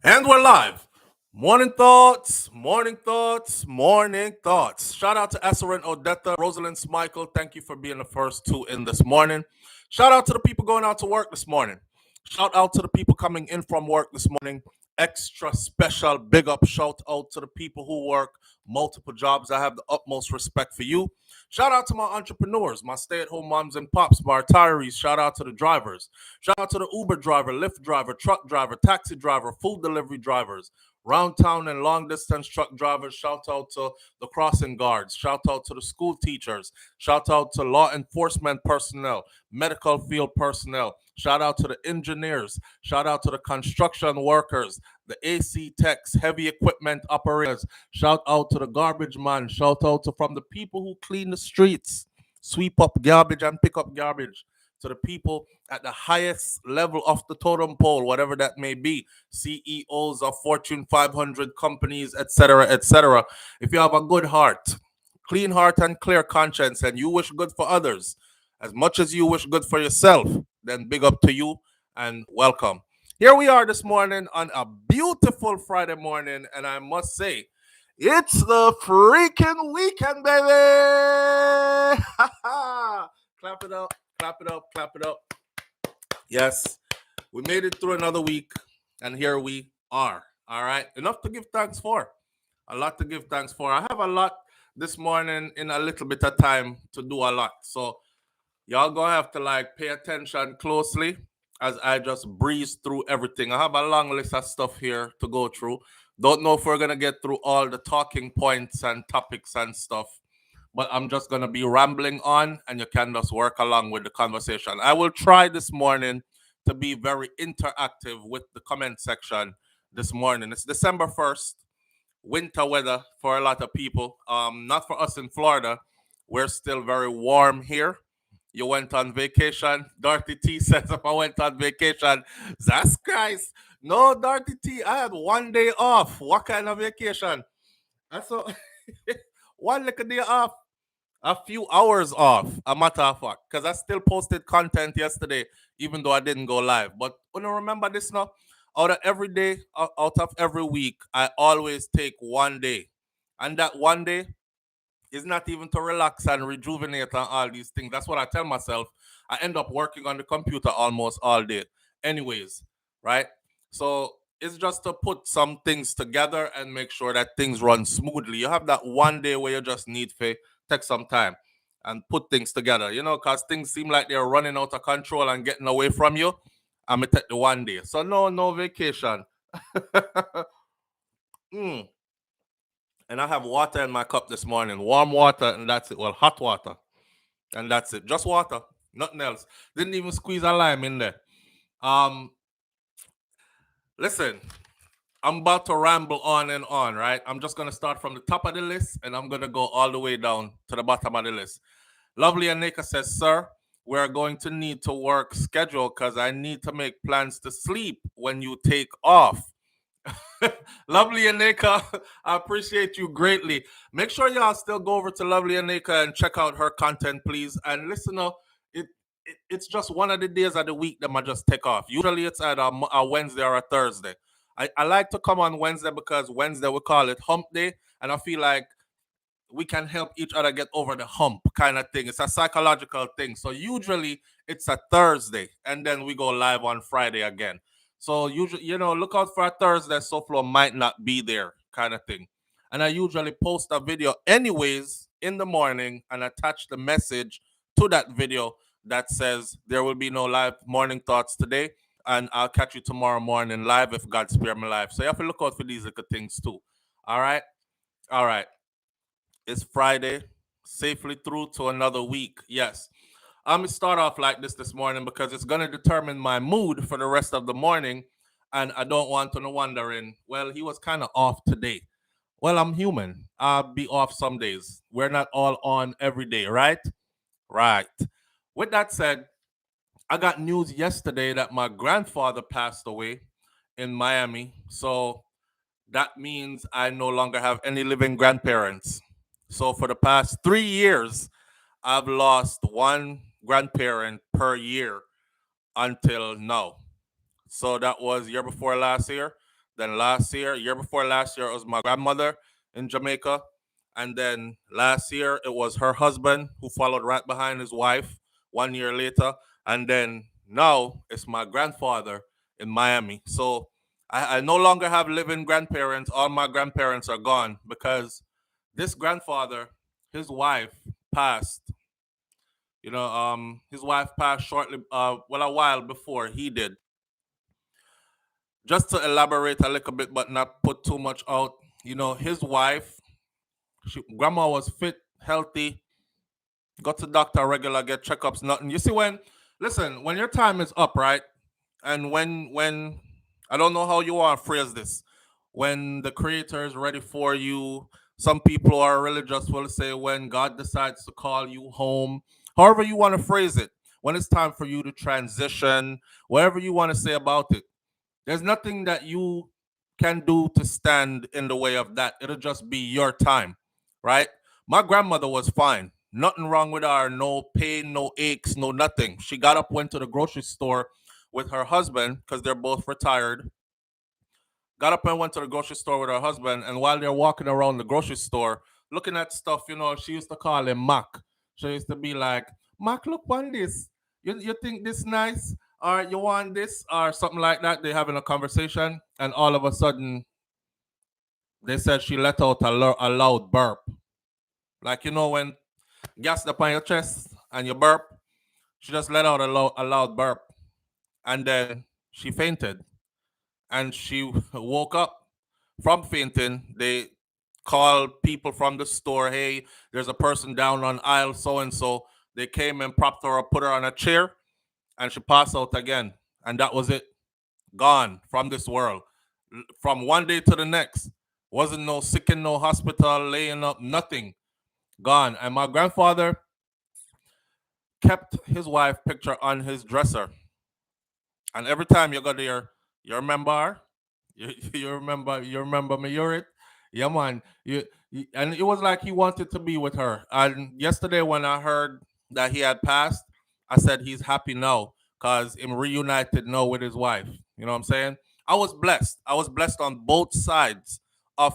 And we're live. Morning thoughts, morning thoughts, morning thoughts. Shout out to Esserin Odetta, Rosalind Michael. Thank you for being the first two in this morning. Shout out to the people going out to work this morning. Shout out to the people coming in from work this morning. Extra special big up shout out to the people who work multiple jobs. I have the utmost respect for you. Shout out to my entrepreneurs, my stay at home moms and pops, my retirees. Shout out to the drivers. Shout out to the Uber driver, Lyft driver, truck driver, taxi driver, food delivery drivers, round town and long distance truck drivers. Shout out to the crossing guards. Shout out to the school teachers. Shout out to law enforcement personnel, medical field personnel. Shout out to the engineers. Shout out to the construction workers, the AC techs, heavy equipment operators. Shout out to the garbage man. Shout out to from the people who clean the streets, sweep up garbage and pick up garbage. To the people at the highest level of the totem pole, whatever that may be, CEOs of Fortune 500 companies, etc., etc. If you have a good heart, clean heart and clear conscience, and you wish good for others as much as you wish good for yourself, then big up to you and welcome. Here we are this morning on a beautiful Friday morning, and I must say, it's the freaking weekend, baby! Clap it up, clap it up, clap it up. Yes, we made it through another week, and here we are. All right, enough to give thanks for. A lot to give thanks for. I have a lot this morning in a little bit of time to do a lot. So y'all gonna have to like pay attention closely as I just breeze through everything. I have a long list of stuff here to go through. Don't know if we're gonna get through all the talking points and topics and stuff, but I'm just gonna be rambling on and you can just work along with the conversation. I will try this morning to be very interactive with the comment section this morning. It's December 1st, winter weather for a lot of people. Not for us in Florida. We're still very warm here. You went on vacation. Dorothy T says if I went on vacation, that's Christ. No, Dorothy T, I had one day off. What kind of vacation? I saw one little day off, a few hours off, a matter of fact, because I still posted content yesterday, even though I didn't go live. But when I remember this now, out of every day, out of every week, I always take one day. And that one day is not even to relax and rejuvenate and all these things. That's what I tell myself. I end up working on the computer almost all day, anyways, right? So it's just to put some things together and make sure that things run smoothly. You have that one day where you just need to take some time and put things together, because things seem like they're running out of control and getting away from you. I'm gonna take the one day. So no vacation. Mm. And I have water in my cup this morning, warm water, and that's it. Well, hot water, and that's it. Just water, nothing else. Didn't even squeeze a lime in there. Um, Listen, I'm about to ramble on and on, right? I'm just gonna start from the top of the list, and I'm gonna go all the way down to the bottom of the list. Lovely Anika says, "Sir, we're going to need to work schedule because I need to make plans to sleep when you take off." Lovely Aneka, I appreciate you greatly. Make sure y'all still go over to Lovely Aneka and check out her content, please. And listen up, it's just one of the days of the week that I just take off. Usually it's either a Wednesday or a Thursday. I like to come on Wednesday because Wednesday we call it hump day. And I feel like we can help each other get over the hump kind of thing. It's a psychological thing. So usually it's a Thursday and then we go live on Friday again. So usually, look out for a Thursday. SouFlo might not be there kind of thing. And I usually post a video anyways in the morning and attach the message to that video that says there will be no live morning thoughts today. And I'll catch you tomorrow morning live if God spare me life. So you have to look out for these little things too. All right. All right. It's Friday, safely through to another week. Yes. I'm going to start off like this morning because it's going to determine my mood for the rest of the morning. And I don't want to know wondering, well, he was kind of off today. Well, I'm human. I'll be off some days. We're not all on every day, right? Right. With that said, I got news yesterday that my grandfather passed away in Miami. So that means I no longer have any living grandparents. So for the past 3 years, I've lost one grandparent per year until now. So that was year before last year. Then last year before last year, it was my grandmother in Jamaica. And then last year, it was her husband who followed right behind his wife 1 year later. And then now it's my grandfather in Miami. So I no longer have living grandparents. All my grandparents are gone because this grandfather, his wife passed. His wife passed shortly, a while before he did. Just to elaborate a little bit, but not put too much out. His wife, grandma was fit, healthy, got to doctor regular, get checkups, nothing. You see, when your time is up, right? And when I don't know how you want to phrase this, when the creator is ready for you, some people are religious will say when God decides to call you home, however you want to phrase it, when it's time for you to transition, whatever you want to say about it, there's nothing that you can do to stand in the way of that. It'll just be your time, right? My grandmother was fine. Nothing wrong with her. No pain, no aches, no nothing. She got up, went to the grocery store with her husband because they're both retired. Got up and went to the grocery store with her husband. And while they're walking around the grocery store, looking at stuff, she used to call him Mac. She used to be like, Mac, look on this. You think this nice? Or you want this? Or something like that. They're having a conversation. And all of a sudden, they said she let out a loud burp. Like, when gas up on your chest and you burp, she just let out a loud burp. And then she fainted. And she woke up from fainting. They called people from the store. Hey, there's a person down on aisle so and so. They came and propped her up, put her on a chair, and she passed out again. And that was it. Gone from this world. From one day to the next. Wasn't no sick in no hospital, laying up, nothing. Gone. And my grandfather kept his wife picture on his dresser. And every time you go there, you remember her? You remember me, Yurit? Yeah, man. And it was like he wanted to be with her. And yesterday when I heard that he had passed, I said he's happy now because him reunited now with his wife. You know what I'm saying? I was blessed. I was blessed on both sides of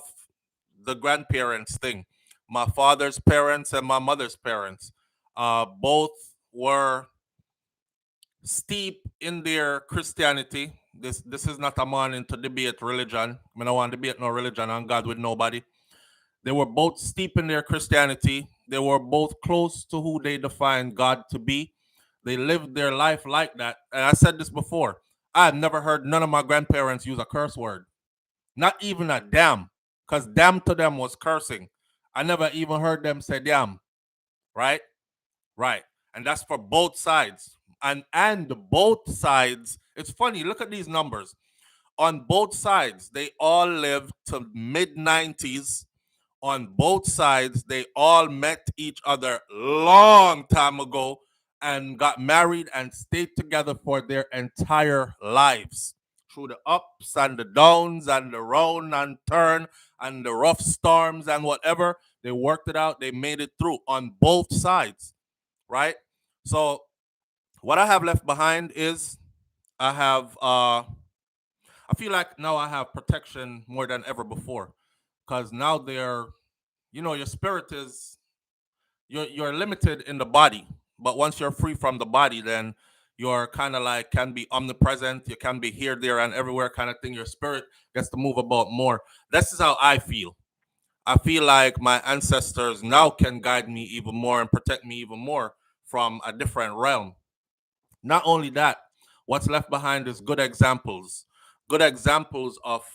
the grandparents thing. My father's parents and my mother's parents. Both were steep in their Christianity. This is not a morning to debate religion. I don't want to debate no religion and God with nobody. They were both steep in their Christianity. They were both close to who they defined God to be. They lived their life like that. And I said this before. I've never heard none of my grandparents use a curse word. Not even a damn. Because damn to them was cursing. I never even heard them say damn. Right? Right. And that's for both sides. And both sides, it's funny, look at these numbers. On both sides, they all lived to mid 90s. On both sides, they all met each other long time ago and got married and stayed together for their entire lives. Through the ups and the downs and the round and turn and the rough storms and whatever, they worked it out. They made it through on both sides, right? So what I have left behind is I feel like now I have protection more than ever before because now your spirit is you're limited in the body, but once you're free from the body, then you're kind of like can be omnipresent. You can be here, there, and everywhere kind of thing. Your spirit gets to move about more. This is how I feel. I feel like my ancestors now can guide me even more and protect me even more from a different realm. Not only that, what's left behind is good examples of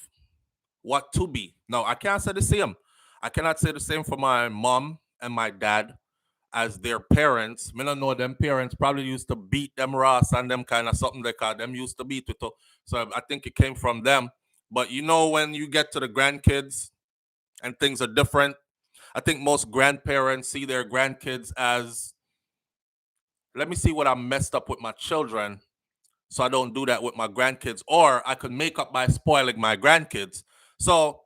what to be. No, I can't say the same. I cannot say the same for my mom and my dad as their parents. Me not know them parents probably used to beat them Ross and them kind of something they call them used to beat it. So I think it came from them. But when you get to the grandkids and things are different, I think most grandparents see their grandkids as let me see what I messed up with my children so I don't do that with my grandkids, or I could make up by spoiling my grandkids. So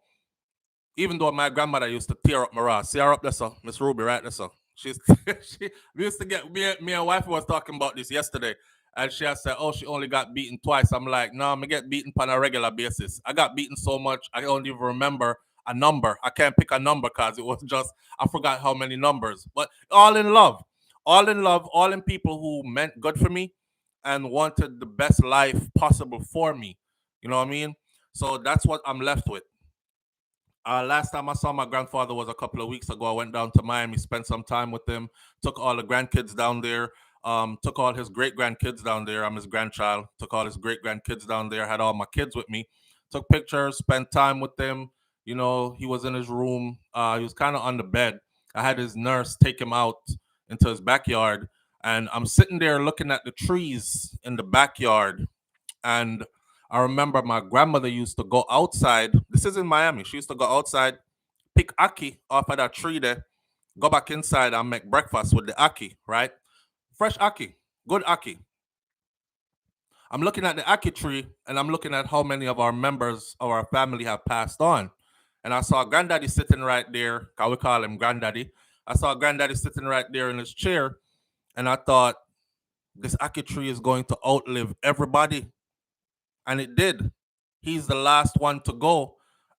even though my grandmother used to tear up my Ross, see her up there, so Miss Ruby, right there, so we used to get me and wife was talking about this yesterday, And she has said, "Oh, she only got beaten twice." I'm like, "No, I'm get beaten on a regular basis. I got beaten so much I don't even remember a number. I can't pick a number because it was just I forgot how many numbers. But all in love, all in love, all in people who meant good for me and wanted the best life possible for me. You know what I mean? So that's what I'm left with. Last time I saw my grandfather was a couple of weeks ago. I went down to Miami, spent some time with him, took all the grandkids down there, took all his great grandkids down there. I'm his grandchild, took all his great grandkids down there, had all my kids with me, took pictures, spent time with them. You know, he was in his room, he was kind of on the bed. I had his nurse take him out into his backyard, and I'm sitting there looking at the trees in the backyard, and I remember my grandmother used to go outside. This is in Miami. She used to go outside, pick ackee off of that tree there, go back inside and make breakfast with the ackee, right? Fresh ackee, good ackee. I'm looking at the ackee tree and I'm looking at how many of our members of our family have passed on. And I saw granddaddy sitting right there. Can we call him granddaddy? I saw granddaddy sitting right there in his chair. And I thought, this ackee tree is going to outlive everybody. And it did. He's the last one to go,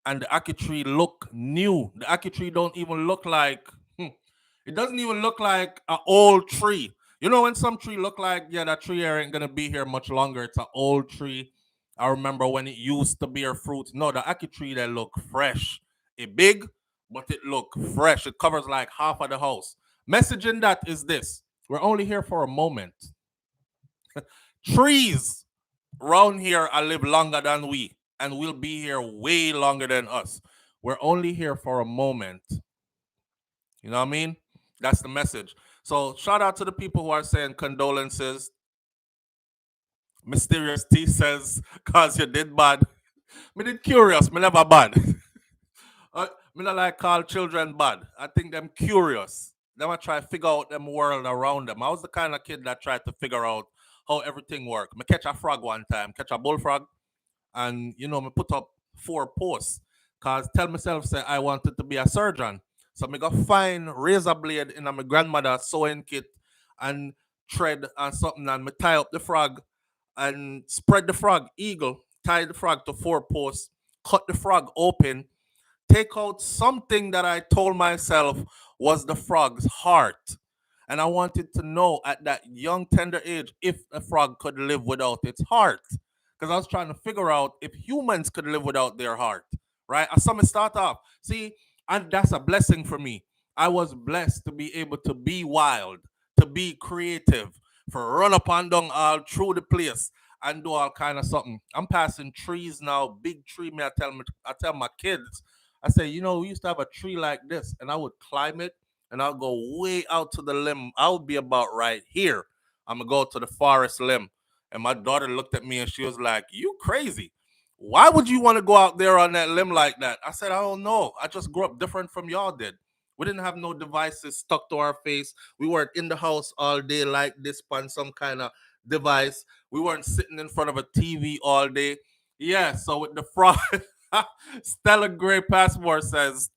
and the ackee tree look new. The ackee tree don't even look like it doesn't even look like an old tree. You know when some tree look like, yeah, that tree here ain't gonna be here much longer. It's an old tree. I remember when it used to bear fruit. No, the ackee tree that look fresh. It big, but it look fresh. It covers like half of the house. Message in that is this: we're only here for a moment. Trees around here I live longer than we, and we'll be here way longer than us. We're only here for a moment. You know what I mean? That's the message. So shout out to the people who are saying condolences. Mysterious T says, cause you did bad. Me did curious, me never bad. Me not like call children bad. I think them curious. Them I try to figure out them world around them. I was the kind of kid that tried to figure out how everything work. Me catch a frog one time, catch a bullfrog, and me put up 4 posts because tell myself say I wanted to be a surgeon. So me go find razor blade in my grandmother's sewing kit and thread and something, and me tie up the frog and spread the frog eagle, tie the frog to 4 posts, cut the frog open, take out something that I told myself was the frog's heart. And I wanted to know at that young, tender age if a frog could live without its heart. Because I was trying to figure out if humans could live without their heart, right? I saw me start off. See, and that's a blessing for me. I was blessed to be able to be wild, to be creative, for run up and down all through the place and do all kind of something. I'm passing trees now, big tree. I tell my kids, I say, we used to have a tree like this, and I would climb it, and I'll go way out to the limb. I would be about right here. I'm gonna go to the forest limb. And my daughter looked at me and she was like, "You crazy? Why would you want to go out there on that limb like that?" I said, "I don't know. I just grew up different from y'all did. We didn't have no devices stuck to our face. We weren't in the house all day like this on some kind of device. We weren't sitting in front of a TV all day." Yeah, so with the frog, Stella Gray Passport says,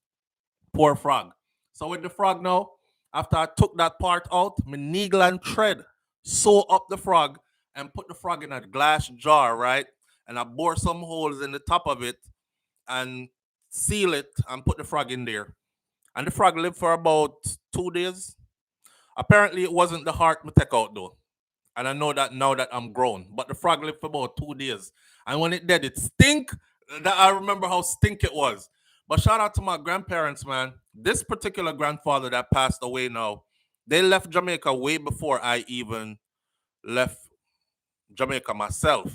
poor frog. So with the frog now, after I took that part out, my needle and thread sew up the frog and put the frog in a glass jar, right? And I bore some holes in the top of it and seal it and put the frog in there. And the frog lived for about 2 days. Apparently, it wasn't the heart me take out though. And I know that now that I'm grown. But the frog lived for about 2 days. And when it did, it stink. That I remember how stink it was. But shout out to my grandparents, man. This particular grandfather that passed away now, they left Jamaica way before I even left Jamaica myself.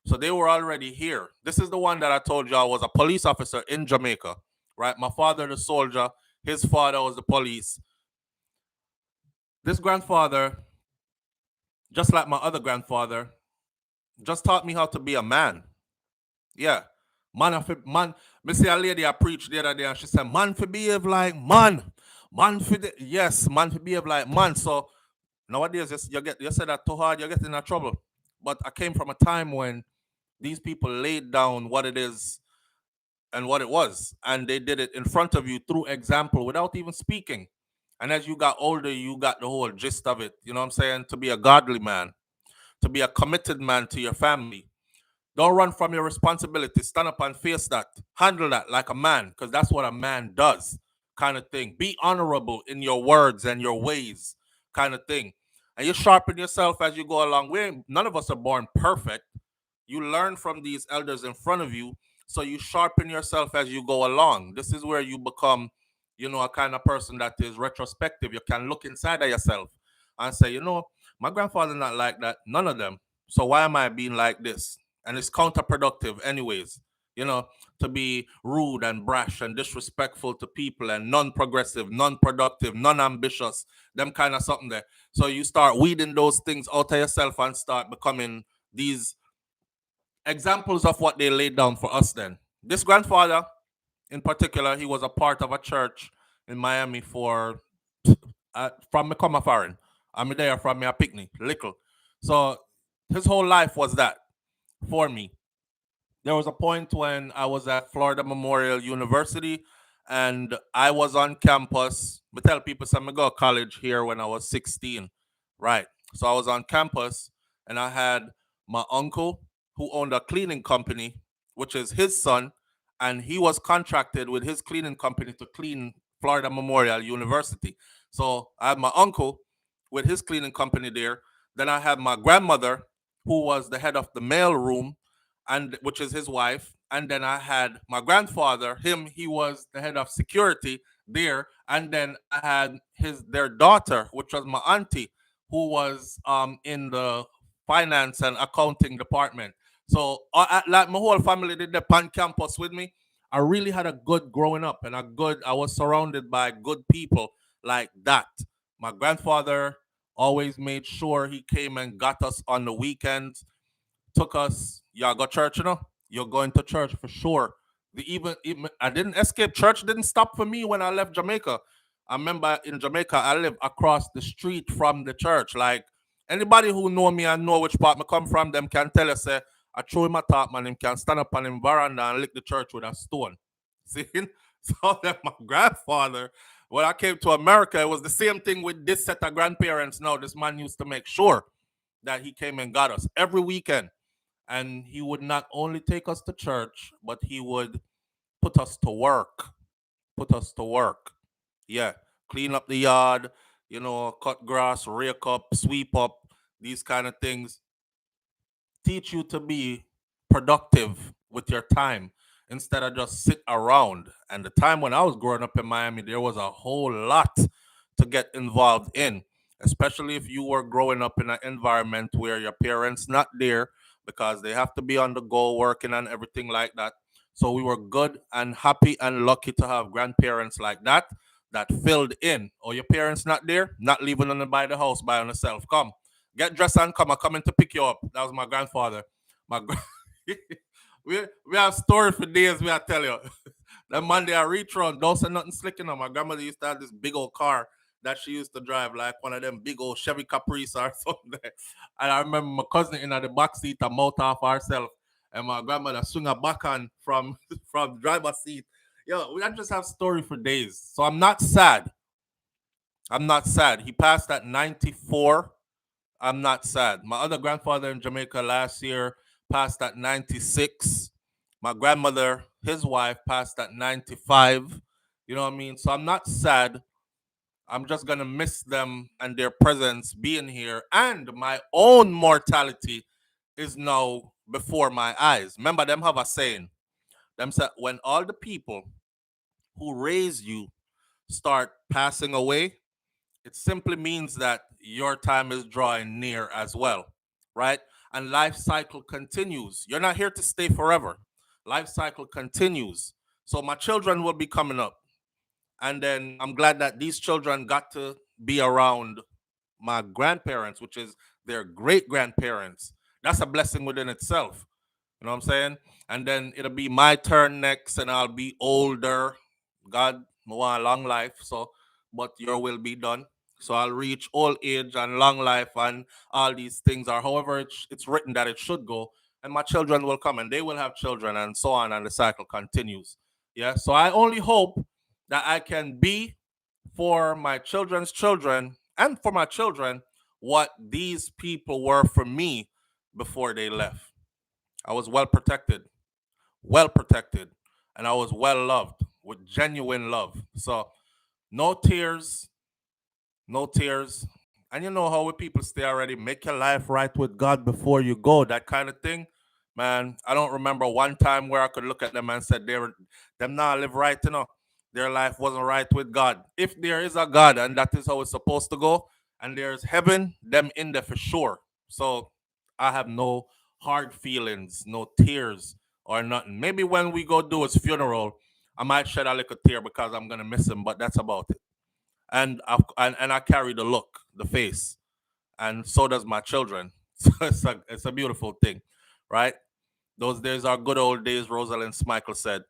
So they were already here. This is the one that I told y'all was a police officer in Jamaica, right? My father, the soldier, his father was the police. This grandfather, just like my other grandfather, just taught me how to be a man. Yeah. Man, me see a lady I preached the other day and she said, man for behave like man. Yes, man for behave like man. So nowadays you say that too hard, you're getting in trouble. But I came from a time when these people laid down what it is and what it was. And they did it in front of you through example without even speaking. And as you got older, you got the whole gist of it. You know what I'm saying? To be a godly man. to be a committed man to your family. Don't run from your responsibility. Stand up and face that. Handle that like a man, because that's what a man does, kind of thing. Be honorable in your words and your ways, kind of thing. And you sharpen yourself as you go along. None of us are born perfect. You learn from these elders in front of you, so you sharpen yourself as you go along. This is where you become, a kind of person that is retrospective. You can look inside of yourself and say, my grandfather not like that. None of them. So why am I being like this? And it's counterproductive, anyways. To be rude and brash and disrespectful to people and non-progressive, non-productive, non-ambitious, them kind of something there. So you start weeding those things out of yourself and start becoming these examples of what they laid down for us then. This grandfather, in particular, he was a part of a church in Miami from me come a foreign. I'm there from me a picnic, little. So his whole life was that for me. There was a point when I was at Florida Memorial University and I was on campus. I tell people I go to college here when I was 16. Right. So I was on campus and I had my uncle who owned a cleaning company, which is his son, and he was contracted with his cleaning company to clean Florida Memorial University. So I had my uncle with his cleaning company there. Then I had my grandmother, who was the head of the mail room, and which is his wife. And then I had my grandfather, he was the head of security there. And then I had their daughter, which was my auntie, who was in the finance and accounting department. So like my whole family did the pan campus with me. I really had a good growing up, and I was surrounded by good people like that. My grandfather always made sure he came and got us on the weekends, took us. Y'all go church, You're going to church for sure. Even I didn't escape. Church didn't stop for me when I left Jamaica. I remember in Jamaica, I live across the street from the church. Like anybody who know me and know which part I come from, them can tell us, say, I throw him a top, man, him can stand up on him veranda and lick the church with a stone. See? So that my grandfather, when I came to America, it was the same thing with this set of grandparents. Now, this man used to make sure that he came and got us every weekend. And he would not only take us to church, but he would put us to work. Put us to work. Yeah. Clean up the yard, cut grass, rake up, sweep up, these kind of things. Teach you to be productive with your time instead of just sit around. And the time when I was growing up in Miami, there was a whole lot to get involved in, especially if you were growing up in an environment where your parents not there because they have to be on the go working and everything like that. So we were good and happy and lucky to have grandparents like that filled in. Or your parents not there, not leaving on by the house by yourself. Come, get dressed and come. I'm coming to pick you up. That was my grandfather. We have stories for days. We I tell you. That Monday I reach around, don't say nothing slicking on. My grandmother used to have this big old car that she used to drive, like one of them big old Chevy Caprice or something. And I remember my cousin in the back seat, a mouth off herself, and my grandmother swing her back on from from driver's seat. Yo, we just have story for days. So I'm not sad. I'm not sad. He passed at 94. I'm not sad. My other grandfather in Jamaica last year passed at 96. My grandmother, his wife, passed at 95. You know what I mean? So I'm not sad. I'm just going to miss them and their presence being here. And my own mortality is now before my eyes. Remember, them have a saying. Them say, when all the people who raise you start passing away, it simply means that your time is drawing near as well, right? And life cycle continues. You're not here to stay forever. Life cycle continues. So my children will be coming up. And then I'm glad that these children got to be around my grandparents, which is their great grandparents. That's a blessing within itself. You know what I'm saying? And then it'll be my turn next, and I'll be older. God, I want a long life, so but your will be done. So I'll reach old age and long life and all these things, or however it's written that it should go. And my children will come, and they will have children, and so on, and the cycle continues. Yeah. So I only hope that I can be for my children's children and for my children what these people were for me before they left. I was well protected, and I was well loved with genuine love. So no tears, no tears. And you know how we people stay already, make your life right with God before you go, that kind of thing. Man, I don't remember one time where I could look at them and said they were them now live right, Their life wasn't right with God. If there is a God and that is how it's supposed to go, and there's heaven, them in there for sure. So I have no hard feelings, no tears or nothing. Maybe when we go do his funeral, I might shed a little tear because I'm gonna miss him, but that's about it. And I carry the look, the face, and so does my children. So it's a beautiful thing, right? Those days are good old days, Rosalind Michael said.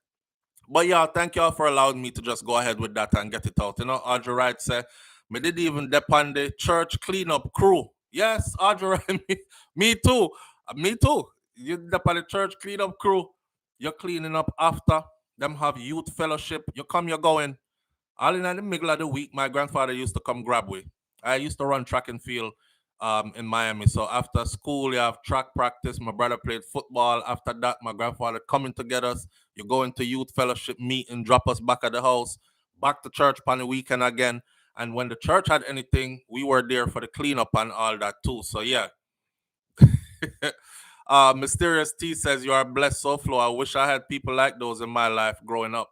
But yeah, thank y'all for allowing me to just go ahead with that and get it out. Audrey Wright said, me did even depend the church cleanup crew. Yes, Audrey Wright, me too. Me too. You depend the church cleanup crew. You're cleaning up after them have youth fellowship. You come, you're going. All in the middle of the week, my grandfather used to come grab me. I used to run track and field in Miami. So after school, you have track practice. My brother played football. After that, my grandfather coming to get us. You go into youth fellowship meeting, drop us back at the house, back to church on the weekend again. And when the church had anything, we were there for the cleanup and all that too. So yeah. Mysterious T says, you are blessed, SouFlo. I wish I had people like those in my life growing up.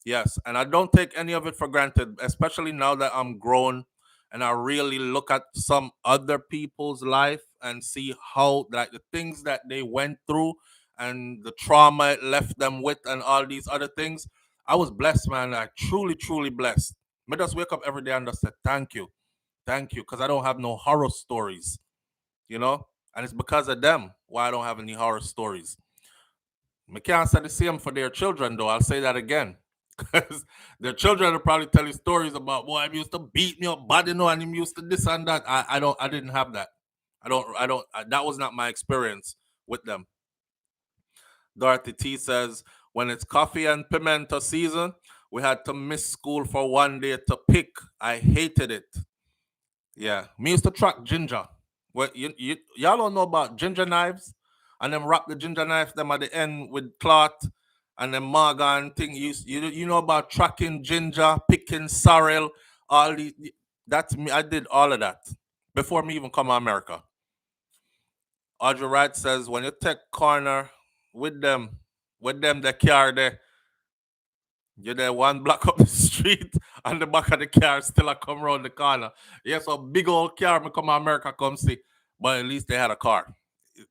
Yes, and I don't take any of it for granted, especially now that I'm grown and I really look at some other people's life and see how, like, the things that they went through and the trauma it left them with and all these other things. I was blessed, man. Like, truly, truly blessed. I just wake up every day and just say thank you, because I don't have no horror stories, you know, and it's because of them why I don't have any horror stories. I can't say the same for their children, though. I'll say that again. Because their children will probably tell you stories about, boy, him used to beat me up bad, and him used to this and that. I didn't have that. That was not my experience with them. Dorothy T says, when it's coffee and pimento season, we had to miss school for one day to pick. I hated it. Yeah, me used to track ginger. Well, y'all don't know about ginger knives, and then wrap the ginger knife them at the end with cloth, and then margan thing. You know about tracking ginger, picking sorrel, all these. That's me. I did all of that before me even come to America. Audrey Wright says, when you take corner with them, the car there, you're there one block up the street and the back of the car still a come around the corner. Yeah, so big old car me come to America come see. But at least they had a car.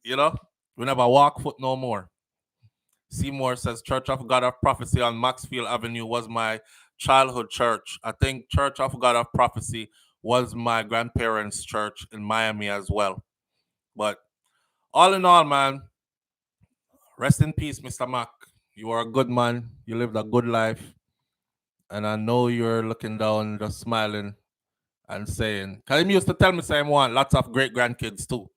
You know? We never walk foot no more. Seymour says Church of God of Prophecy on Maxfield Avenue was my childhood church. I think Church of God of Prophecy was my grandparents' church in Miami as well. But all in all, man, rest in peace, Mr. Mac. You are a good man. You lived a good life. And I know you're looking down, just smiling and saying, because he used to tell me, say, him want lots of great grandkids too.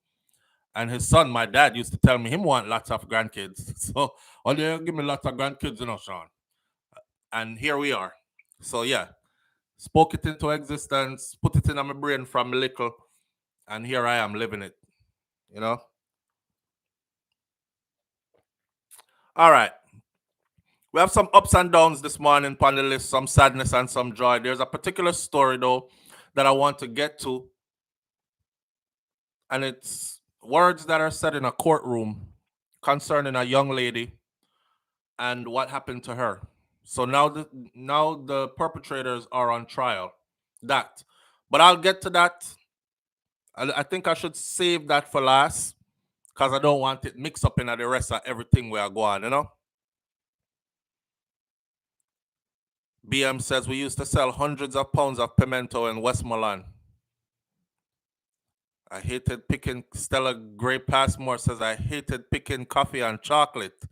And his son, my dad, used to tell me him want lots of grandkids. So, oh, they give me lots of grandkids, Sean. And here we are. So, yeah, spoke it into existence, put it in my brain from little, and here I am living it, you know? All right. We have some ups and downs this morning on the list, some sadness and some joy. There's a particular story, though, that I want to get to, and it's words that are said in a courtroom concerning a young lady and what happened to her. So now the perpetrators are on trial. That, but I'll get to that. I think I should save that for last because I don't want it mixed up in the rest of everything we are going. BM says we used to sell hundreds of pounds of pimento in Westmoreland. I hated picking. Stella Gray Passmore says I hated picking coffee and chocolate.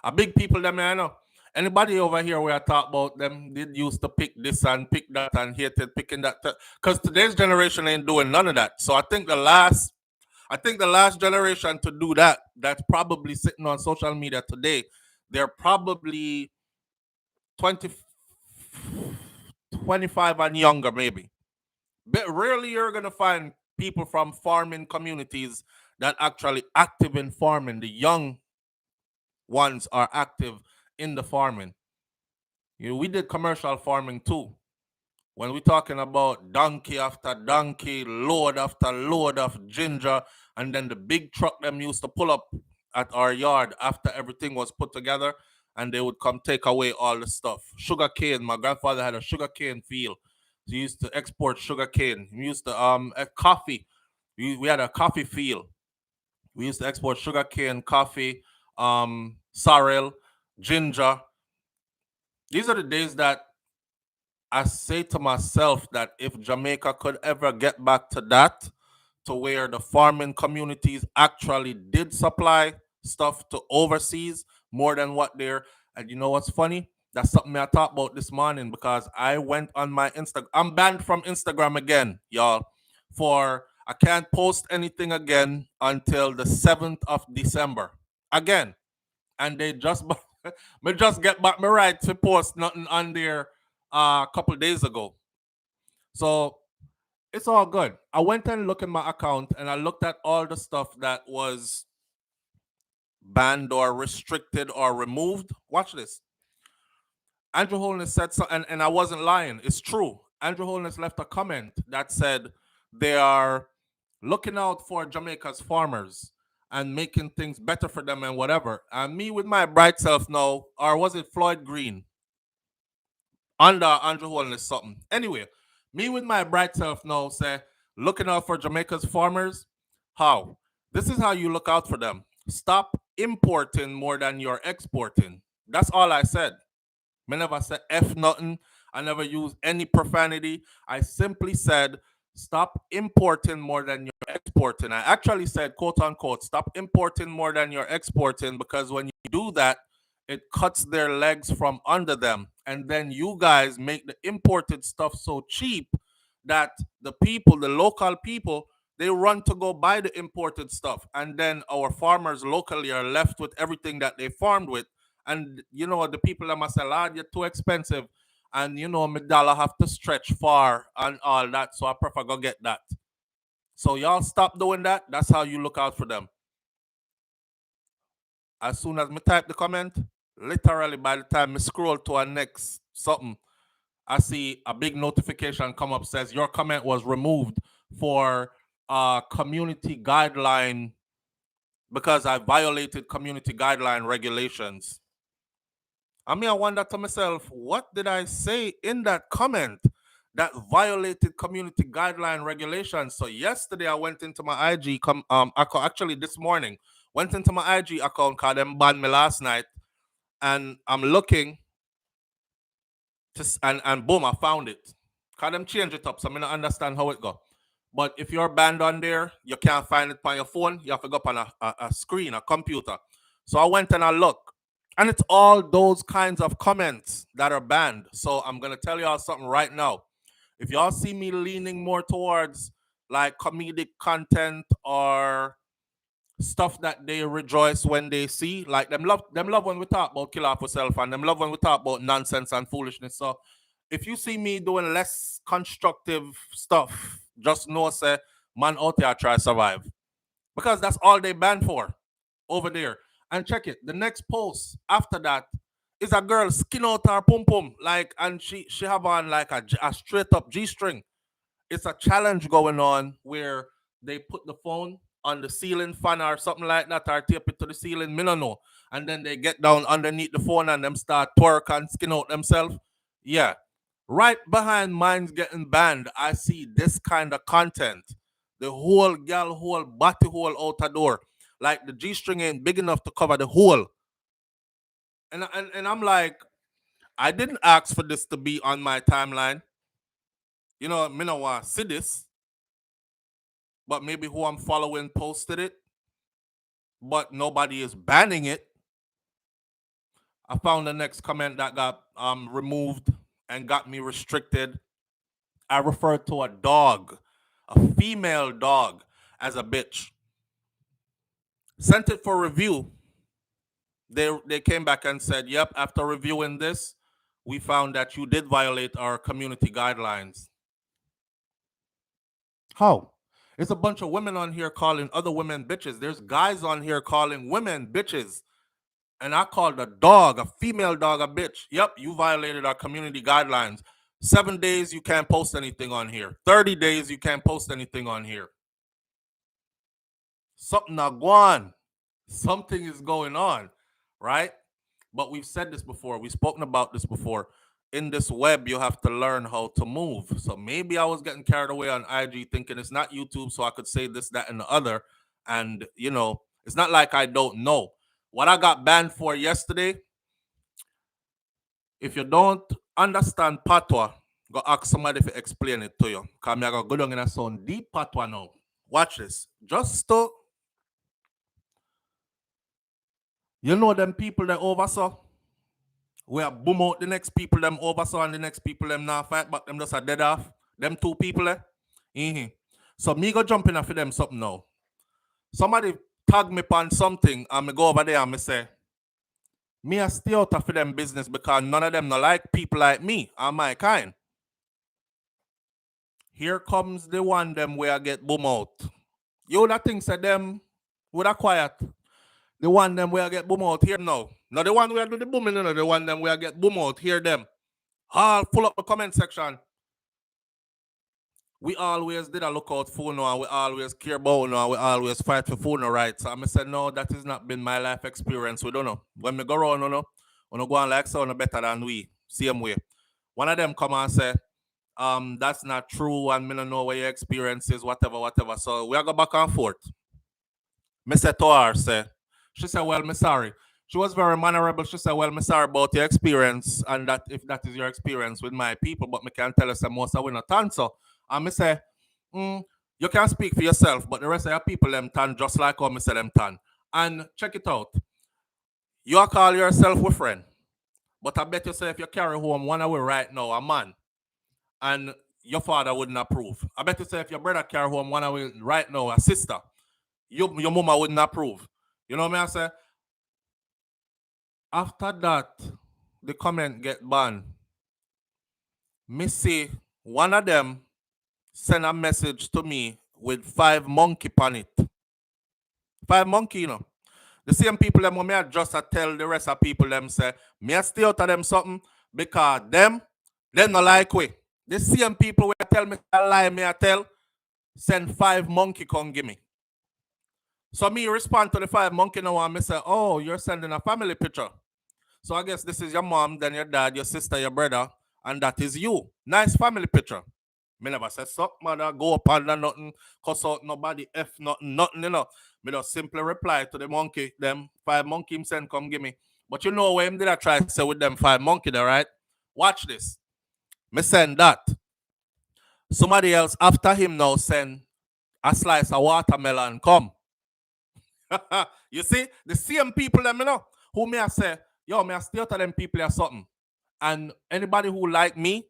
A big people them I know. Anybody over here where I talk about them did used to pick this and pick that and hated picking that. Because today's generation ain't doing none of that. So I think the last generation to do that, that's probably sitting on social media today, they're probably 20, 25 and younger maybe. But rarely you're gonna find people from farming communities that actually active in farming. The young ones are active in the farming. We did commercial farming too. When we're talking about donkey after donkey, load after load of ginger, and then the big truck them used to pull up at our yard after everything was put together, and they would come take away all the stuff. Sugar cane. My grandfather had a sugar cane field. He used to export sugar cane. He used to coffee. We had a coffee field. We used to export sugar cane, coffee, sorrel, ginger. These are the days that I say to myself that if Jamaica could ever get back to that, to where the farming communities actually did supply stuff to overseas more than what they're. And you know what's funny? That's something I talked about this morning because I went on my Instagram. I'm banned from Instagram again, y'all. For I can't post anything again until the 7th of December. Again. And they just me just get back my right to post nothing on there a couple days ago. So it's all good. I went and looked in my account and I looked at all the stuff that was banned or restricted or removed. Watch this. Andrew Holness said so, and I wasn't lying. It's true. Andrew Holness left a comment that said they are looking out for Jamaica's farmers and making things better for them and whatever. And me with my bright self now, or was it Floyd Green? Under Andrew Holness something. Anyway, me with my bright self now say, looking out for Jamaica's farmers. How? This is how you look out for them. Stop importing more than you're exporting. That's all I said. I never said F nothing. I never used any profanity. I simply said, stop importing more than you're exporting. I actually said, quote unquote, stop importing more than you're exporting, because when you do that, it cuts their legs from under them. And then you guys make the imported stuff so cheap that the people, the local people, they run to go buy the imported stuff. And then our farmers locally are left with everything that they farmed with. And the people that must say, lad, you're too expensive. And my dollar have to stretch far and all that. So I prefer go get that. So y'all stop doing that. That's how you look out for them. As soon as me type the comment, literally by the time me scroll to our next something, I see a big notification come up says your comment was removed for community guideline because I violated community guideline regulations. I mean, I wonder to myself, what did I say in that comment that violated community guideline regulations? So yesterday I went into my IG account, actually this morning, went into my IG account because them banned me last night, and I'm looking and boom, I found it. Cause them change it up, so I don't understand how it go. But if you're banned on there, you can't find it on your phone. You have to go up on a screen, a computer. So I went and I looked. And it's all those kinds of comments that are banned. So I'm going to tell y'all something right now. If y'all see me leaning more towards like comedic content or stuff that they rejoice when they see, like them love when we talk about kill off yourself, and them love when we talk about nonsense and foolishness. So if you see me doing less constructive stuff, just know, say, man out there try to survive. Because that's all they ban for over there. And check it. The next post after that is a girl skin out her pum pum, like, and she have on like a straight up G string. It's a challenge going on where they put the phone on the ceiling fan or something like that, or tape it to the ceiling. Me no know. And then they get down underneath the phone and them start twerk and skin out themselves. Yeah. Right behind mine's getting banned, I see this kind of content. The whole gal whole body hole out the door. Like the G string ain't big enough to cover the hole. And I'm like, I didn't ask for this to be on my timeline. Me no want to see this. But maybe who I'm following posted it. But nobody is banning it. I found the next comment that got removed and got me restricted. I referred to a dog, a female dog, as a bitch. Sent it for review. They came back and said, yep, after reviewing this, we found that you did violate our community guidelines. How? It's a bunch of women on here calling other women bitches. There's guys on here calling women bitches. And I called a dog, a female dog, a bitch. Yep, you violated our community guidelines. 7 days, you can't post anything on here. 30 days, you can't post anything on here. Something not going. Something is going on, right? But we've said this before. We've spoken about this before. In this web, you have to learn how to move. So maybe I was getting carried away on IG thinking it's not YouTube, so I could say this, that, and the other. And, it's not like I don't know. What I got banned for yesterday, if you don't understand patois, go ask somebody to explain it to you. Because I'm going to go down in a sound deep patois now. Watch this. Just to, them people that oversaw, we are boom out the next people them oversaw and the next people them now fight, but them just are dead off. Them two people there. Mm-hmm. So me go jump in for them something now. Somebody tag me on something and me go over there and me say, me a stay out of them business because none of them no like people like me and my kind. Here comes the one them where I get boom out. You would have think said them would have quiet. The one them where I get boom out here now. Not the one where I do the booming, the one them where I get boom out, hear them. All full up the comment section. We always did a lookout for now, and we always care about now, and we always fight for phone rights. So I said, no, that has not been my life experience. We don't know. When we go around, we go on like sound better than we. Same way. One of them come and say, that's not true, and me don't know what your experience is, whatever. So we go back and forth. Me said to her, she said, well, me sorry. She was very mannerable. She said, well, me sorry about your experience, and that if that is your experience with my people, but me can tell us that most of we not tan. So, and me say, you can speak for yourself, but the rest of your people them tan just like how me say them tan. And check it out. You call yourself a friend, but I bet you say if you carry home one away right now, a man, and your father wouldn't approve. I bet you say if your brother carry home one away right now, a sister, your mama wouldn't approve. You know what I say? After that, the comment get banned. Me see one of them send a message to me with 5 monkey on it. 5 monkey, The same people them when me just tell the rest of people them say, me stay out of them something because them not like we. The same people will tell me a lie me I tell, send 5 monkey come give me. So me respond to the 5 monkey now and me say, oh, you're sending a family picture. So I guess this is your mom, then your dad, your sister, your brother, and that is you. Nice family picture. Me never said suck, mother, go up under nothing, cuss out nobody, F nothing, Me just simply reply to the monkey, them 5 monkey him send, come give me. But you know what him did I try to say with them 5 monkey there, right? Watch this. Me send that. Somebody else after him now send a slice of watermelon, come. You see, the same people them, who may I say, yo, may I still tell them people or something. And anybody who like me,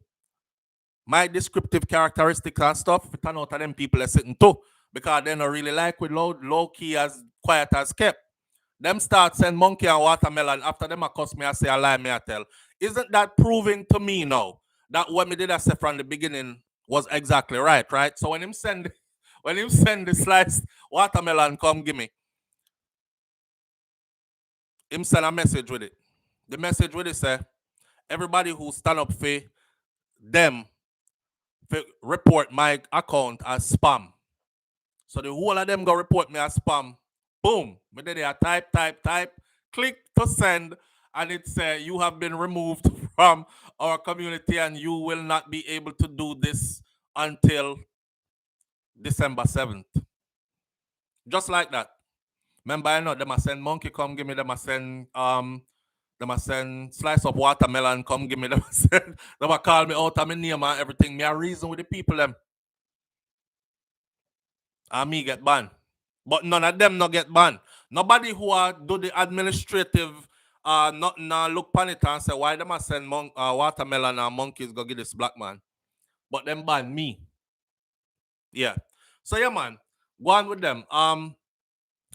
my descriptive characteristics and stuff, we turn out of them people are sitting too. Because they don't really like with low key as quiet as kept. Them start send monkey and watermelon. After them I cuss me, I say I lie me, I tell. Isn't that proving to me now that what me did I say from the beginning was exactly right? So when him send the sliced watermelon, come give me. Him send a message with it. The message with it say, everybody who stand up for them report my account as spam. So the whole of them go report me as spam. Boom. Me did it type, click to send, and it say you have been removed from our community and you will not be able to do this until December 7th. Just like that. Remember, I know them a send monkey come give me, them a send slice of watermelon come give me, them a call me out of my name and everything. Me a reason with the people them. And me get banned. But none of them not get banned. Nobody who do the administrative not look pan it and say why them a send watermelon and monkeys go get this black man. But them ban me. Yeah. So yeah, man. Go on with them.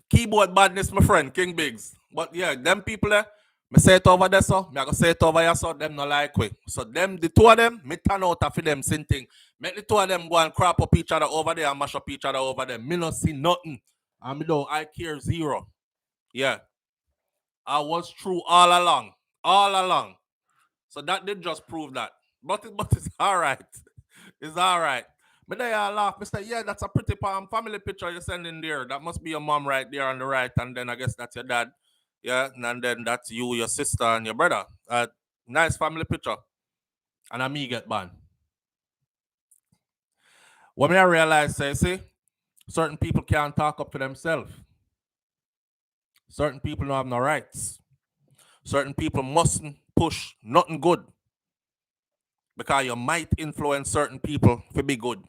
Keyboard badness, my friend, King Biggs. But yeah, them people there, Me say it over there, so. Me I go say it over here, so. Them no like we. So them, the two of them, me turn out for them same thing. Make the two of them go and crap up each other over there and mash up each other over there. Me no see nothing. And me don't, I care zero. Yeah. I was true all along. All along. So that did just prove that. But it's all right. It's all right. But they all laugh. Mister, yeah, that's a pretty family picture you're sending there. That must be your mom right there on the right. And then I guess that's your dad. Yeah. And then that's you, your sister, and your brother. Nice family picture. And a me get banned. What me I realize, say, see, certain people can't talk up for themselves. Certain people don't have no rights. Certain people mustn't push nothing good. Because you might influence certain people to be good.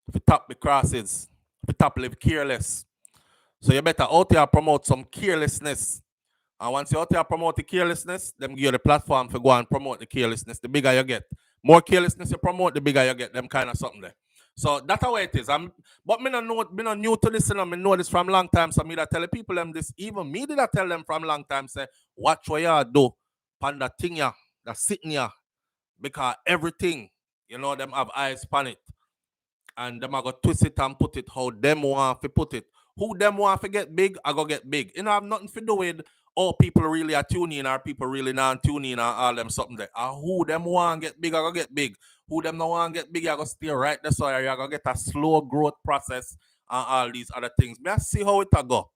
If you top the crosses, if you top live careless. So you better out here promote some carelessness. And once you out here promote the carelessness, them give you the platform for go and promote the carelessness. The bigger you get. More carelessness you promote, the bigger you get. Them kind of something there. So that's how it is. But me not new to this, and I know this from long time. So me that tell the people them this. Even me did I tell them from long time, say, watch what you do. Pan that thing ya, that sitting ya. Because everything, them have eyes on it. And them are going to twist it and put it how them want to put it. Who them want to get big, I go get big. Have nothing to do with, people really are tuning or people really not tuning or all them something there. Who them want to get big, I go get big. Who them not want to get big, I go stay right there. So I go get a slow growth process and all these other things. May I see how it go.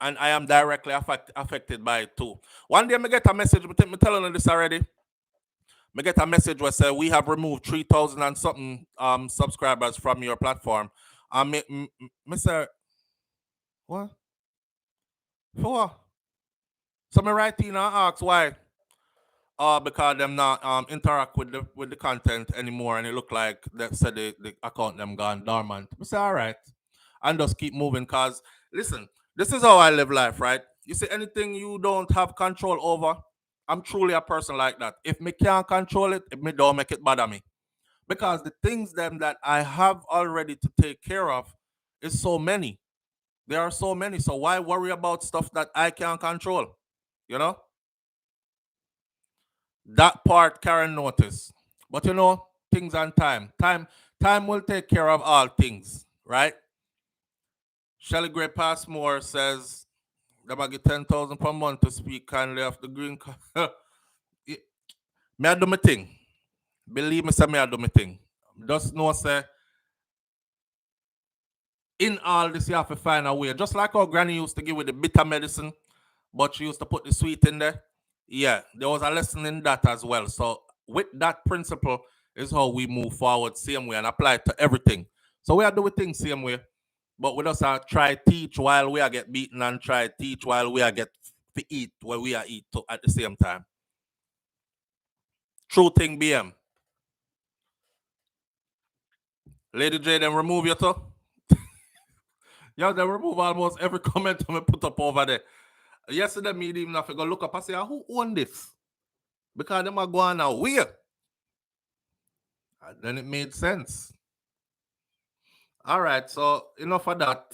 And I am directly affected by it too. One day I get a message, I think I'm telling you this already. I get a message where say we have removed 3,000 and something subscribers from your platform. Me say, what? For what? So me write in and ask why. Because them not interact with the content anymore, and it look like they said the account them gone dormant. I say all right, and just keep moving. Cause listen, this is how I live life, right? You see, anything you don't have control over, I'm truly a person like that. If me can't control it, if me don't make it bother me. Because the things them that I have already to take care of is so many. There are so many. So why worry about stuff that I can't control? You know? That part Karen noticed. But things and time. Time will take care of all things, right? Shelly Gray Passmore says they might get 10,000 per month to speak kindly of the green card. Me I do my thing. Believe me, say me I do my thing. Just know, say, in all this, you have to find a way. Just like our granny used to give with the bitter medicine, but she used to put the sweet in there. Yeah, there was a lesson in that as well. So with that principle is how we move forward same way and apply it to everything. So we are doing things same way, but we just try teach while we are get beaten and try teach while we are get to eat where we are eat at the same time. True thing, BM. Lady J, then remove your toe. Yeah, they remove almost every comment I put up over there. Yesterday, me even have to go look up and say, who own this? Because them are going out weird. And then it made sense. All right, so enough of that.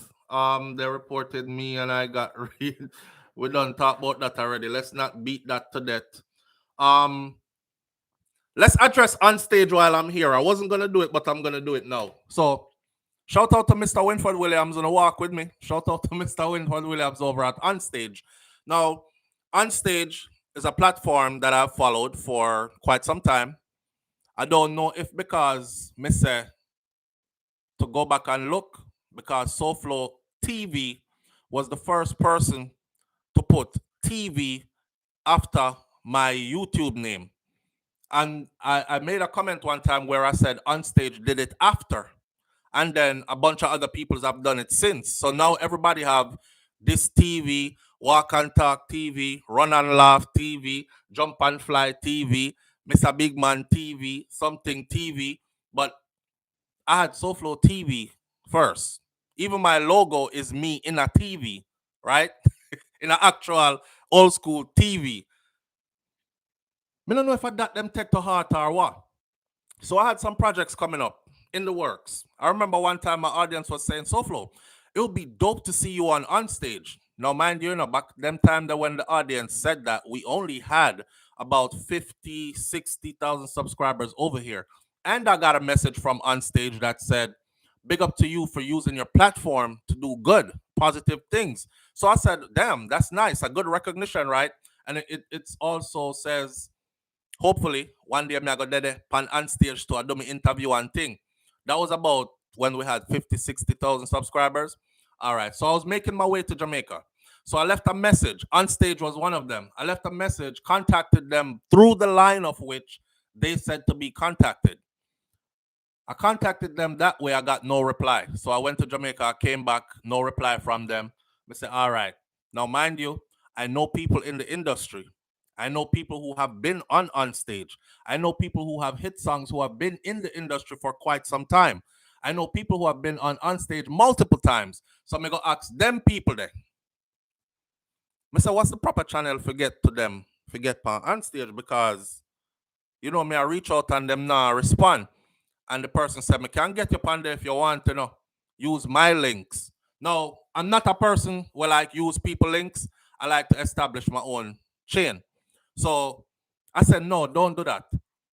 They reported me and I got real. We done talk about that already. Let's not beat that to death. Let's address on stage while I'm here. I wasn't gonna do it, but I'm gonna do it now. So shout out to Mr. Winford Williams on a walk with me. Shout out to Mr. Winford Williams over at Onstage. Now, Onstage is a platform that I've followed for quite some time. I don't know if because me say to go back and look, because SouFLoTV was the first person to put TV after my YouTube name. And I made a comment one time where I said Onstage did it after. And then a bunch of other people have done it since. So now everybody have this TV, Walk and Talk TV, Run and Laugh TV, Jump and Fly TV, Mr. Big Man TV, something TV. But I had SouFLoTV first. Even my logo is me in a TV, right? In an actual old school TV. I don't know if I got them take to heart or what. So I had some projects coming up in the works. I remember one time my audience was saying, SouFLo, it would be dope to see you on Onstage. Now, mind you, back them time that when the audience said that, we only had about 50, 60,000 subscribers over here. And I got a message from on stage that said, big up to you for using your platform to do good, positive things. So I said, damn, that's nice. A good recognition, right? And it also says, hopefully, one day I'm going to go pan on stage to do my interview and thing. That was about when we had 50, 60,000 subscribers. All right. So I was making my way to Jamaica. So I left a message. On stage was one of them. I left a message, contacted them through the line of which they said to be contacted. I contacted them that way. I got no reply. So I went to Jamaica. I came back, no reply from them. I said, all right. Now, mind you, I know people in the industry. I know people who have been on stage. I know people who have hit songs who have been in the industry for quite some time. I know people who have been on stage multiple times. So I'm going to ask them people there. I said, what's the proper channel for get to them, for get on stage? Because, me, I reach out and them now respond. And the person said, I can get you on there if you want to use my links. Now, I'm not a person who like use people links. I like to establish my own chain. So I said, no, don't do that.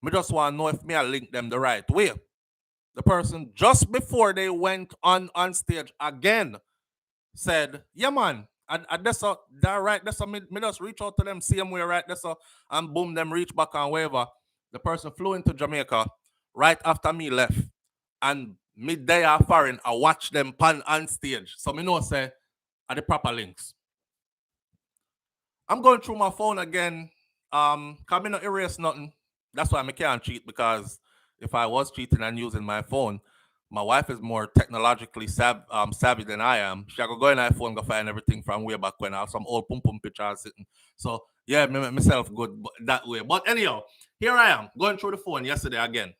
I just want to know if I link them the right way. The person, just before they went on stage again, said, yeah, man. And that's right. That's me just reach out to them, see them way right. That's and boom, them reach back and whatever. The person flew into Jamaica right after me left. And midday or foreign, I watch them pan on stage. So me know say are the proper links. I'm going through my phone again. Cause me not erase nothing. That's why I can't cheat, because if I was cheating and using my phone, my wife is more technologically savvy than I am. She could go in her phone, go find everything from way back when I have some old pum pum pictures sitting. So yeah, me make myself good that way. But anyhow, here I am going through the phone yesterday again.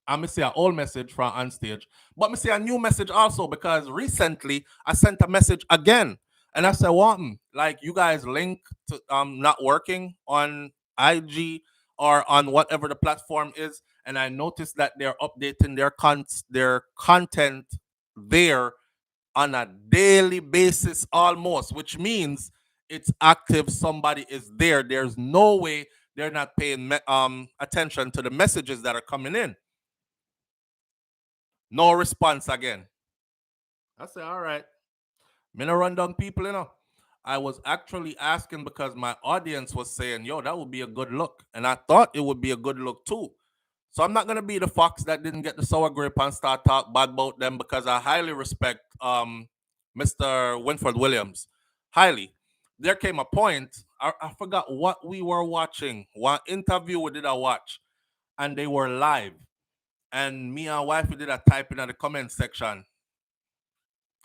I see an old message from on stage, but I see a new message also, because recently I sent a message again, and I said, "What? Like, you guys link to not working on IG or on whatever the platform is?" And I noticed that they're updating their content there on a daily basis almost, which means it's active. Somebody is there. There's no way they're not paying attention to the messages that are coming in. No response again. I said, all right. Me no run down people. I was actually asking because my audience was saying, yo, that would be a good look. And I thought it would be a good look too. So I'm not gonna be the fox that didn't get the sour grape and start talk bad about them, because I highly respect Mr. Winford Williams. Highly. There came a point, I forgot what we were watching. What interview we did I watch, and they were live. And me and wife, we did a typing in the comment section.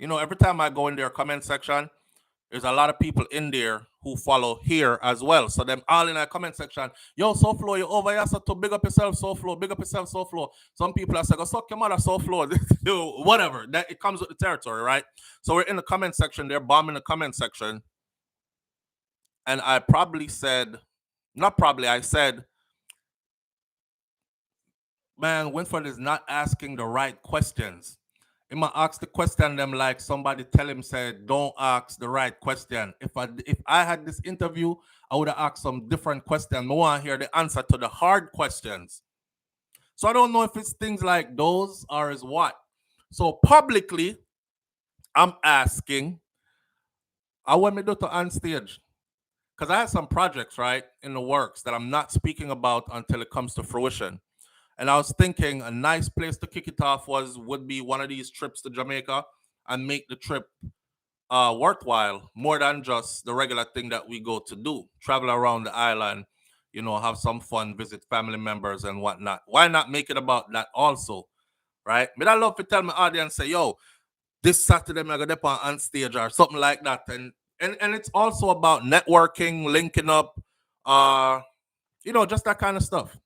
Every time I go in their comment section, there's a lot of people in there who follow here as well. So them all in our comment section, yo, SouFlo, you over here, so to big up yourself, SouFlo, big up yourself, SouFlo. Some people are saying, go suck your mother, SouFlo, whatever. That it comes with the territory, right? So we're in the comment section, they're bombing the comment section. And I said, man, Winford is not asking the right questions. He might ask the question them like somebody tell him, said, don't ask the right question. If I had this interview, I would have asked some different questions. I want to hear the answer to the hard questions. So I don't know if it's things like those or is what. So publicly, I'm asking, I want me to do to on stage. Because I have some projects, right, in the works that I'm not speaking about until it comes to fruition. And I was thinking a nice place to kick it off would be one of these trips to Jamaica, and make the trip worthwhile, more than just the regular thing that we go to do. Travel around the island, have some fun, visit family members and whatnot. Why not make it about that also, right? But I love to tell my audience, say, yo, this Saturday I'm going to go on stage or something like that. And it's also about networking, linking up, just that kind of stuff.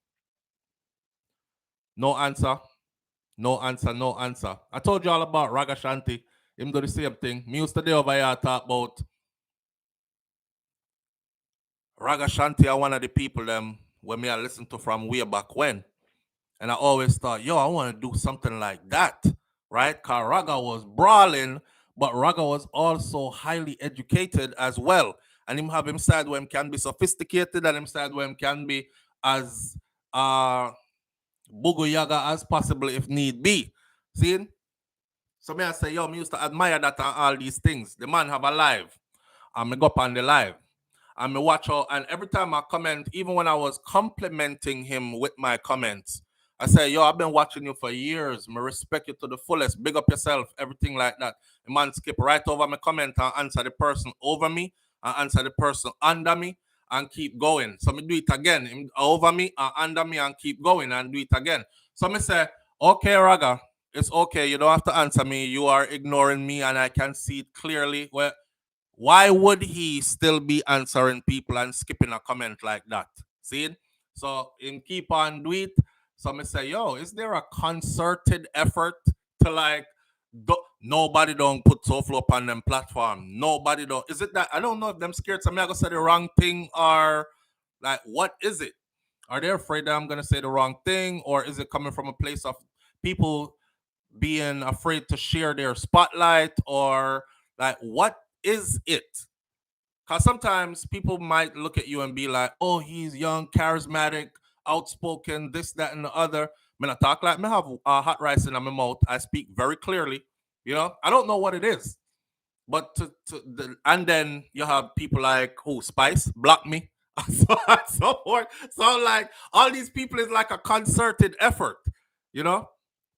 No answer. No answer, no answer. I told you all about Raga Shanti. Him do the same thing. Me used to do over here talk about Raga Shanti are one of the people them when me I listen to from way back when. And I always thought, yo, I want to do something like that. Right? Cause Raga was brawling, But Raga was also highly educated as well. And him have him side where him can be sophisticated and him side where him can be as bugu yaga as possible if need be. See? So me I say, yo, me used to admire that and all these things. The man have a live. And me go up on the live. And me watch out. And every time I comment, even when I was complimenting him with my comments, I say, yo, I've been watching you for years. Me respect you to the fullest. Big up yourself, everything like that. The man skip right over my comment and answer the person over me and answer the person under me and keep going. So me do it again. Him over me and under me and keep going and do it again. So me say, okay, Raga, it's okay. You don't have to answer me. You are ignoring me and I can see it clearly. Well, why would he still be answering people and skipping a comment like that? See? So him keep on do it. So me say, yo, is there a concerted effort to like nobody don't put SouFlo up on them platform? Nobody don't. Is it that I don't know if them scared somebody gonna say the wrong thing or like what is it? Are they afraid that I'm gonna say the wrong thing, or is it coming from a place of people being afraid to share their spotlight, or like what is it? Because sometimes people might look at you and be like, oh, he's young, charismatic, outspoken, this, that, and the other. When I talk like me have hot rice in my mouth, I speak very clearly. You know, I don't know what it is. But and then you have people like who Spice block me, so forth. So like all these people is like a concerted effort, you know,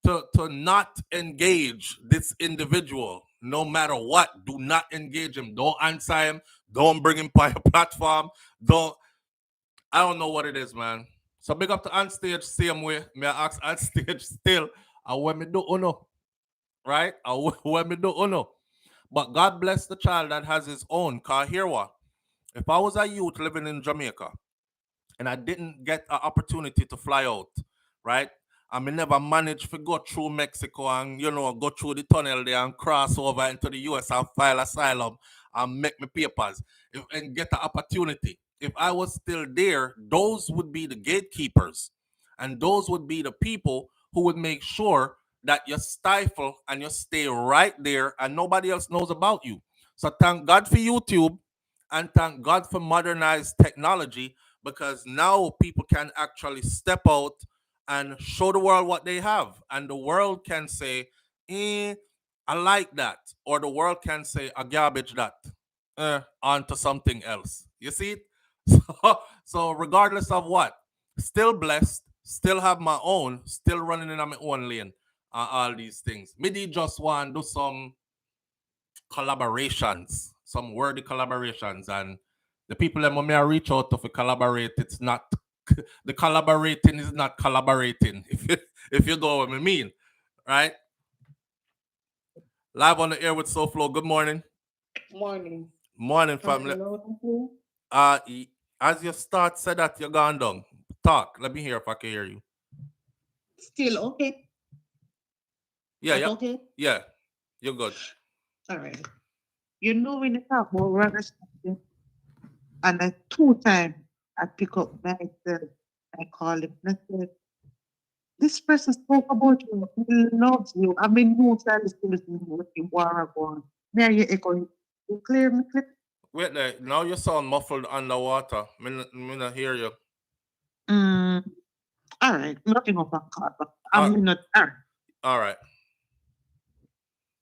to not engage this individual no matter what. Do not engage him. Don't answer him. Don't bring him by a platform. Don't. I don't know what it is, man. So big up to on stage same way. Me I ask on stage still. I when me do uno, right? I when me do uno. But God bless the child that has his own. Cause here what? If I was a youth living in Jamaica and I didn't get an opportunity to fly out, right? I may never managed to go through Mexico and go through the tunnel there and cross over into the US and file asylum and make my papers and get the opportunity. If I was still there, those would be the gatekeepers, and those would be the people who would make sure that you stifle and you stay right there and nobody else knows about you. So thank God for YouTube and thank God for modernized technology, because now people can actually step out and show the world what they have. And the world can say, I like that. Or the world can say, I garbage that. On to something else. You see it? So regardless of what, still blessed, still have my own, still running in my own lane. All these things. Maybe just want to do some collaborations, some worthy collaborations, and the people that may reach out to for collaborate, it's not the collaborating is not collaborating. If you know what I mean, right? Live on the air with SouFlo. Good morning. Morning. Morning, family. Uh, as you start, say that you're gone down. Talk. Let me hear if I can hear you. Still okay? Yeah, That's yeah, okay? yeah. You're good. All right. You know when you talk about rubber stamping, and the 2 times I pick up myself, I call him, and I said, this person spoke about you, he loves you. I mean, no child is listening to what you are going. Now you echo, you clear me, clear? Wait there. Now you sound muffled underwater. Me not hear you. Mm, all right. Nothing of a card, but Uh, I'm not. all right.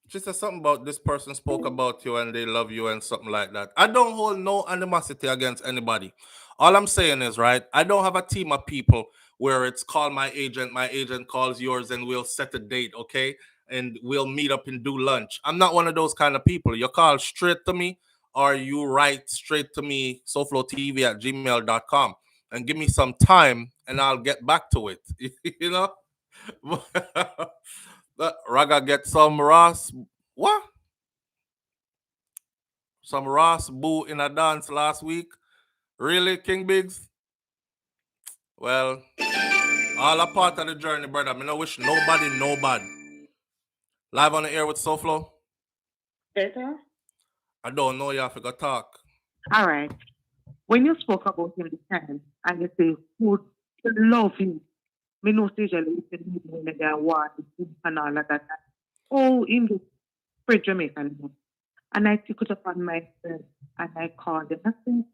She said something about this person spoke about you and they love you and something like that. I don't hold no animosity against anybody. All I'm saying is, right, I don't have a team of people where it's call my agent calls yours, and we'll set a date, okay? And we'll meet up and do lunch. I'm not one of those kind of people. You call straight to me or you write straight to me, SouFLoTV at gmail.com, and give me some time and I'll get back to it. You know? Raga get some Ross. What? Some Ross boo in a dance last week. Really, King Biggs? Well, all a part of the journey, brother. I wish nobody no bad. Live on the air with SouFlo. Better? I don't know you have to go talk. All right. When you spoke about him this time, and you say, who love him, me know usually it's the people when they are war and all of that. Oh, him the spread Jamaican name. And I took it upon myself and I called him. I said,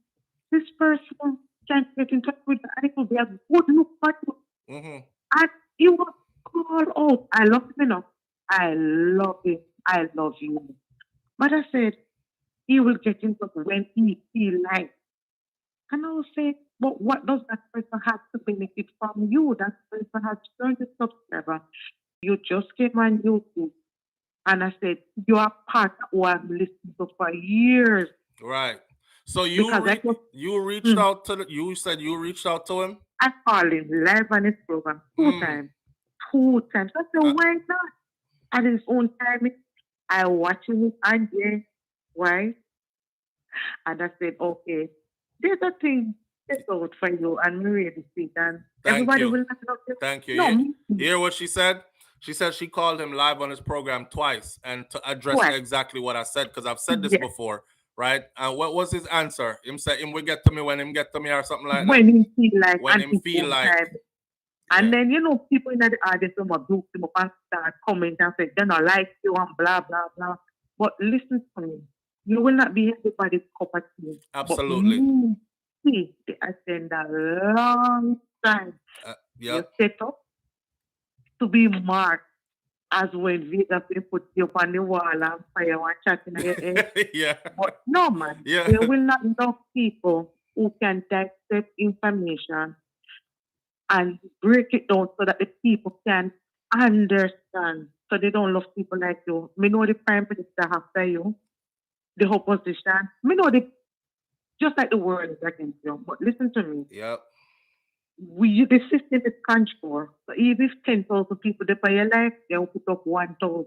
this person can't get in touch with me and it will be a good look for you. Mm-hmm. And he was called out. I love him enough. I love him. I love you. But I said, he will get in touch when he feel like. And I was saying, but what does that person have to benefit from you? That person has 30 subscribers. You just came on YouTube. And I said, you are part of who I've listened to for years. Right. So Because you reached out to you said you reached out to him? I called him live on his program 2 times. 2 times. I said, why not? At his own time, I watched him on there. Why? And I said, okay, there's a thing that's out for you and we really see and everybody will not love you. Thank you. No, You hear what she said? She said she called him live on his program twice and to address exactly what I said, because I've said this before, right? And what was his answer? Him said him will get to me when him get to me or something like that. When he feel like when him feel like time. And then, you know, people in the audience will abuse him up and start comment and say, they don't like you and blah, blah, blah. But listen to me. You will not be everybody's cup of tea. Absolutely. But see the agenda long time. You set up to be marked as when Vegas will put you on the wall and fire and chat in your head. But no, man. There will not be enough people who can dissect information and break it down so that the people can understand. So they don't love people like you. Me know the prime minister after you, the opposition. Me know just like the world is against you. But listen to me. Yep. The system is control. So even if 10,000 people depend your life, they'll put up 1,000.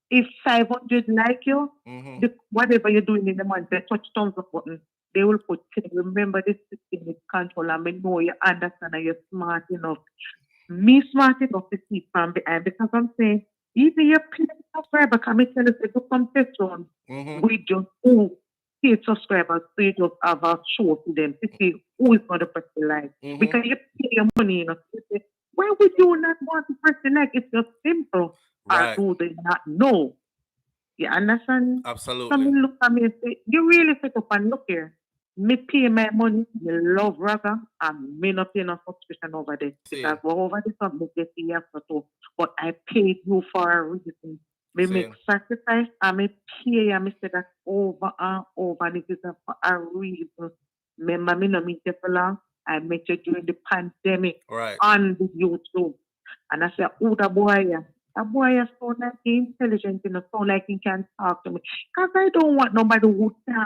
If 500 like you, whatever you're doing in the month, they touch tons of buttons. They will put, remember this system is control and me know you understand and you're smart enough. Me smart enough to see from behind because I'm saying, even your subscriber can me tell us to do some test run. We just paid subscribers, so you just have a show to them to see who is going to press the like. Because you pay your money, you know. Why would you not want to press the like? It's just simple. Right. Or do they not know? You understand? Absolutely. Someone look at me and say, you really set up and look here. Me pay my money, me love Raga, and me not pay no subscription over there. Because over the top, me get the after too. But I paid you for a reason. Me make sacrifice and me pay and me say that over and over and it is for a reason. Remember me no meet you for long. I met you during the pandemic on the YouTube. And I said, oh, the boy, that boy is so like intelligent, you know, so like he can talk to me. Because I don't want nobody who can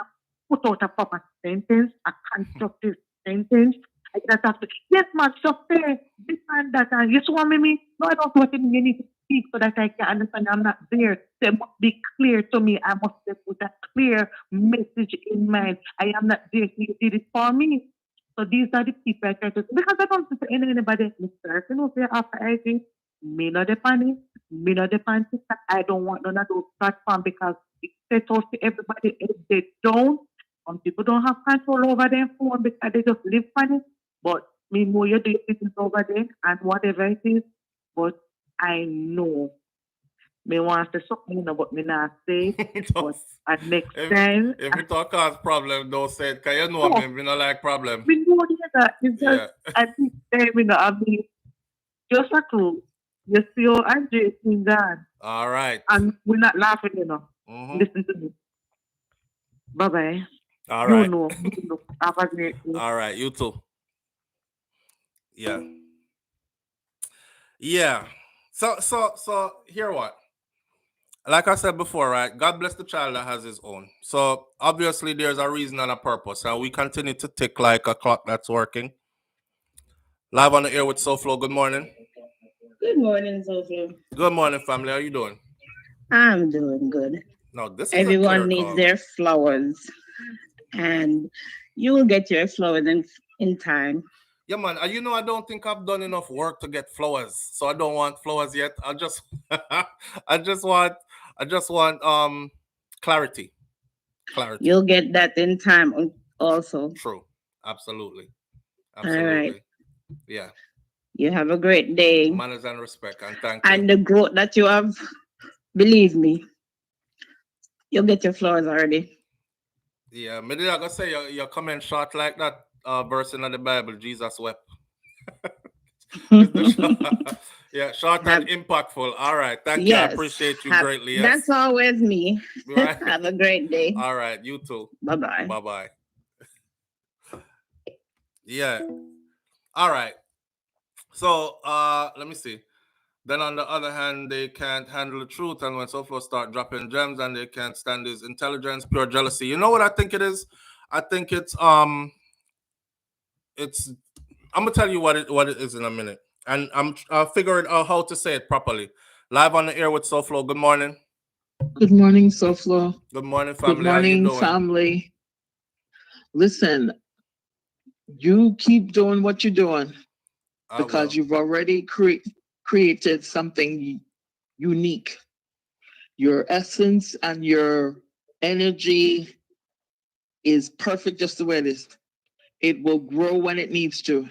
put out a proper sentence, a constructive sentence. I just have to, yes, man, so fair, this and that. And you saw me? No, I don't know what you need to speak so that I can understand I'm not there. They must be clear to me. I must put a clear message in mind. I am not there. You did it for me. So these are the people I try to, because I don't see anybody, Mr. You know, after I think, me not depend it, me not depend it. I don't want none of those platforms because it set out to everybody. If they don't, some people don't have control over their phone because they just live on it. But me know you do business over there and whatever it is. But I know me want to something, you know, but me not say. But at next time, if you talk cause problem, don't say it. Cause you know me not like problem. We know that it's just I think you know I mean just a clue. You see your Andre in that. All right. And we're not laughing, you know. Listen to me. Bye bye. All right. You know. Have a great day. All right, you too. Yeah. Yeah. So here what? Like I said before, right? God bless the child that has his own. So obviously there's a reason and a purpose. And we continue to tick like a clock that's working. Live on the air with SouFLo. Good morning. Good morning, SouFLo. Good morning, family. How you doing? I'm doing good. No, this is everyone needs their flowers. And you will get your flowers in time. Yeah, man. You know, I don't think I've done enough work to get flowers, so I don't want flowers yet. I just want clarity. You'll get that in time also. True. Absolutely. All right. Yeah. You have a great day. Manners and respect, and thank you. And the growth that you have, believe me, You'll get your flowers already. Yeah, me did I gonna say your comment short like that verse in the Bible, Jesus wept. It's the yeah, short and Have impactful. All right, thank you. I yes. appreciate you Have greatly. that's Yes, always me. right. Have a great day. All right, you too. Bye bye. Bye bye. Yeah. All right. So let me see. Then on the other hand, they can't handle the truth, and when SouFlo start dropping gems, and they can't stand his intelligence, pure jealousy. You know what I think it is? I think it's. I'm gonna tell you what it is in a minute, and I'll figure it out how to say it properly. Live on the air with SouFlo. Good morning. Good morning, SouFlo. Good morning, Good family. How you morning, doing? family. Listen, you keep doing what you're doing I because will. you've already created something unique. Your essence and your energy is perfect just the way it is. It will grow when it needs to.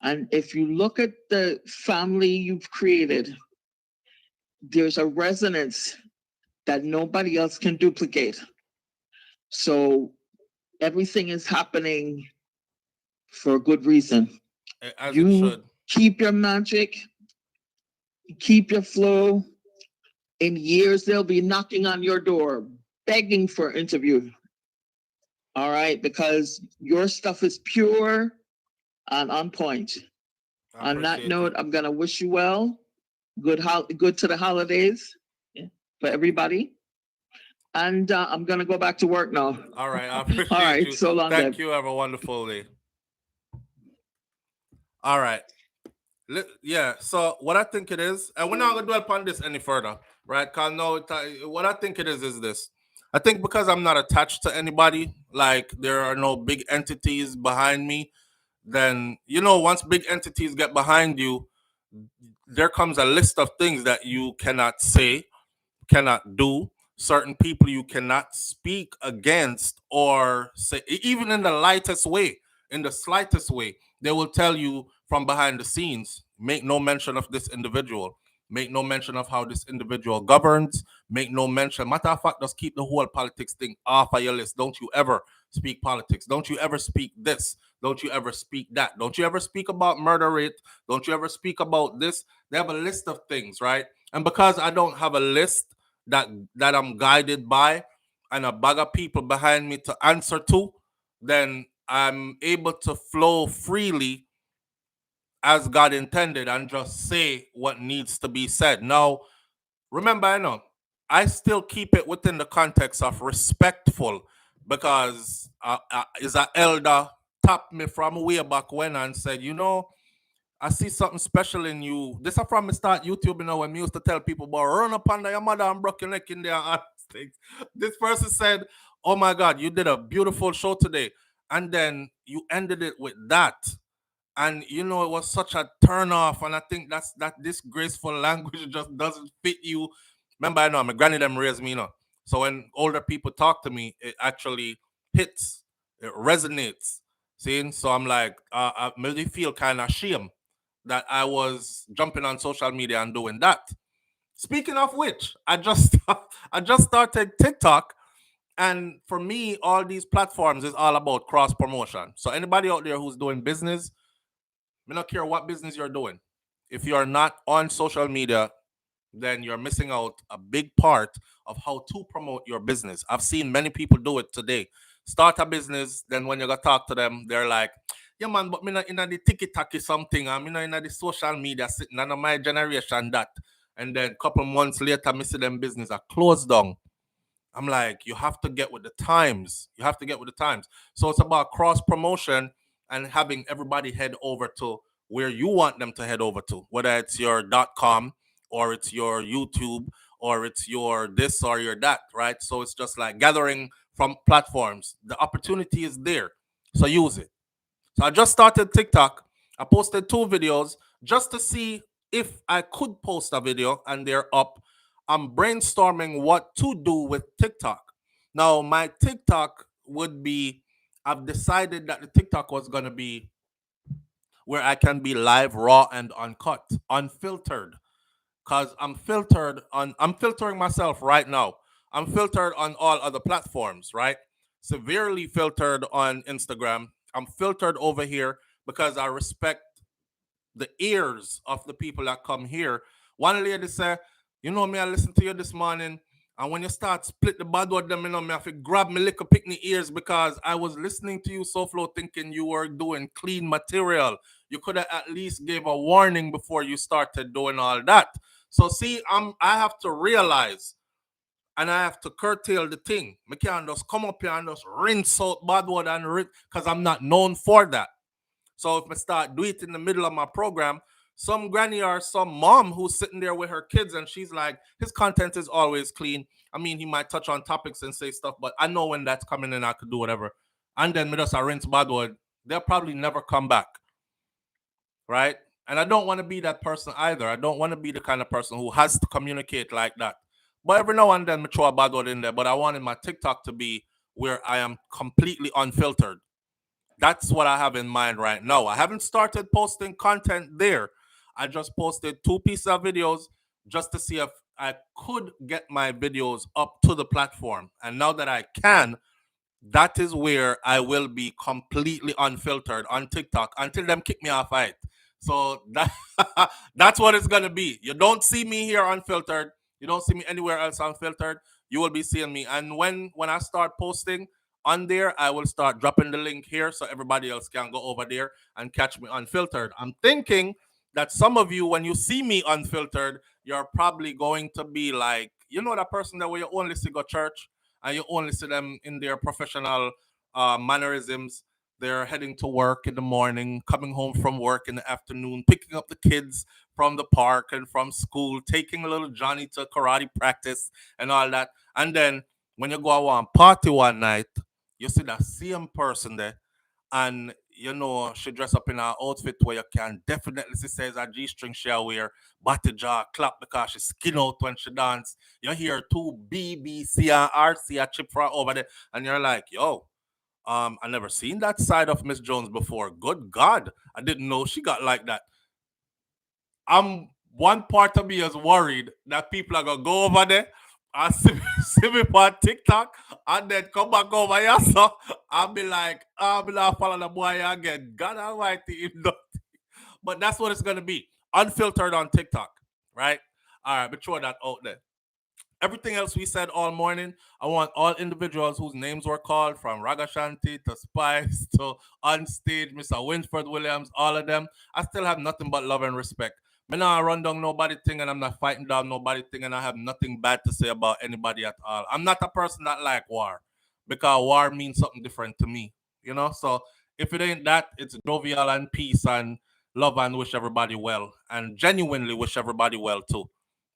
And if you look at the family you've created, there's a resonance that nobody else can duplicate. So everything is happening for a good reason. As it You should. keep your magic, keep your flow. In years, they'll be knocking on your door, begging for an interview. All right, because your stuff is pure and on point. I On that appreciate note, it. I'm gonna wish you well. Good to the holidays for everybody. And I'm gonna go back to work now. All right, I All appreciate right, you. so long, Thank Deb. you. Have a wonderful day. All right. Yeah. So what I think it is, and we're not gonna dwell upon this any further, right? Cause no, what I think it is this. I think because I'm not attached to anybody, like there are no big entities behind me. Then once big entities get behind you, there comes a list of things that you cannot say, cannot do, certain people you cannot speak against or say, even in the lightest way, in the slightest way. They will tell you from behind the scenes, make no mention of this individual, make no mention of how this individual governs, make no mention. Matter of fact, just keep the whole politics thing off of your list. Don't you ever speak politics. Don't you ever speak this. Don't you ever speak that. Don't you ever speak about murder rate. Don't you ever speak about this. They have a list of things, right? And because I don't have a list that that I'm guided by and a bag of people behind me to answer to, then I'm able to flow freely as God intended and just say what needs to be said. Now, remember, I still keep it within the context of respectful because is an elder tapped me from way back when and said, I see something special in you. This is from the start YouTube, when we used to tell people about run up under your mother and broke your neck in there and things. This person said, oh my God, you did a beautiful show today. And then you ended it with that. And it was such a turn off. And I think that this graceful language just doesn't fit you. Remember, I know my granny them raised me, So when older people talk to me, it actually hits, it resonates. See? So I'm like, I really feel kind of ashamed that I was jumping on social media and doing that. Speaking of which, I just I just started TikTok, and for me, all these platforms is all about cross promotion. So anybody out there who's doing business, I don't care what business you're doing. If you are not on social media, then you're missing out a big part of how to promote your business. I've seen many people do it today. Start a business, then when you go talk to them, they're like, yeah man, but me not in the tiki-taki something, I'm in the social media sitting on my generation that. And then a couple months later, me see them business are closed down. I'm like, you have to get with the times. You have to get with the times. So it's about cross promotion and having everybody head over to where you want them to head over to, whether it's your .com or it's your YouTube or it's your this or your that, right? So it's just like gathering from platforms. The opportunity is there. So use it. So I just started TikTok. I posted 2 videos just to see if I could post a video, and they're up. I'm brainstorming what to do with TikTok. Now, my TikTok would be, I've decided that the TikTok was going to be where I can be live, raw, and uncut, unfiltered. Because I'm filtering myself right now. I'm filtered on all other platforms, right? Severely filtered on Instagram. I'm filtered over here because I respect the ears of the people that come here. One lady said, you know me, I listened to you this morning. And when you start split the bad word them, you know, me have to grab me little pick ears because I was listening to you, SouFlo, thinking you were doing clean material. You could have at least gave a warning before you started doing all that. So see, I have to realize and I have to curtail the thing. I can't just come up here and just rinse out bad word and rinse because I'm not known for that. So if I start do it in the middle of my program, some granny or some mom who's sitting there with her kids and she's like, his content is always clean. I mean, he might touch on topics and say stuff, but I know when that's coming in, I could do whatever. And then me just a rinse bad word, they'll probably never come back. Right? And I don't want to be that person either. I don't want to be the kind of person who has to communicate like that. But every now and then, I throw a bad word in there. But I wanted my TikTok to be where I am completely unfiltered. That's what I have in mind right now. I haven't started posting content there. I just posted 2 pieces of videos just to see if I could get my videos up to the platform. And now that I can, that is where I will be completely unfiltered on TikTok until them kick me off it. So that that's what it's gonna be. You don't see me here unfiltered. You don't see me anywhere else unfiltered. You will be seeing me. And when I start posting on there, I will start dropping the link here so everybody else can go over there and catch me unfiltered. I'm thinking that some of you, when you see me unfiltered, you're probably going to be like, you know, that person that where you only see go church and you only see them in their professional mannerisms. They're heading to work in the morning, coming home from work in the afternoon, picking up the kids from the park and from school, taking a little Johnny to karate practice and all that. And then when you go out on party one night, you see that same person there, and you know she dress up in an outfit where you can definitely see says a G-string she wear, body jaw clap because she skin out when she dance. You hear two BBC and RC a chip for her over there, and you're like, yo, I never seen that side of Miss Jones before. Good God, I didn't know she got like that. I'm one part of me is worried that people are gonna go over there and see me on TikTok and then come back over here. So I'll be like, I'll be not follow the boy again. God almighty, if not. But that's what it's gonna be. Unfiltered on TikTok, right? All right, but throw that out there. Everything else we said all morning, I want all individuals whose names were called, from Ragashanti to Spice to Unstage, Mr. Winford Williams, all of them. I still have nothing but love and respect. Me not run down nobody thing and I'm not fighting down nobody thing and I have nothing bad to say about anybody at all. I'm not a person that like war because war means something different to me, you know? So if it ain't that, it's jovial and peace and love and wish everybody well and genuinely wish everybody well too.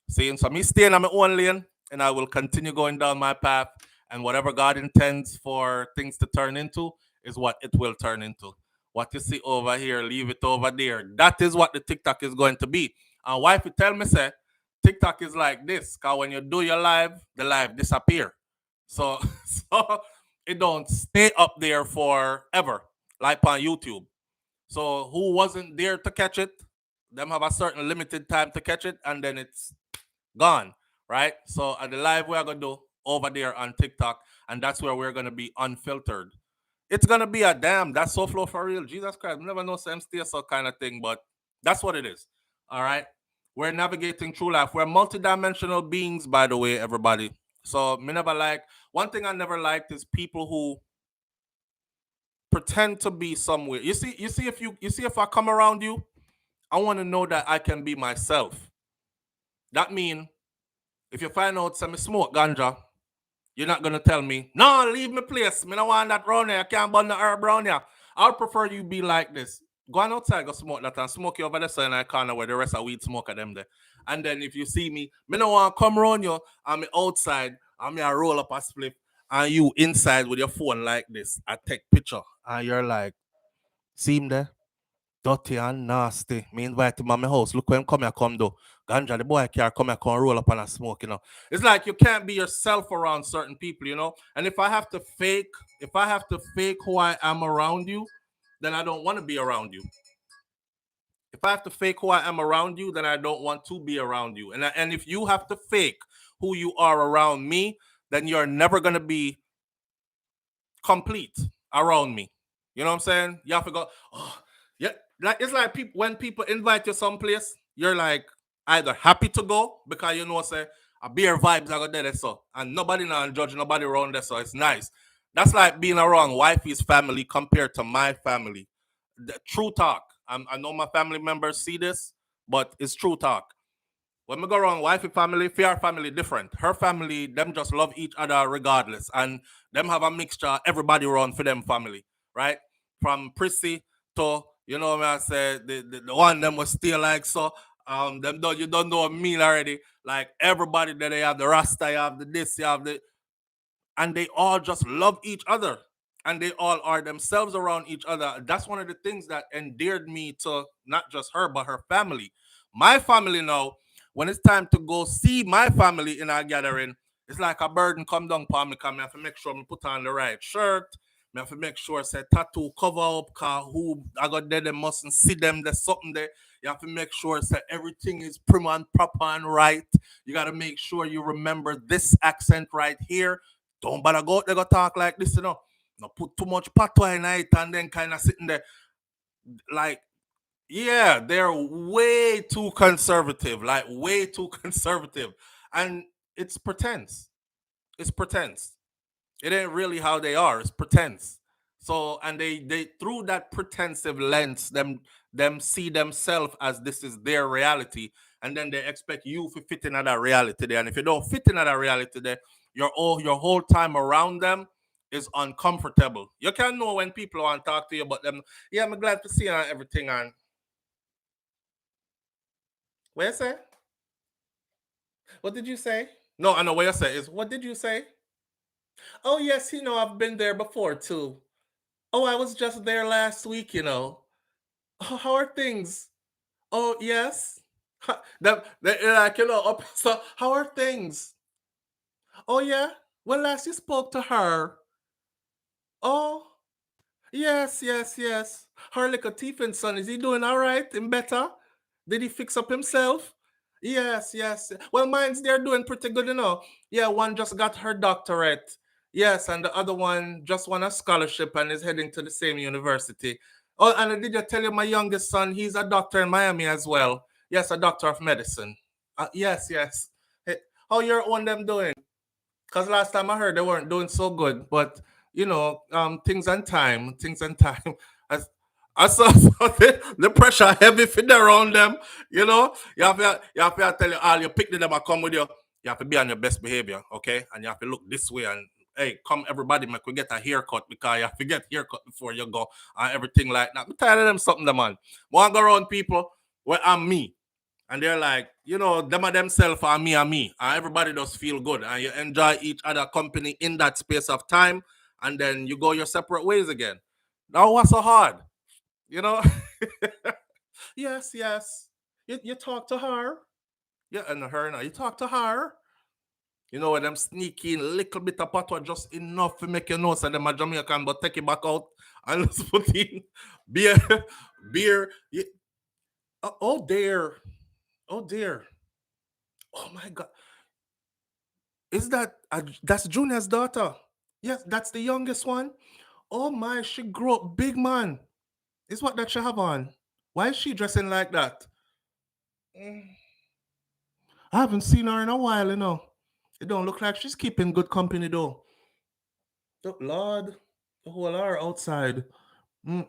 See, so me staying on my own lane and I will continue going down my path. And whatever God intends for things to turn into is what it will turn into. What you see over here, leave it over there. That is what the TikTok is going to be. And wife, you tell me, say, TikTok is like this. Because when you do your live, the live disappear. So, so it don't stay up there forever, like on YouTube. So who wasn't there to catch it, them have a certain limited time to catch it, and then it's gone, right? So at the live we're gonna do over there on TikTok, and that's where we're gonna be unfiltered. It's gonna be a damn that's so flow for real. Jesus Christ, never know Sam stay so kind of thing, but that's what it is. All right. We're navigating through life. We're multidimensional beings, by the way, everybody. So me never like one thing I never liked is people who pretend to be somewhere. You see if I come around you, I want to know that I can be myself. That mean if you find out some smoke ganja, you're not gonna tell me, no, leave me place. Me no want that round here. I can't burn the herb round here. I would prefer you be like this. Go on outside, go smoke that and smoke you over there so in a corner where the rest of weed smoke at them there. And then if you see me no want to come around you, I'm outside, I'm here roll up a split, and you inside with your phone like this. I take picture. And you're like, see him there? Dirty and nasty. Me invite him at my house. Look when come here, come do. Ganja, the boy can't come here, come roll up and a smoke, you know. It's like you can't be yourself around certain people, you know. And if I have to fake who I am around you, then I don't want to be around you. If I have to fake who I am around you, then I don't want to be around you. And if you have to fake who you are around me, then you're never gonna be complete around me. You know what I'm saying? You have to go, oh, yeah. Like it's like people when people invite you someplace, you're like either happy to go because you know say a beer vibes are there so and nobody now judge nobody around there, so it's nice. That's like being around wifey's family compared to my family. The true talk. I know my family members see this, but it's true talk. When we go around wifey family, fair family different. Her family, them just love each other regardless. And them have a mixture, everybody around for them family, right? From Prissy to, you know what I say, the one them was still like so. Them don't you don't know me already. Like everybody that they have the Rasta, you have the this, you have the and they all just love each other and they all are themselves around each other. That's one of the things that endeared me to not just her but her family. My family now, when it's time to go see my family in our gathering, it's like a burden come down upon me because I have to make sure I put on the right shirt. I have to make sure say tattoo cover up cause who I got there they mustn't see them. There's something there. You have to make sure that everything is prim and proper and right. You got to make sure you remember this accent right here. Don't bother go out there go talk like this, you know. Not put too much patois in it and then kind of sitting there like, yeah, they're way too conservative, like way too conservative. And it's pretense. It's pretense. It ain't really how they are. It's pretense. So and they through that pretensive lens, them see themselves as this is their reality, and then they expect you to fit in that reality there. And if you don't fit in that reality there, your whole time around them is uncomfortable. You can know when people want to talk to you about them. Yeah, I'm glad to see you and everything. And what you say? What did you say? No, I know what you say is what did you say? Oh yes, I've been there before too. Oh, I was. Just there last week. Oh, how are things? Oh, yes. Like, so how are things? Oh, yeah. Well, last you spoke to her. Oh, yes, yes, yes. Her little Tiffin son, is he doing all right and better? Did he fix up himself? Yes, yes. Well, mine's they're doing pretty good. Yeah, one just got her doctorate. Yes, and the other one just won a scholarship and is heading to the same university. Oh, and did I tell you my youngest son, he's a doctor in Miami as well. Yes, a doctor of medicine. Yes, yes. Hey, how your one them doing? Because last time I heard they weren't doing so good, but things and time. As I saw the pressure heavy fit around them. You have to tell you all your picnic them are come with you. You have to be on your best behavior, okay? And you have to look this way and hey, come everybody, make we get a haircut because you have to get haircut before you go and everything like that. I'm tired of them something, them, man. Want go around people where I'm me. And they're like, them are themselves and me. And everybody does feel good. And you enjoy each other company in that space of time. And then you go your separate ways again. Now, what's so hard? You know? Yes, yes. You talk to her. Yeah, and her now. You talk to her. When them sneaky in little bit of patois just enough to make you know so them a Jamaican, but take it back out and just put in beer. beer. Oh, dear. Oh, dear. Oh, my God. Is that's Junior's daughter? Yes, that's the youngest one. Oh my, she grew up big, man. Is what that she have on? Why is she dressing like that? Mm, I haven't seen her in a while. It don't look like she's keeping good company though. Oh, Lord, the whole her outside. Mm.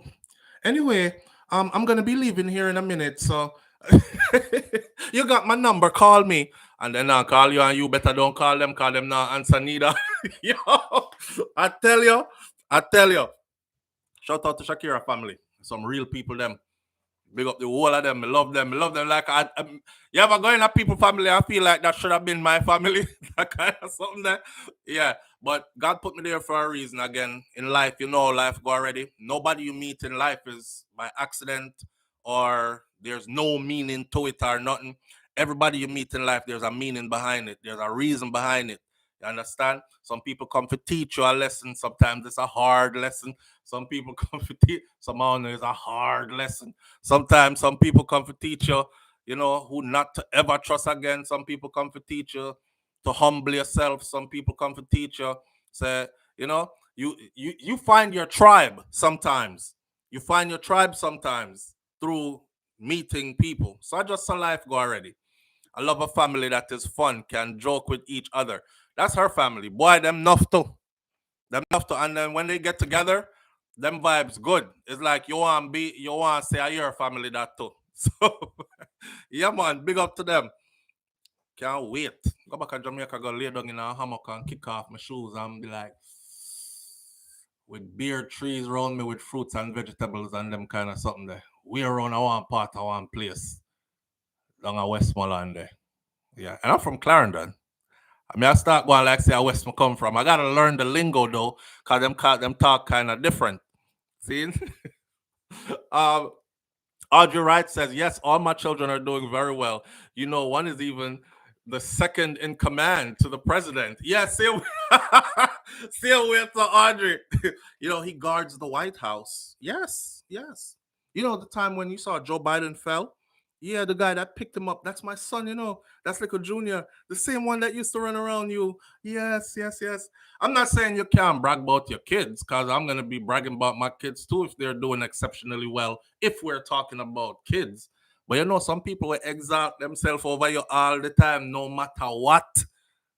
Anyway, I'm gonna be leaving here in a minute, so you got my number. Call me, and then I'll call you, and you better don't call them. Call them now, answer neither. Yo, I tell you, I tell you. Shout out to Shakira family, some real people. Them big up the whole of them. I love them. I love them. Like you ever go in a people family? I feel like that should have been my family. That kind of something there. Yeah. But God put me there for a reason. Again, in life, life go already. Nobody you meet in life is by accident or there's no meaning to it or nothing. Everybody you meet in life, there's a meaning behind it. There's a reason behind it. You understand? Some people come to teach you a lesson. Sometimes it's a hard lesson. Some people come to teach. Somehow it's a hard lesson. Sometimes some people come to teach you, who not to ever trust again. Some people come to teach you to humble yourself. Some people come to teach you. Say, you find your tribe sometimes. You find your tribe sometimes through meeting people. So I just saw life go already. I love a family that is fun, can joke with each other. That's her family. Boy, them enough too. Them enough to, and then when they get together, them vibes good. It's like you want to say I your family that too. So yeah man, big up to them. Can't wait. Go back to Jamaica, go lay down in a hammock and kick off my shoes and be like with beer trees around me with fruits and vegetables and them kind of something there. We around a one part of one place. Down at Westmoreland there. Yeah. And I'm from Clarendon. I mean, I start going like say where I come from. I gotta learn the lingo though, cause them talk kind of different. See? um, Audrey Wright says, yes, all my children are doing very well. One is even the second in command to the president. Yeah, see with Audrey. He guards the White House. Yes, yes. The time when you saw Joe Biden fell? Yeah, the guy that picked him up, that's my son, that's like a junior, the same one that used to run around you. Yes, yes, yes. I'm not saying you can't brag about your kids, because I'm going to be bragging about my kids too if they're doing exceptionally well, if we're talking about kids. But some people will exalt themselves over you all the time, no matter what.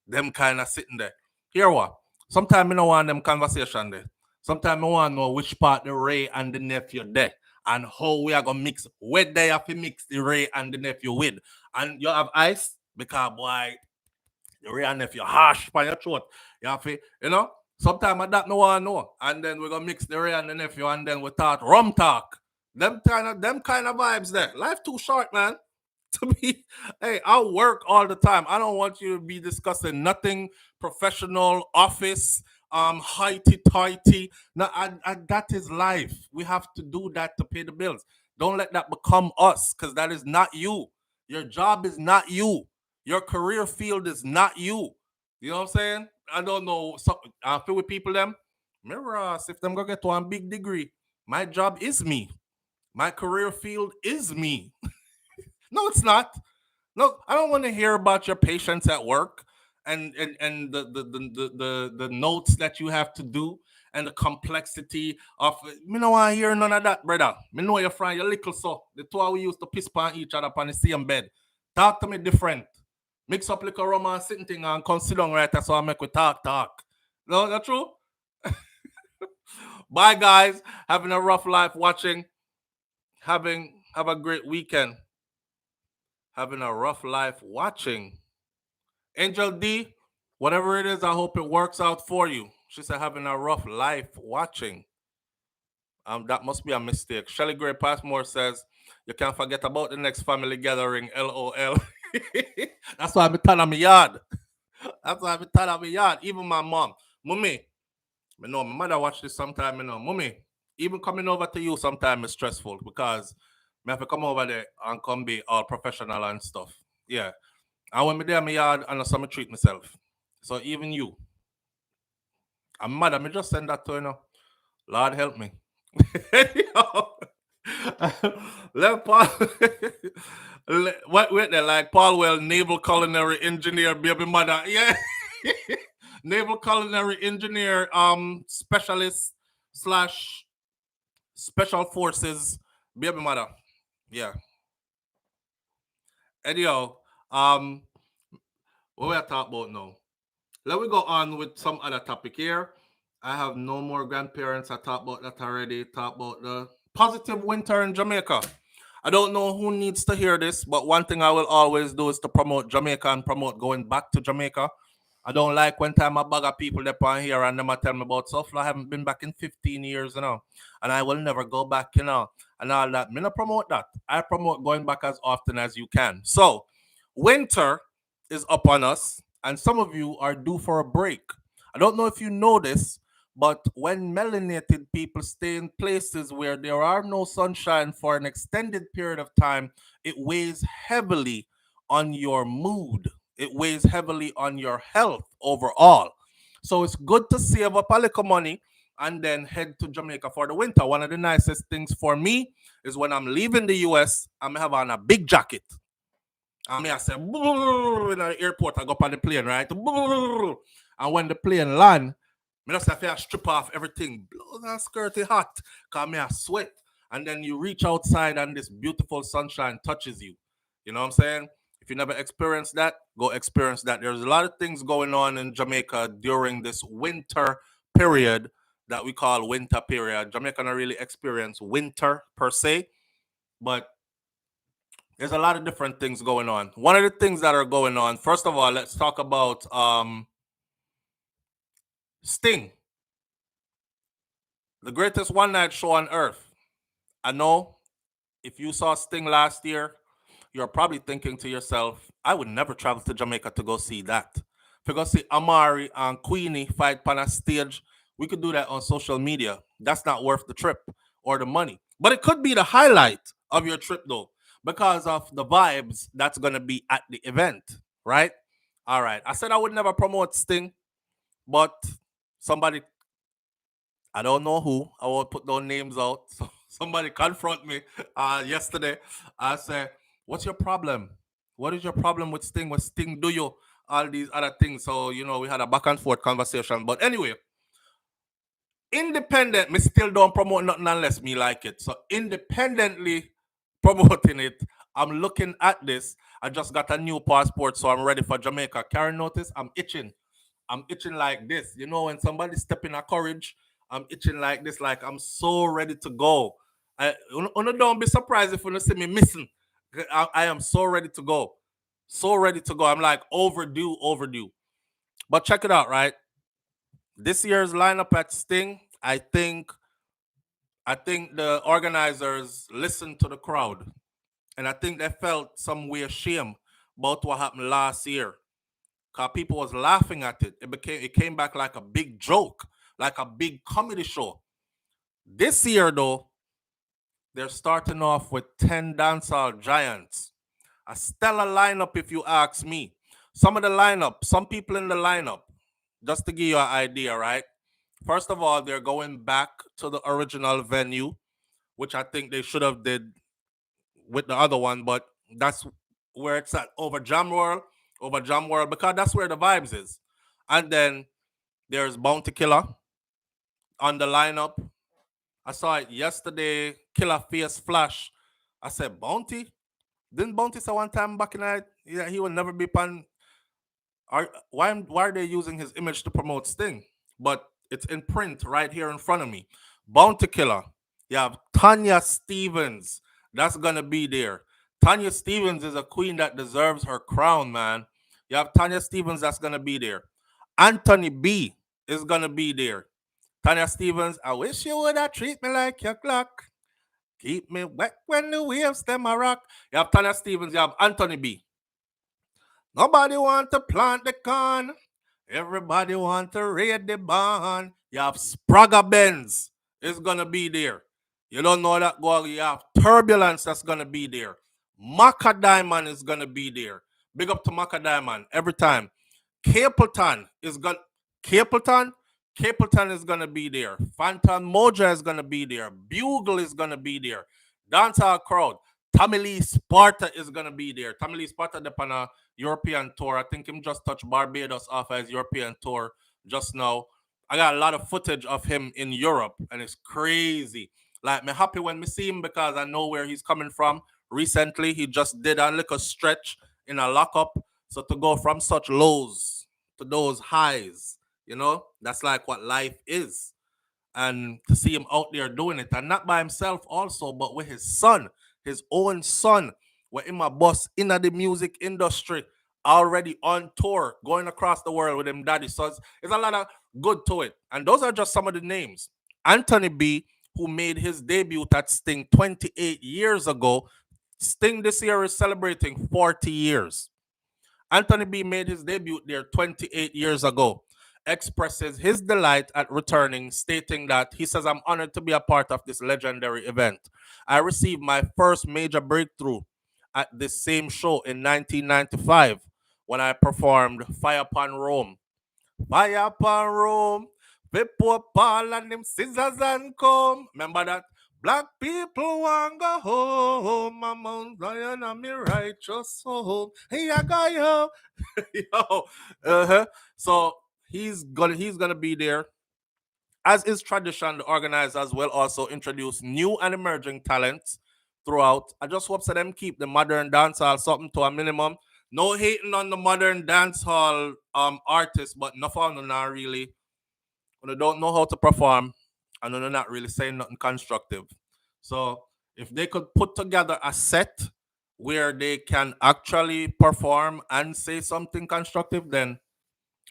Them kind of sitting there. Hear what? Sometimes I don't want them conversation there. Sometimes I want to know which part the Ray and the nephew there and how we are going to mix. Where they have to mix the Ray and the nephew with. And you have ice because, boy, the Ray and nephew harsh by your throat. You have to, sometimes I don't know what I know. And then we're going to mix the Ray and the nephew and then we start rum talk. Them kind of vibes there. Life too short, man. To be, hey, I work all the time. I don't want you to be discussing nothing professional, office, highty-tighty. No, that is life. We have to do that to pay the bills. Don't let that become us, because that is not you. Your job is not you. Your career field is not you. You know what I'm saying? I don't know. So I feel with people them. Remember, if them go get one big degree, my job is me. My career field is me. No, it's not. No, I don't want to hear about your patients at work and the notes that you have to do and the complexity of. Me no want to hear none of that, brother. Me know you're from your little so. The two of we used to piss on each other on the same bed. Talk to me different. Mix up like a romance sitting thing and consider right. That's why I make we talk. No, that's true. Bye, guys. Having a rough life watching. Have a great weekend. Having a rough life watching. Angel D, whatever it is, I hope it works out for you. She said having a rough life watching. That must be a mistake. Shelly Gray Passmore says, you can't forget about the next family gathering, LOL. That's why I'm telling my yard. That's why I'm telling my yard. Even my mom. Mummy, I know my mother watch this sometime, Mummy, even coming over to you sometime is stressful because I have to come over there and come be all professional and stuff. Yeah. And when me there in my yard, and I treat myself. So even you. I'm mad. I just send that to Lord help me. Let Paul wait there, like Paul Well, naval culinary engineer, baby mother. Yeah. Naval culinary engineer, specialist / special forces, baby mother. Yeah. Anyhow, what we are talking about now? Let me go on with some other topic here. I have no more grandparents. I talked about that already. Talk about the positive winter in Jamaica. I don't know who needs to hear this, but one thing I will always do is to promote Jamaica and promote going back to Jamaica. I don't like when time I bug people that on here and them tell me about SouFLo. I haven't been back in 15 years, and I will never go back, and all that. Me not promote that. I promote going back as often as you can. So, winter is upon us, and some of you are due for a break. I don't know if you know this, but when melanated people stay in places where there are no sunshine for an extended period of time, it weighs heavily on your mood. It weighs heavily on your health overall. So it's good to save up a little money and then head to Jamaica for the winter. One of the nicest things for me is when I'm leaving the US, I'm having a big jacket. And me I say, in the airport, I go up on the plane, right? And when the plane land, me just have to strip off everything. Blows and skirty hot. Cause me I sweat. And then you reach outside and this beautiful sunshine touches you. You know what I'm saying? If you never experienced that, go experience that. There's a lot of things going on in Jamaica during this winter period that we call winter period. Jamaica don't really experience winter per se, but there's a lot of different things going on. One of the things that are going on, first of all, let's talk about Sting, the greatest one night show on earth. I know if you saw Sting last year, you're probably thinking to yourself, I would never travel to Jamaica to go see that. To go see Amari and Queenie fight on a stage, we could do that on social media. That's not worth the trip or the money. But it could be the highlight of your trip, though, because of the vibes that's going to be at the event, right? All right. I said I would never promote Sting, but somebody, I don't know who, I won't put those names out. So somebody confront me yesterday. I said, what's your problem? What is your problem with Sting? What Sting do you? All these other things. So, we had a back and forth conversation. But anyway, independent, me still don't promote nothing unless me like it. So independently promoting it, I'm looking at this. I just got a new passport, so I'm ready for Jamaica. Karen, notice I'm itching. I'm itching like this. When somebody step in a courage, I'm itching like this, like I'm so ready to go. Don't be surprised if you see me missing. I am so ready to go. So ready to go. I'm like overdue. But check it out, right? This year's lineup at Sting, I think the organizers listened to the crowd. And I think they felt some weird shame about what happened last year. Cause people was laughing at it. It came back like a big joke, like a big comedy show. This year though, they're starting off with 10 dancehall giants. A stellar lineup, if you ask me. Some people in the lineup, just to give you an idea, right? First of all, they're going back to the original venue, which I think they should have did with the other one, but that's where it's at, over Jam World, because that's where the vibes is. And then there's Bounty Killer on the lineup. I saw it yesterday, Killer Face Flash. I said, Bounty? Didn't Bounty say one time back in the night, yeah, he will never be pan. Why are they using his image to promote Sting? But it's in print right here in front of me. Bounty Killer. You have Tanya Stevens. That's gonna be there. Tanya Stevens is a queen that deserves her crown, man. You have Tanya Stevens that's gonna be there. Anthony B is gonna be there. Tanya Stevens, I wish you would have treat me like your clock. Keep me wet when the waves them a rock. You have Tanya Stevens, you have Anthony B. Nobody want to plant the corn. Everybody want to raid the barn. You have Spraga Benz is gonna be there. You don't know that go. You have Turbulence that's gonna be there. Maka Diamond is gonna be there. Big up to Maka Diamond every time. Capleton is gonna Capleton. Capleton is gonna be there. Phantom Moja is gonna be there. Bugle is gonna be there. Dancehall Crowd. Tommy Lee Sparta is gonna be there. Tommy Lee Sparta on a European tour. I think him just touched Barbados off his European tour just now. I got a lot of footage of him in Europe, and it's crazy. Like, me happy when me see him because I know where he's coming from. Recently, he just did a little stretch in a lockup. So to go from such lows to those highs, that's like what life is. And to see him out there doing it, and not by himself also, but with his son, his own son, with him a boss in the music industry, already on tour, going across the world with him daddy. So it's a lot of good to it. And those are just some of the names. Anthony B, who made his debut at Sting 28 years ago. Sting this year is celebrating 40 years. Anthony B made his debut there 28 years ago. Expresses his delight at returning, stating that he says, I'm honored to be a part of this legendary event. I received my first major breakthrough at this same show in 1995 when I performed Fire Upon Rome. Fire upon Rome, people Paul and them scissors and comb. Remember that? Black people want go home, my Mount Zion and me righteous soul. Hey, I got you. Yo, so he's gonna be there. As is tradition, the organizers will also introduce new and emerging talents throughout. I just hope that them keep the modern dancehall something to a minimum. No hating on the modern dancehall artists, but nothing not really. When they don't know how to perform, and they're not really saying nothing constructive. So if they could put together a set where they can actually perform and say something constructive, then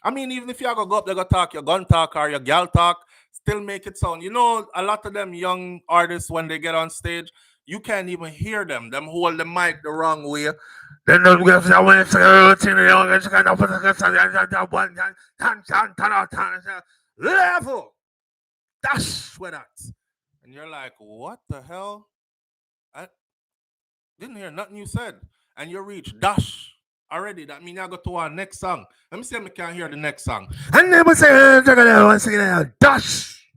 I mean, even if you go up, they go talk your gun talk or your gal talk, still make it sound. You know, a lot of them young artists when they get on stage, you can't even hear them. Them hold the mic the wrong way. Then they'll get level. Dash with that. And you're like, what the hell? I didn't hear nothing you said. And you reach dash already. That means I go to our next song. Let me see if I can hear the next song. And then we say, dash.